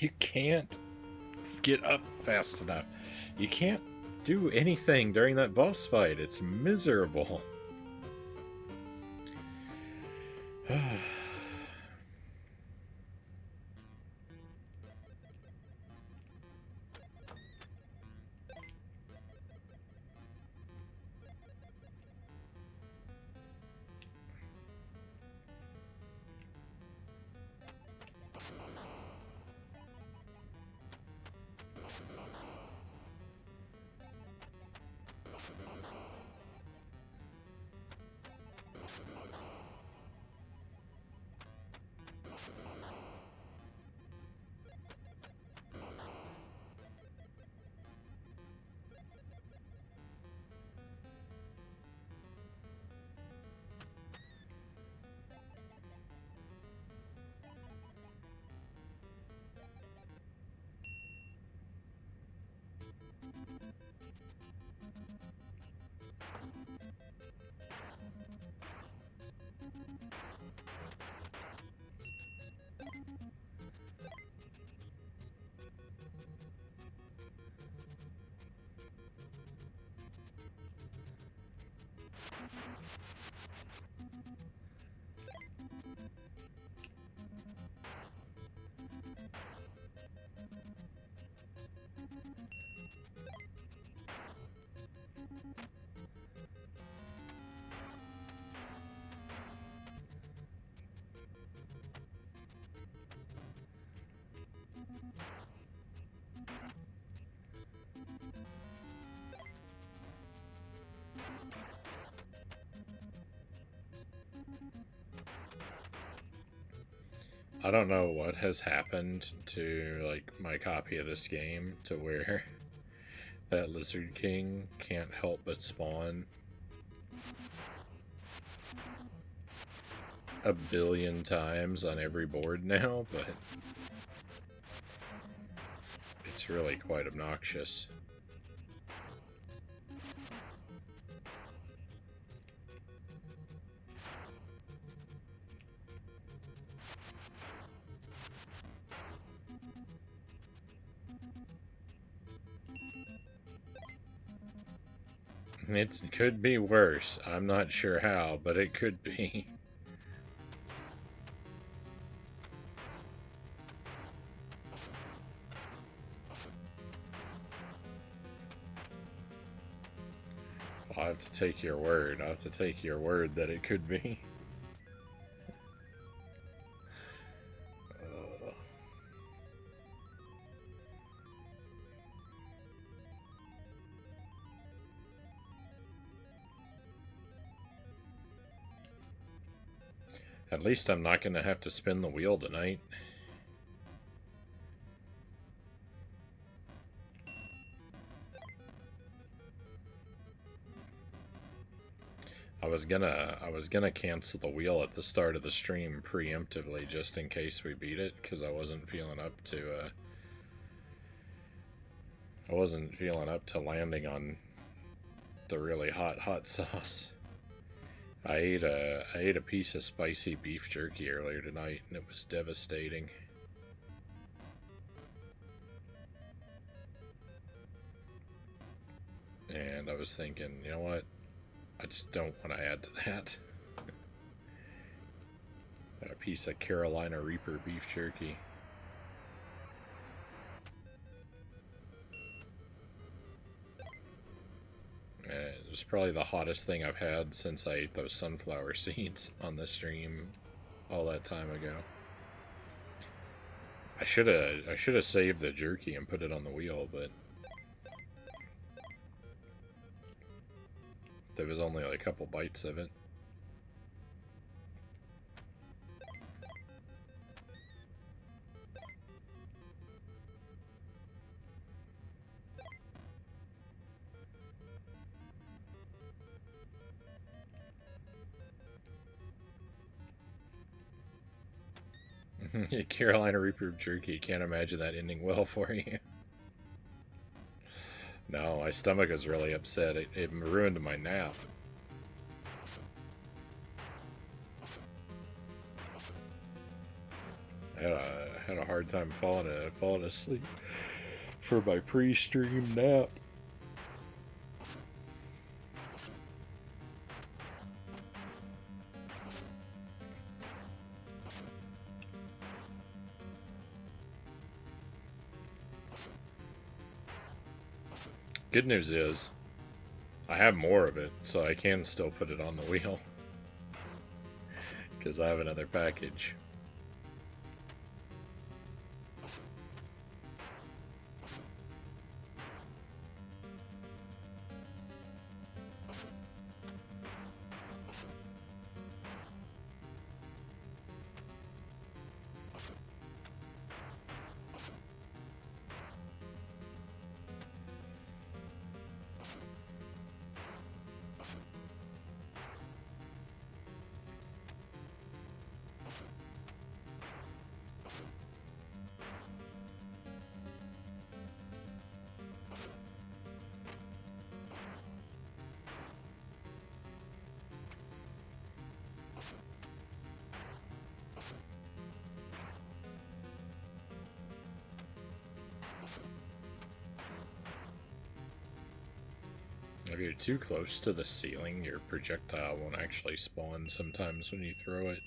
You can't get up fast enough. You can't do anything during that boss fight. It's miserable. I don't know what has happened to, like, my copy of this game to where that Lizard King can't help but spawn a billion times on every board now, but it's really quite obnoxious. It could be worse. I'm not sure how, but it could be. I'll have to take your word. I'll have to take your word that it could be. At least I'm not going to have to spin the wheel tonight. I was gonna cancel the wheel at the start of the stream preemptively just in case we beat it, because I wasn't feeling up to landing on the really hot sauce. I ate a piece of spicy beef jerky earlier tonight and it was devastating. And I was thinking, you know what? I just don't want to add to that. A piece of Carolina Reaper beef jerky. It was probably the hottest thing I've had since I ate those sunflower seeds on the stream all that time ago. I should have saved the jerky and put it on the wheel, but there was only like a couple bites of it. Carolina Reaper jerky, can't imagine that ending well for you. No, my stomach is really upset. It ruined my nap. I had a hard time falling asleep for my pre-stream nap. Good news is, I have more of it, so I can still put it on the wheel. Because I have another package. If you're too close to the ceiling, your projectile won't actually spawn sometimes when you throw it.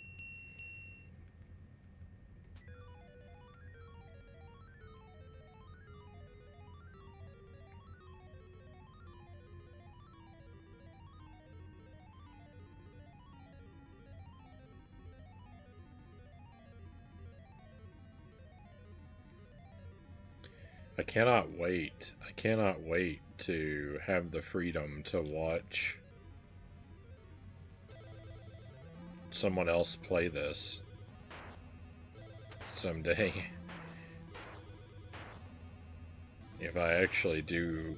I cannot wait. I cannot wait to have the freedom to watch someone else play this someday. If I actually do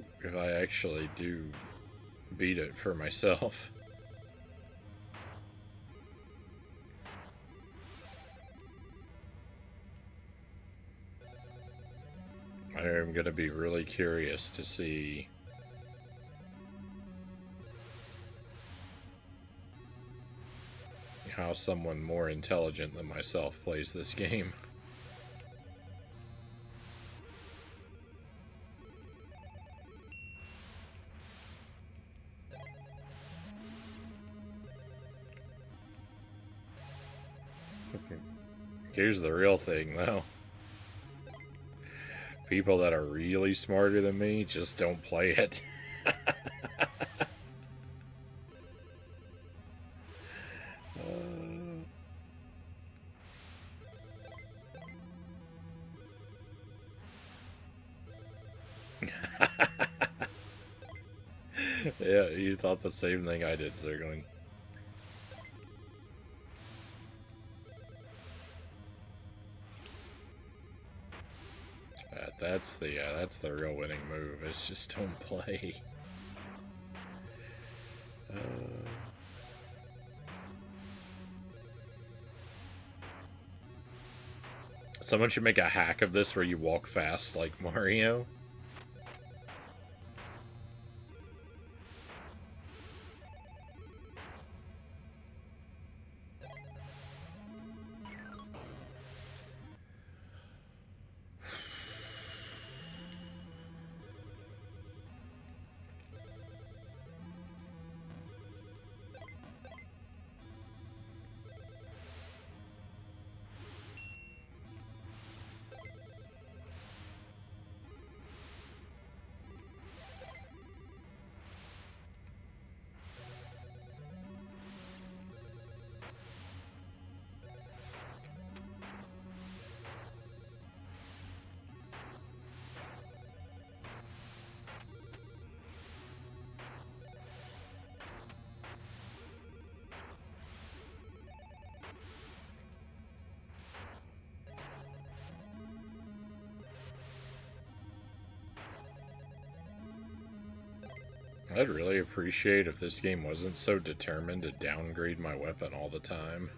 beat it for myself. I am going to be really curious to see how someone more intelligent than myself plays this game. Here's the real thing, though. People that are really smarter than me just don't play it. Yeah, you thought the same thing I did, Zergling. That's the real winning move. It's just don't play. Someone should make a hack of this where you walk fast like Mario. I'd really appreciate if this game wasn't so determined to downgrade my weapon all the time.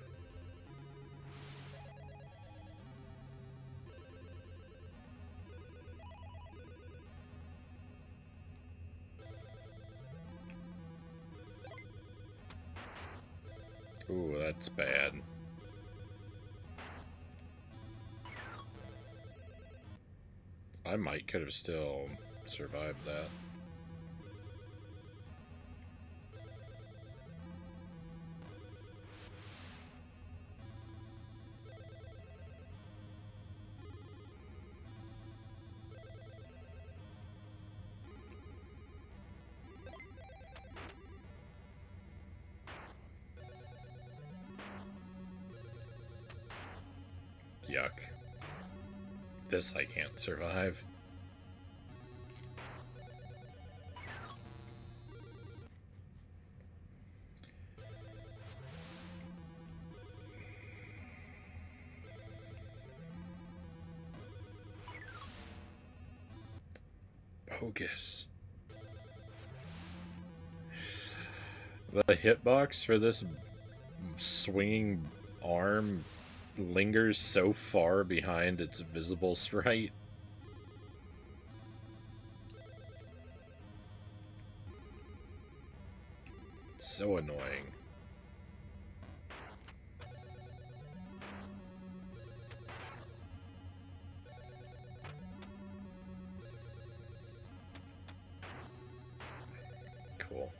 Ooh, that's bad. I might could have still survived that. Yuck. This I can't survive. Bogus. The hitbox for this swinging arm lingers so far behind its visible sprite. It's so annoying. Cool.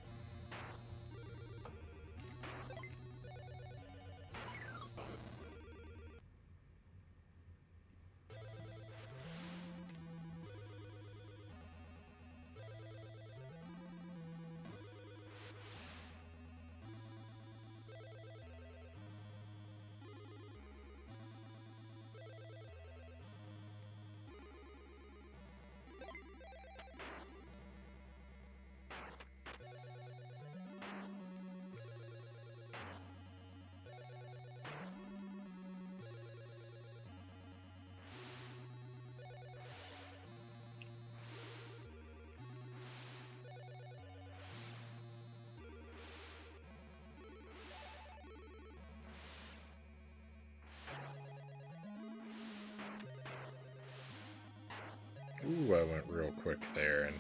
Ooh, I went real quick there,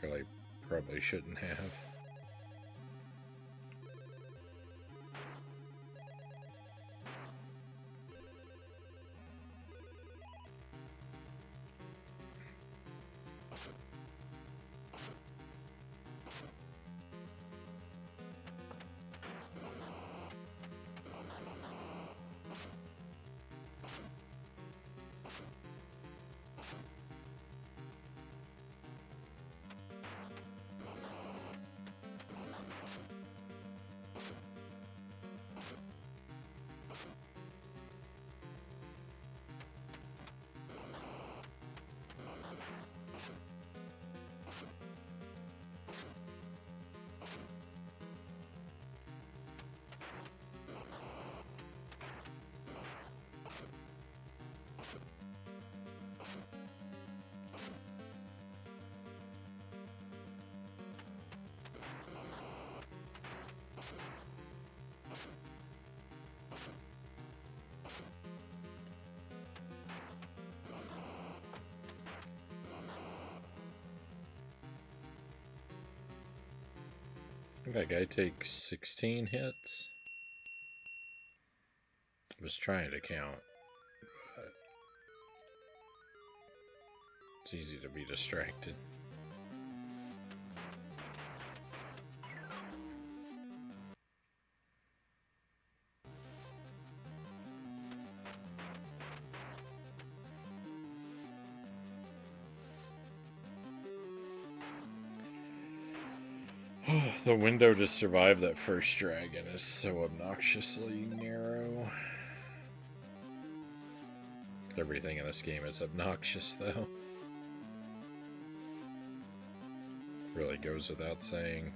and I probably shouldn't have. I think that guy takes 16 hits. I was trying to count, but it's easy to be distracted. The window to survive that first dragon is so obnoxiously narrow. Everything in this game is obnoxious, though. Really goes without saying.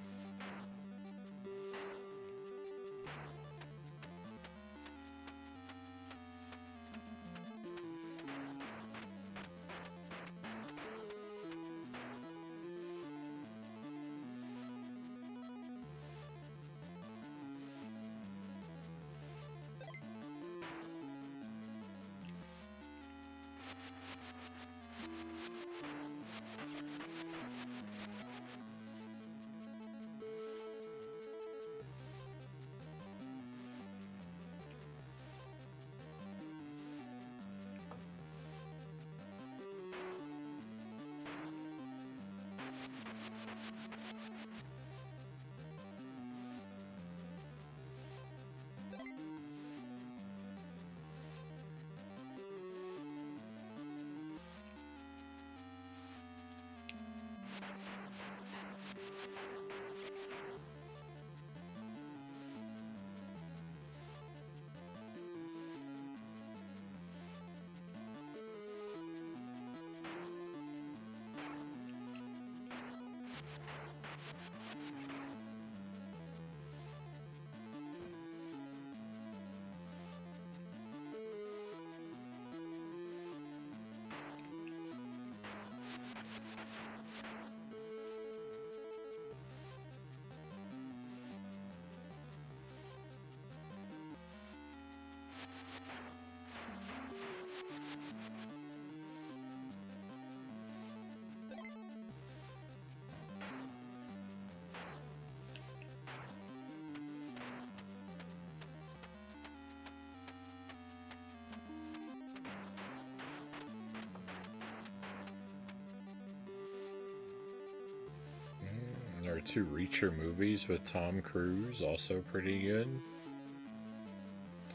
There are 2 Reacher movies with Tom Cruise, also pretty good.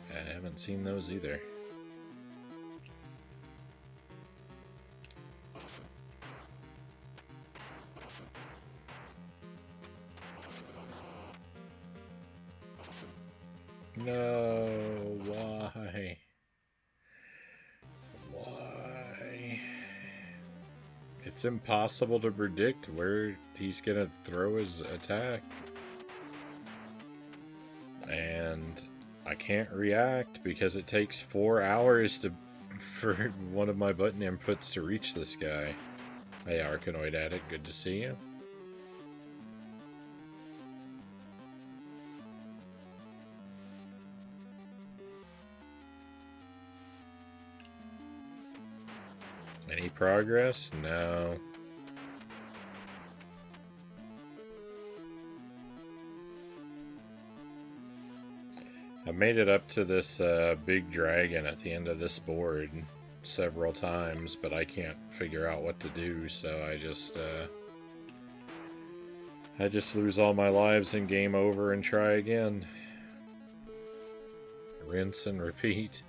I haven't seen those either. No, why? Why? It's impossible to predict where he's gonna throw his attack. And I can't react because it takes 4 hours for one of my button inputs to reach this guy. Hey, Arkanoid Addict, good to see you. Any progress? No. I made it up to this big dragon at the end of this board several times, but I can't figure out what to do, so I just lose all my lives and game over and try again. Rinse and repeat.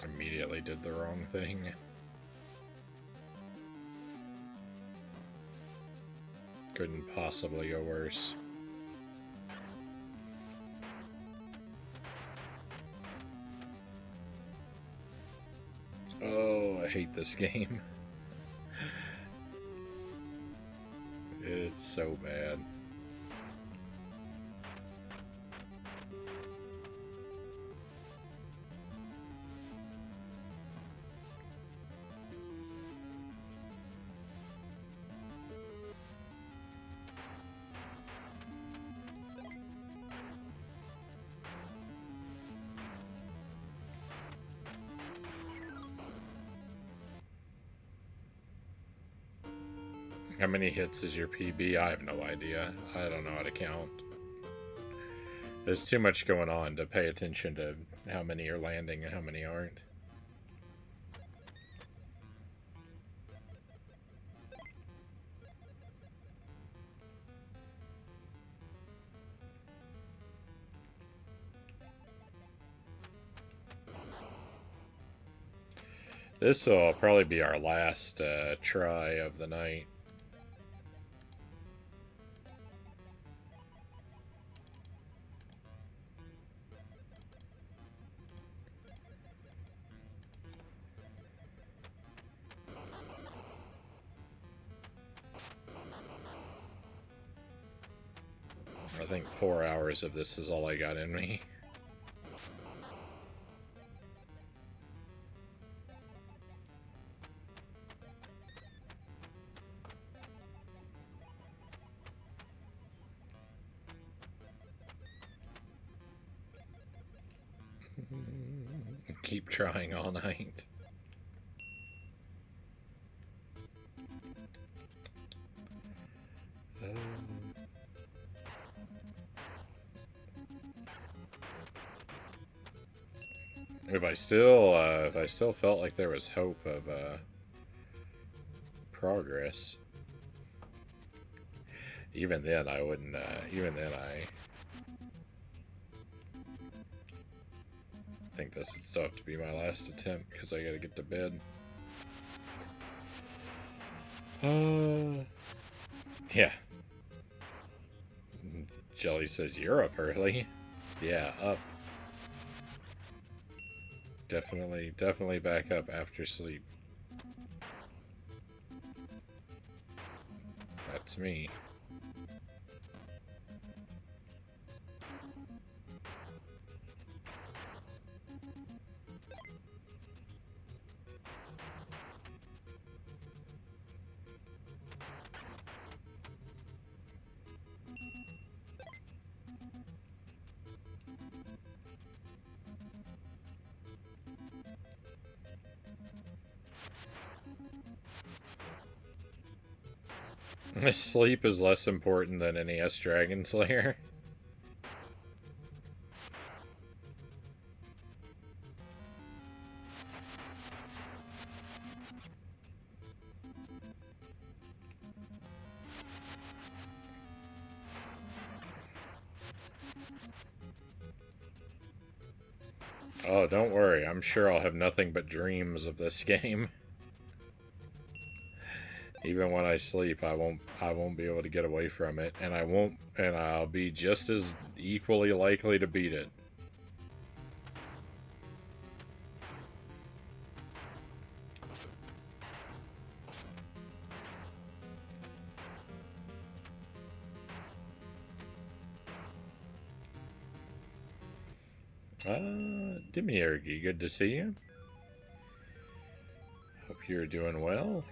Immediately did the wrong thing. Couldn't possibly go worse. Oh, I hate this game. It's so bad. How many hits is your PB? I have no idea. I don't know how to count. There's too much going on to pay attention to how many are landing and how many aren't. This will probably be our last try of the night. I think 4 hours of this is all I got in me. Keep trying all night. If I still felt like there was hope of progress, even then I wouldn't. Even then I think this would still have to be my last attempt because I gotta get to bed. Yeah. Jelly says you're up early. Yeah, up. Definitely back up after sleep. That's me. Sleep is less important than NES Dragon Slayer. Oh, don't worry. I'm sure I'll have nothing but dreams of this game. Even when I sleep, I won't be able to get away from it, and I'll be just as equally likely to beat it. Demiurgy, good to see you. Hope you're doing well.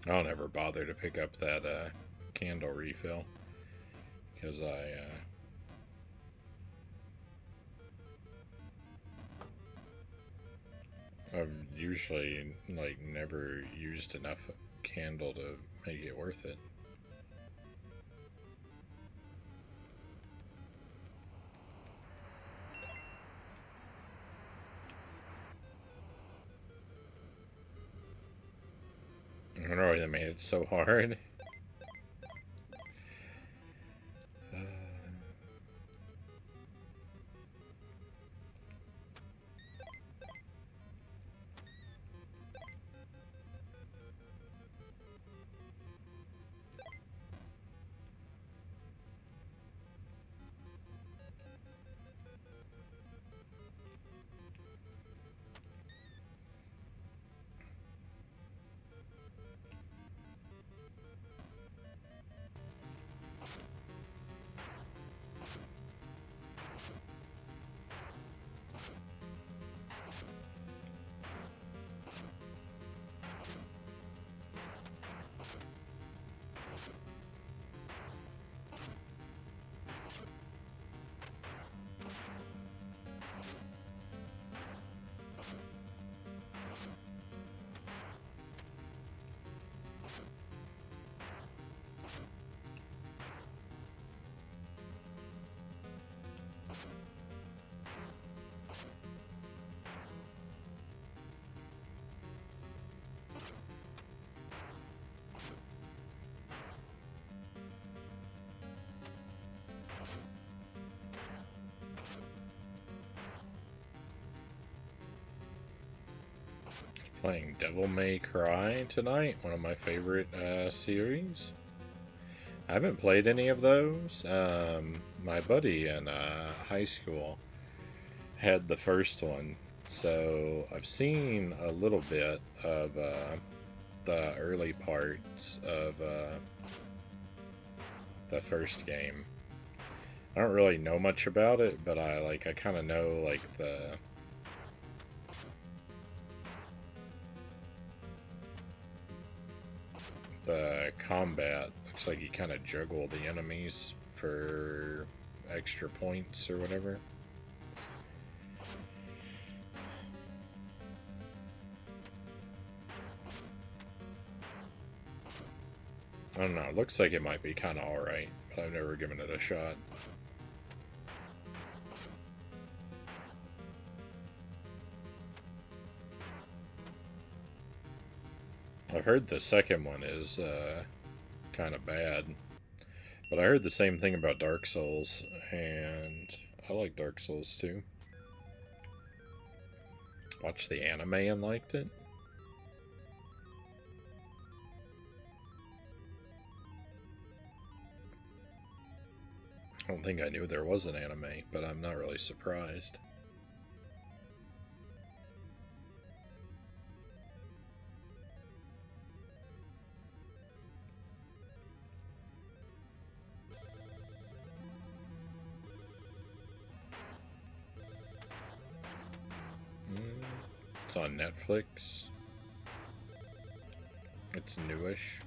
I'll never bother to pick up that candle refill because I've usually like never used enough candle to make it worth it. I don't know why they made it so hard. Playing Devil May Cry tonight, one of my favorite series. I haven't played any of those. My buddy in high school had the first one, so I've seen a little bit of the early parts of the first game. I don't really know much about it, but I kind of know like the combat. Looks like you kind of juggle the enemies for extra points or whatever. I don't know, it looks like it might be kind of alright, but I've never given it a shot. I've heard the second one is kind of bad, but I heard the same thing about Dark Souls, and I like Dark Souls too. Watched the anime and liked it. I don't think I knew there was an anime, but I'm not really surprised. It's on Netflix. It's newish.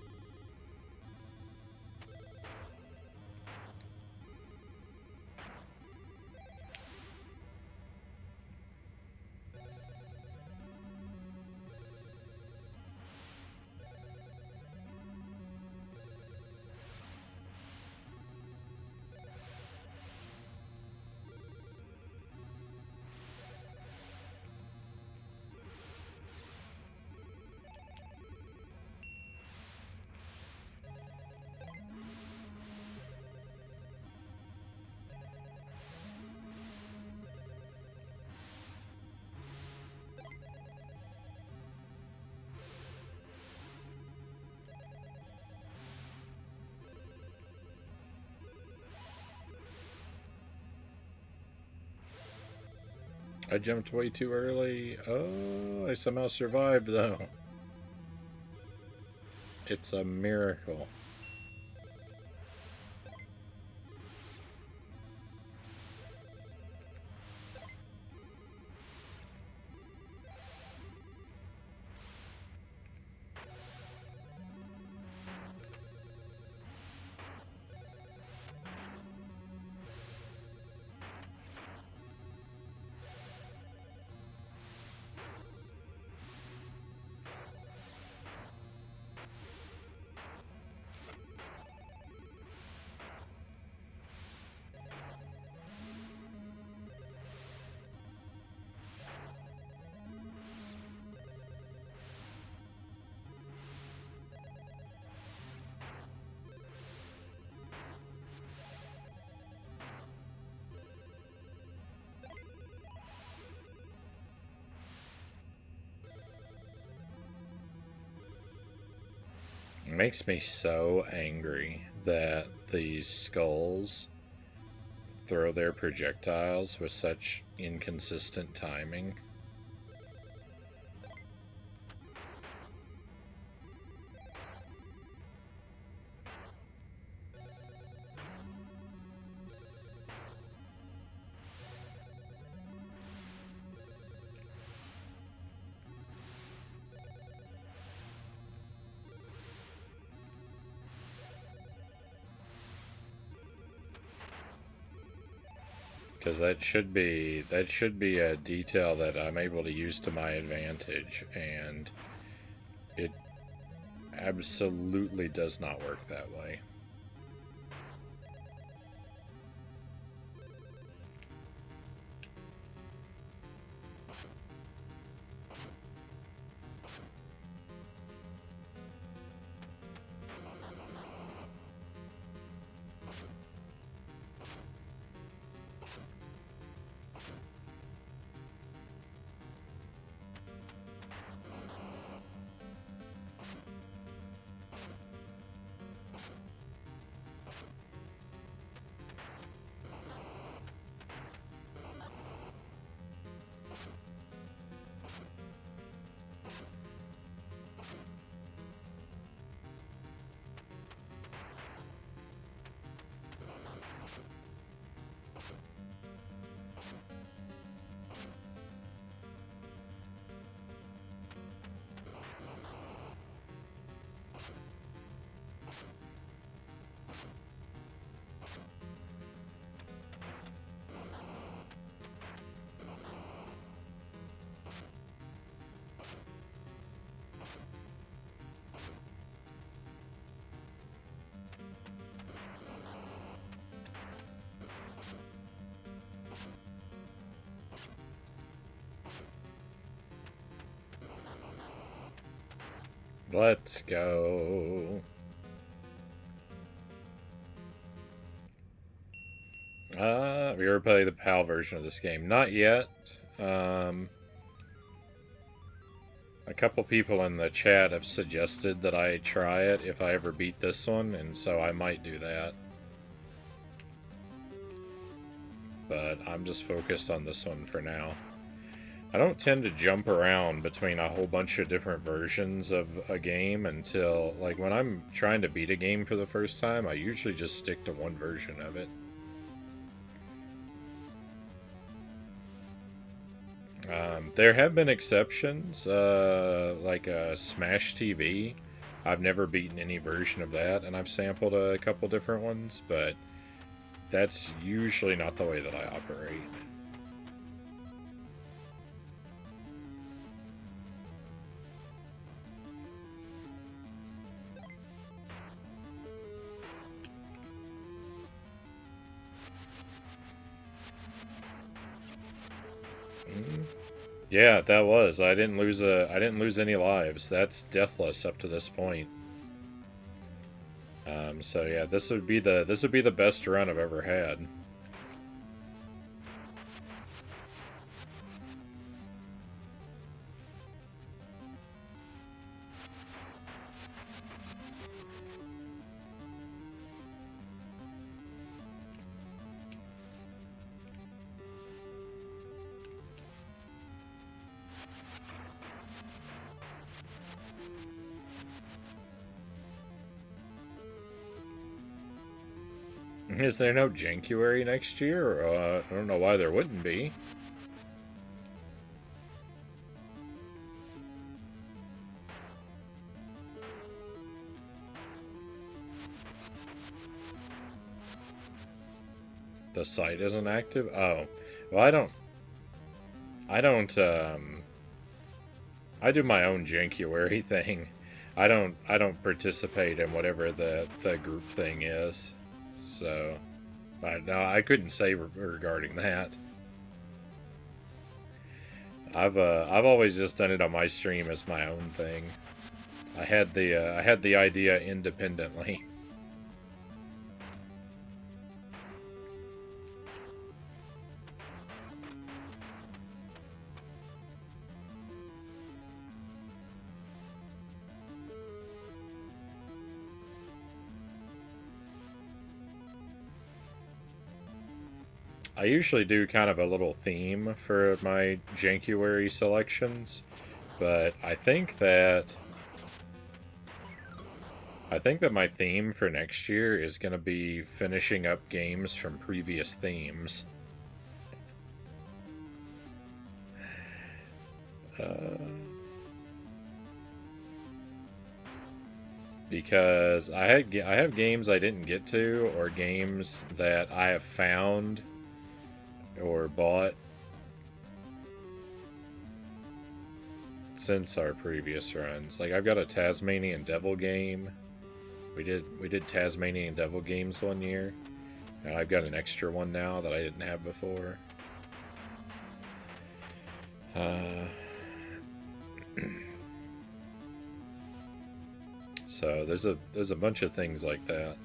I jumped way too early. Oh, I somehow survived, though. It's a miracle. It makes me so angry that these skulls throw their projectiles with such inconsistent timing. Because that should be a detail that I'm able to use to my advantage, and it absolutely does not work that way. Let's go. Have you ever played the PAL version of this game? Not yet. A couple people in the chat have suggested that I try it if I ever beat this one, and so I might do that. But I'm just focused on this one for now. I don't tend to jump around between a whole bunch of different versions of a game until, like, when I'm trying to beat a game for the first time, I usually just stick to one version of it. There have been exceptions, like Smash TV. I've never beaten any version of that, and I've sampled a couple different ones, but that's usually not the way that I operate. Yeah, that was. I didn't lose any lives. That's deathless up to this point. So yeah, this would be the best run I've ever had. Is there no Jankuary next year? I don't know why there wouldn't be. The site isn't active? Oh. Well, I do my own Jankuary thing. I don't participate in whatever the group thing is. So, no, I couldn't say regarding that. I've always just done it on my stream as my own thing. I had the idea independently. I usually do kind of a little theme for my Jankuary selections, but I think that my theme for next year is going to be finishing up games from previous themes. Because I have games I didn't get to, or games that I have found or bought since our previous runs. Like, I've got a Tasmanian Devil game. We did Tasmanian Devil games one year, and I've got an extra one now that I didn't have before. So there's a bunch of things like that.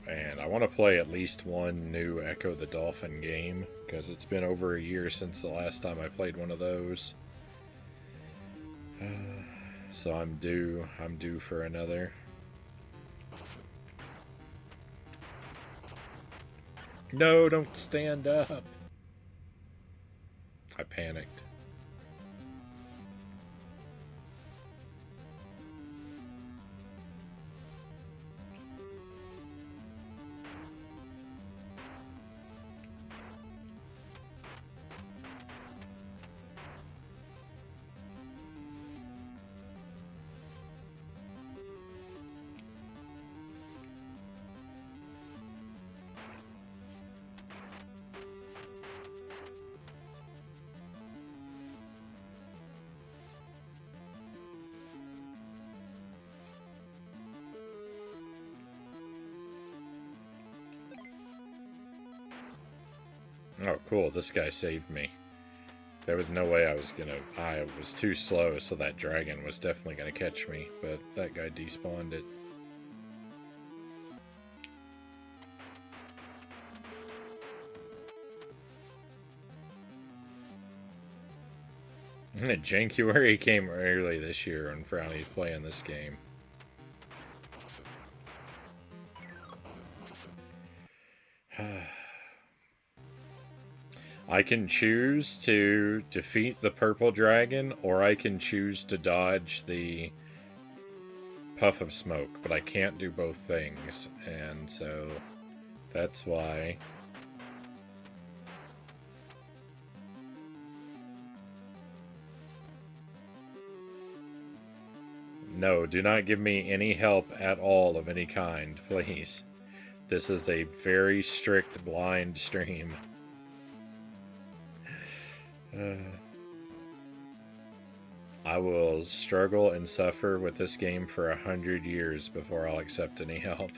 And I want to play at least one new Echo the Dolphin game, because it's been over a year since the last time I played one of those. So I'm due for another. No, don't stand up. I panicked. Oh, cool. This guy saved me. There was no way I was too slow, so that dragon was definitely gonna catch me, but that guy despawned it. Jankuary came early this year when Frownie's playing this game. I can choose to defeat the purple dragon, or I can choose to dodge the puff of smoke, but I can't do both things, and so that's why. No, do not give me any help at all of any kind, please. This is a very strict blind stream. I will struggle and suffer with this game for 100 years before I'll accept any help.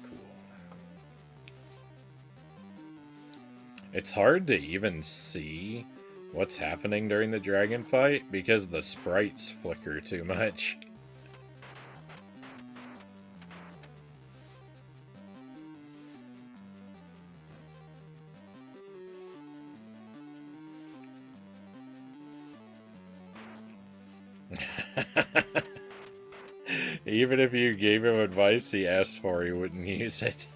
Cool. It's hard to even see What's happening during the dragon fight? Because the sprites flicker too much. Even if you gave him advice he asked for, he wouldn't use it.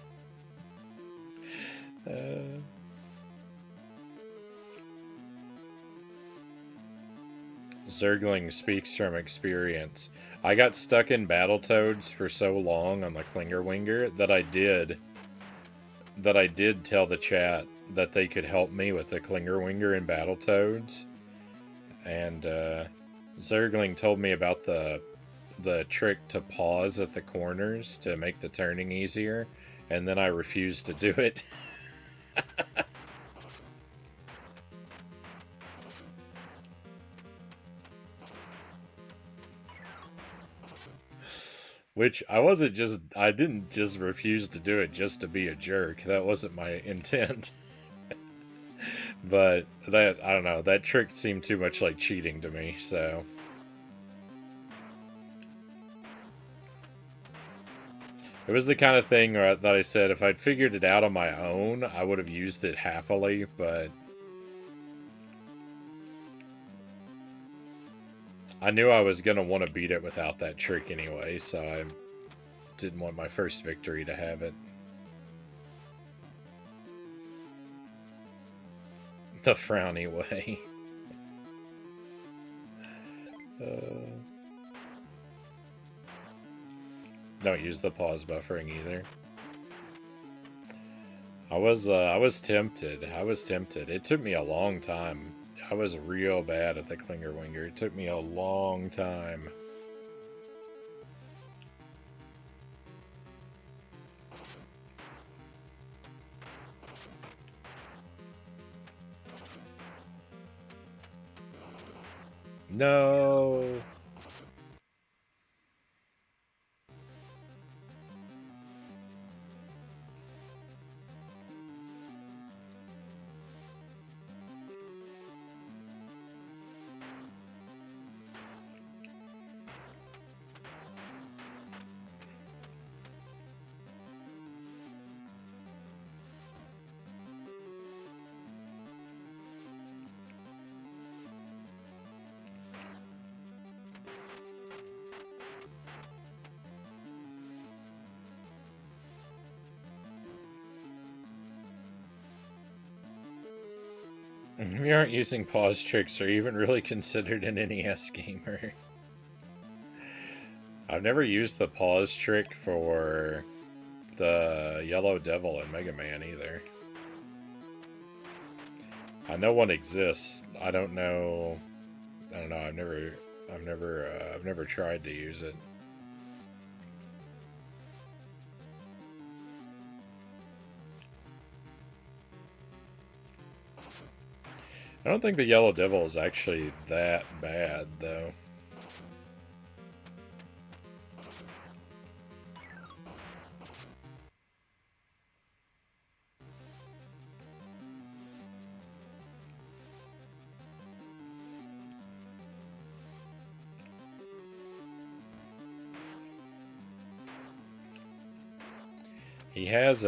Zergling speaks from experience. I got stuck in Battletoads for so long on the Klingerwinger that I did tell the chat that they could help me with the Klingerwinger in Battletoads. And Zergling told me about the trick to pause at the corners to make the turning easier, and then I refused to do it. Which I didn't just refuse to do it just to be a jerk. That wasn't my intent. But I don't know, that trick seemed too much like cheating to me, so. It was the kind of thing that I said if I'd figured it out on my own, I would have used it happily, but I knew I was going to want to beat it without that trick anyway, so I didn't want my first victory to have it. The Frownie way. Don't use the pause buffering either. I was tempted. It took me a long time. I was real bad at the Klingerwinger. It took me a long time. No. We aren't using pause tricks or even really considered an NES gamer. I've never used the pause trick for the Yellow Devil in Mega Man either. I know one exists. I don't know. I've never tried to use it. I don't think the Yellow Devil is actually that bad, though. He has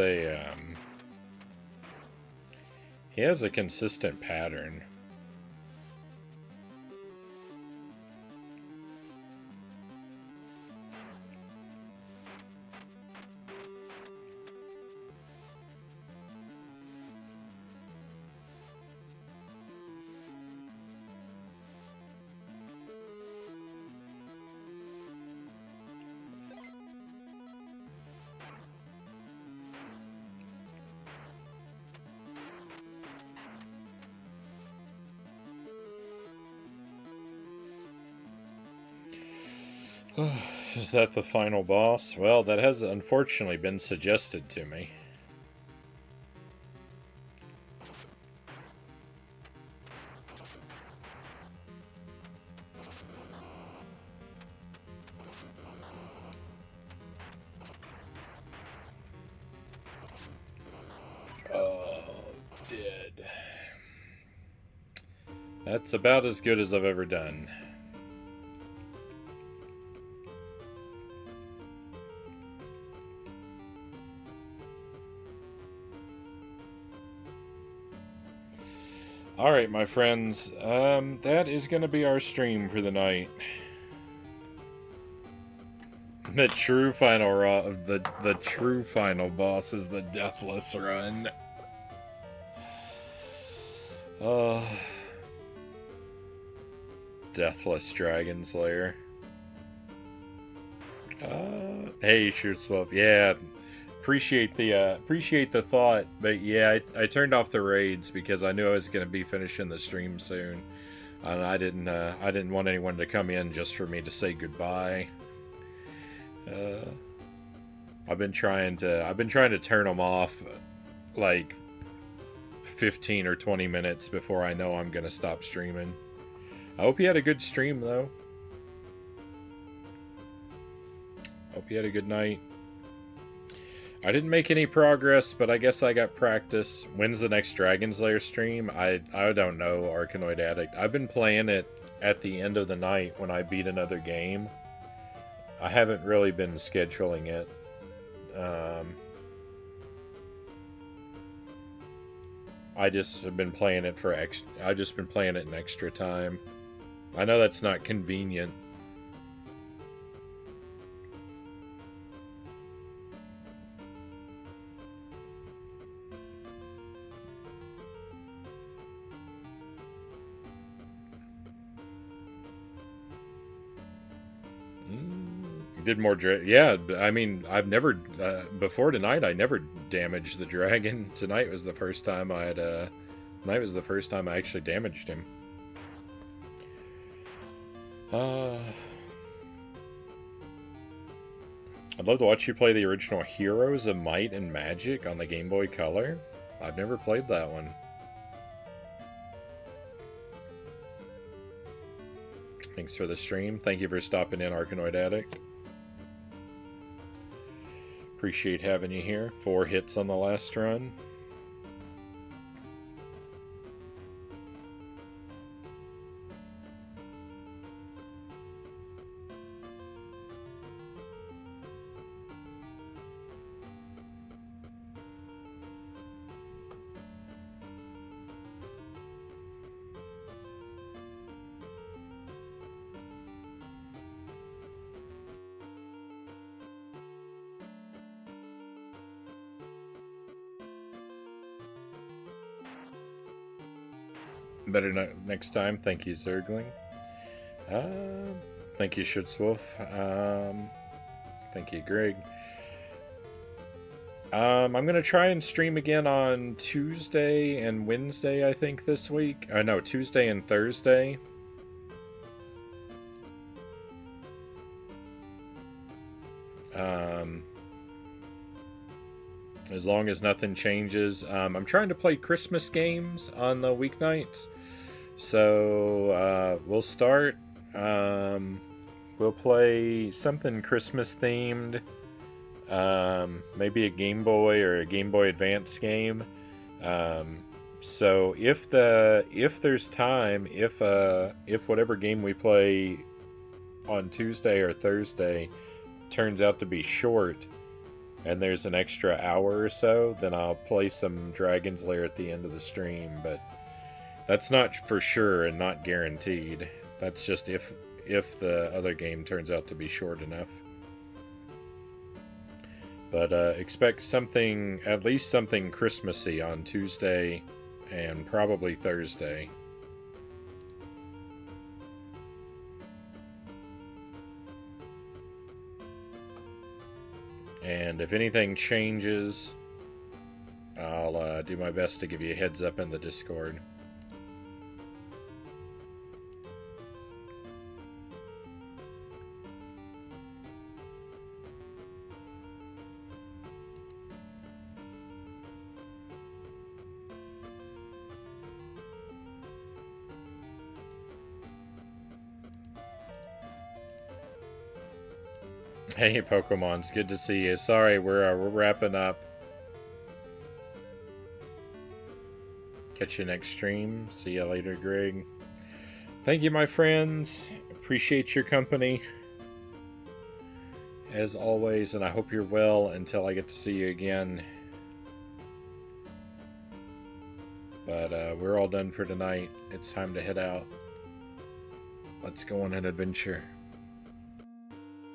a consistent pattern. Is that the final boss? Well, that has unfortunately been suggested to me. Oh, dead. That's about as good as I've ever done. Alright, my friends, that is going to be our stream for the night. The true final the true final boss is the Deathless Run. Deathless Dragon's Lair. Hey, Shootswolf. Yeah, appreciate the thought, but yeah, I turned off the raids because I knew I was going to be finishing the stream soon, and I didn't want anyone to come in just for me to say goodbye. I've been trying to turn them off like 15 or 20 minutes before I know I'm gonna stop streaming. I hope you had a good stream though. Hope you had a good night. I didn't make any progress, but I guess I got practice. When's the next Dragon's Lair stream? I don't know, Arkanoid Addict. I've been playing it at the end of the night when I beat another game. I haven't really been scheduling it. I just have been playing it I've just been playing it in extra time. I know that's not convenient. Did more yeah, I mean, I've never before tonight I never damaged the dragon. Tonight was the first time I actually damaged him. I'd love to watch you play the original Heroes of Might and Magic on the Game Boy Color. I've never played that one. Thanks for the stream. Thank you for stopping in, Arkanoid Addict. Appreciate having you here. 4 hits on the last run. Better next time. Thank you, Zergling. Thank you, Schutzwolf. Thank you, Greg. I'm going to try and stream again on Tuesday and Wednesday, I think, this week. No, Tuesday and Thursday. As long as nothing changes. I'm trying to play Christmas games on the weeknights. So, we'll start. We'll play something Christmas themed. Maybe a Game Boy or a Game Boy Advance game. So if there's time, if whatever game we play on Tuesday or Thursday turns out to be short, and there's an extra hour or so, then I'll play some Dragon's Lair at the end of the stream, but that's not for sure and not guaranteed. That's just if the other game turns out to be short enough. But expect something, at least something Christmassy on Tuesday and probably Thursday. And if anything changes, I'll do my best to give you a heads up in the Discord. Hey Pokemon, it's good to see you. Sorry, we're wrapping up. Catch you next stream. See you later, Greg. Thank you, my friends. Appreciate your company, as always, and I hope you're well until I get to see you again. But we're all done for tonight. It's time to head out. Let's go on an adventure.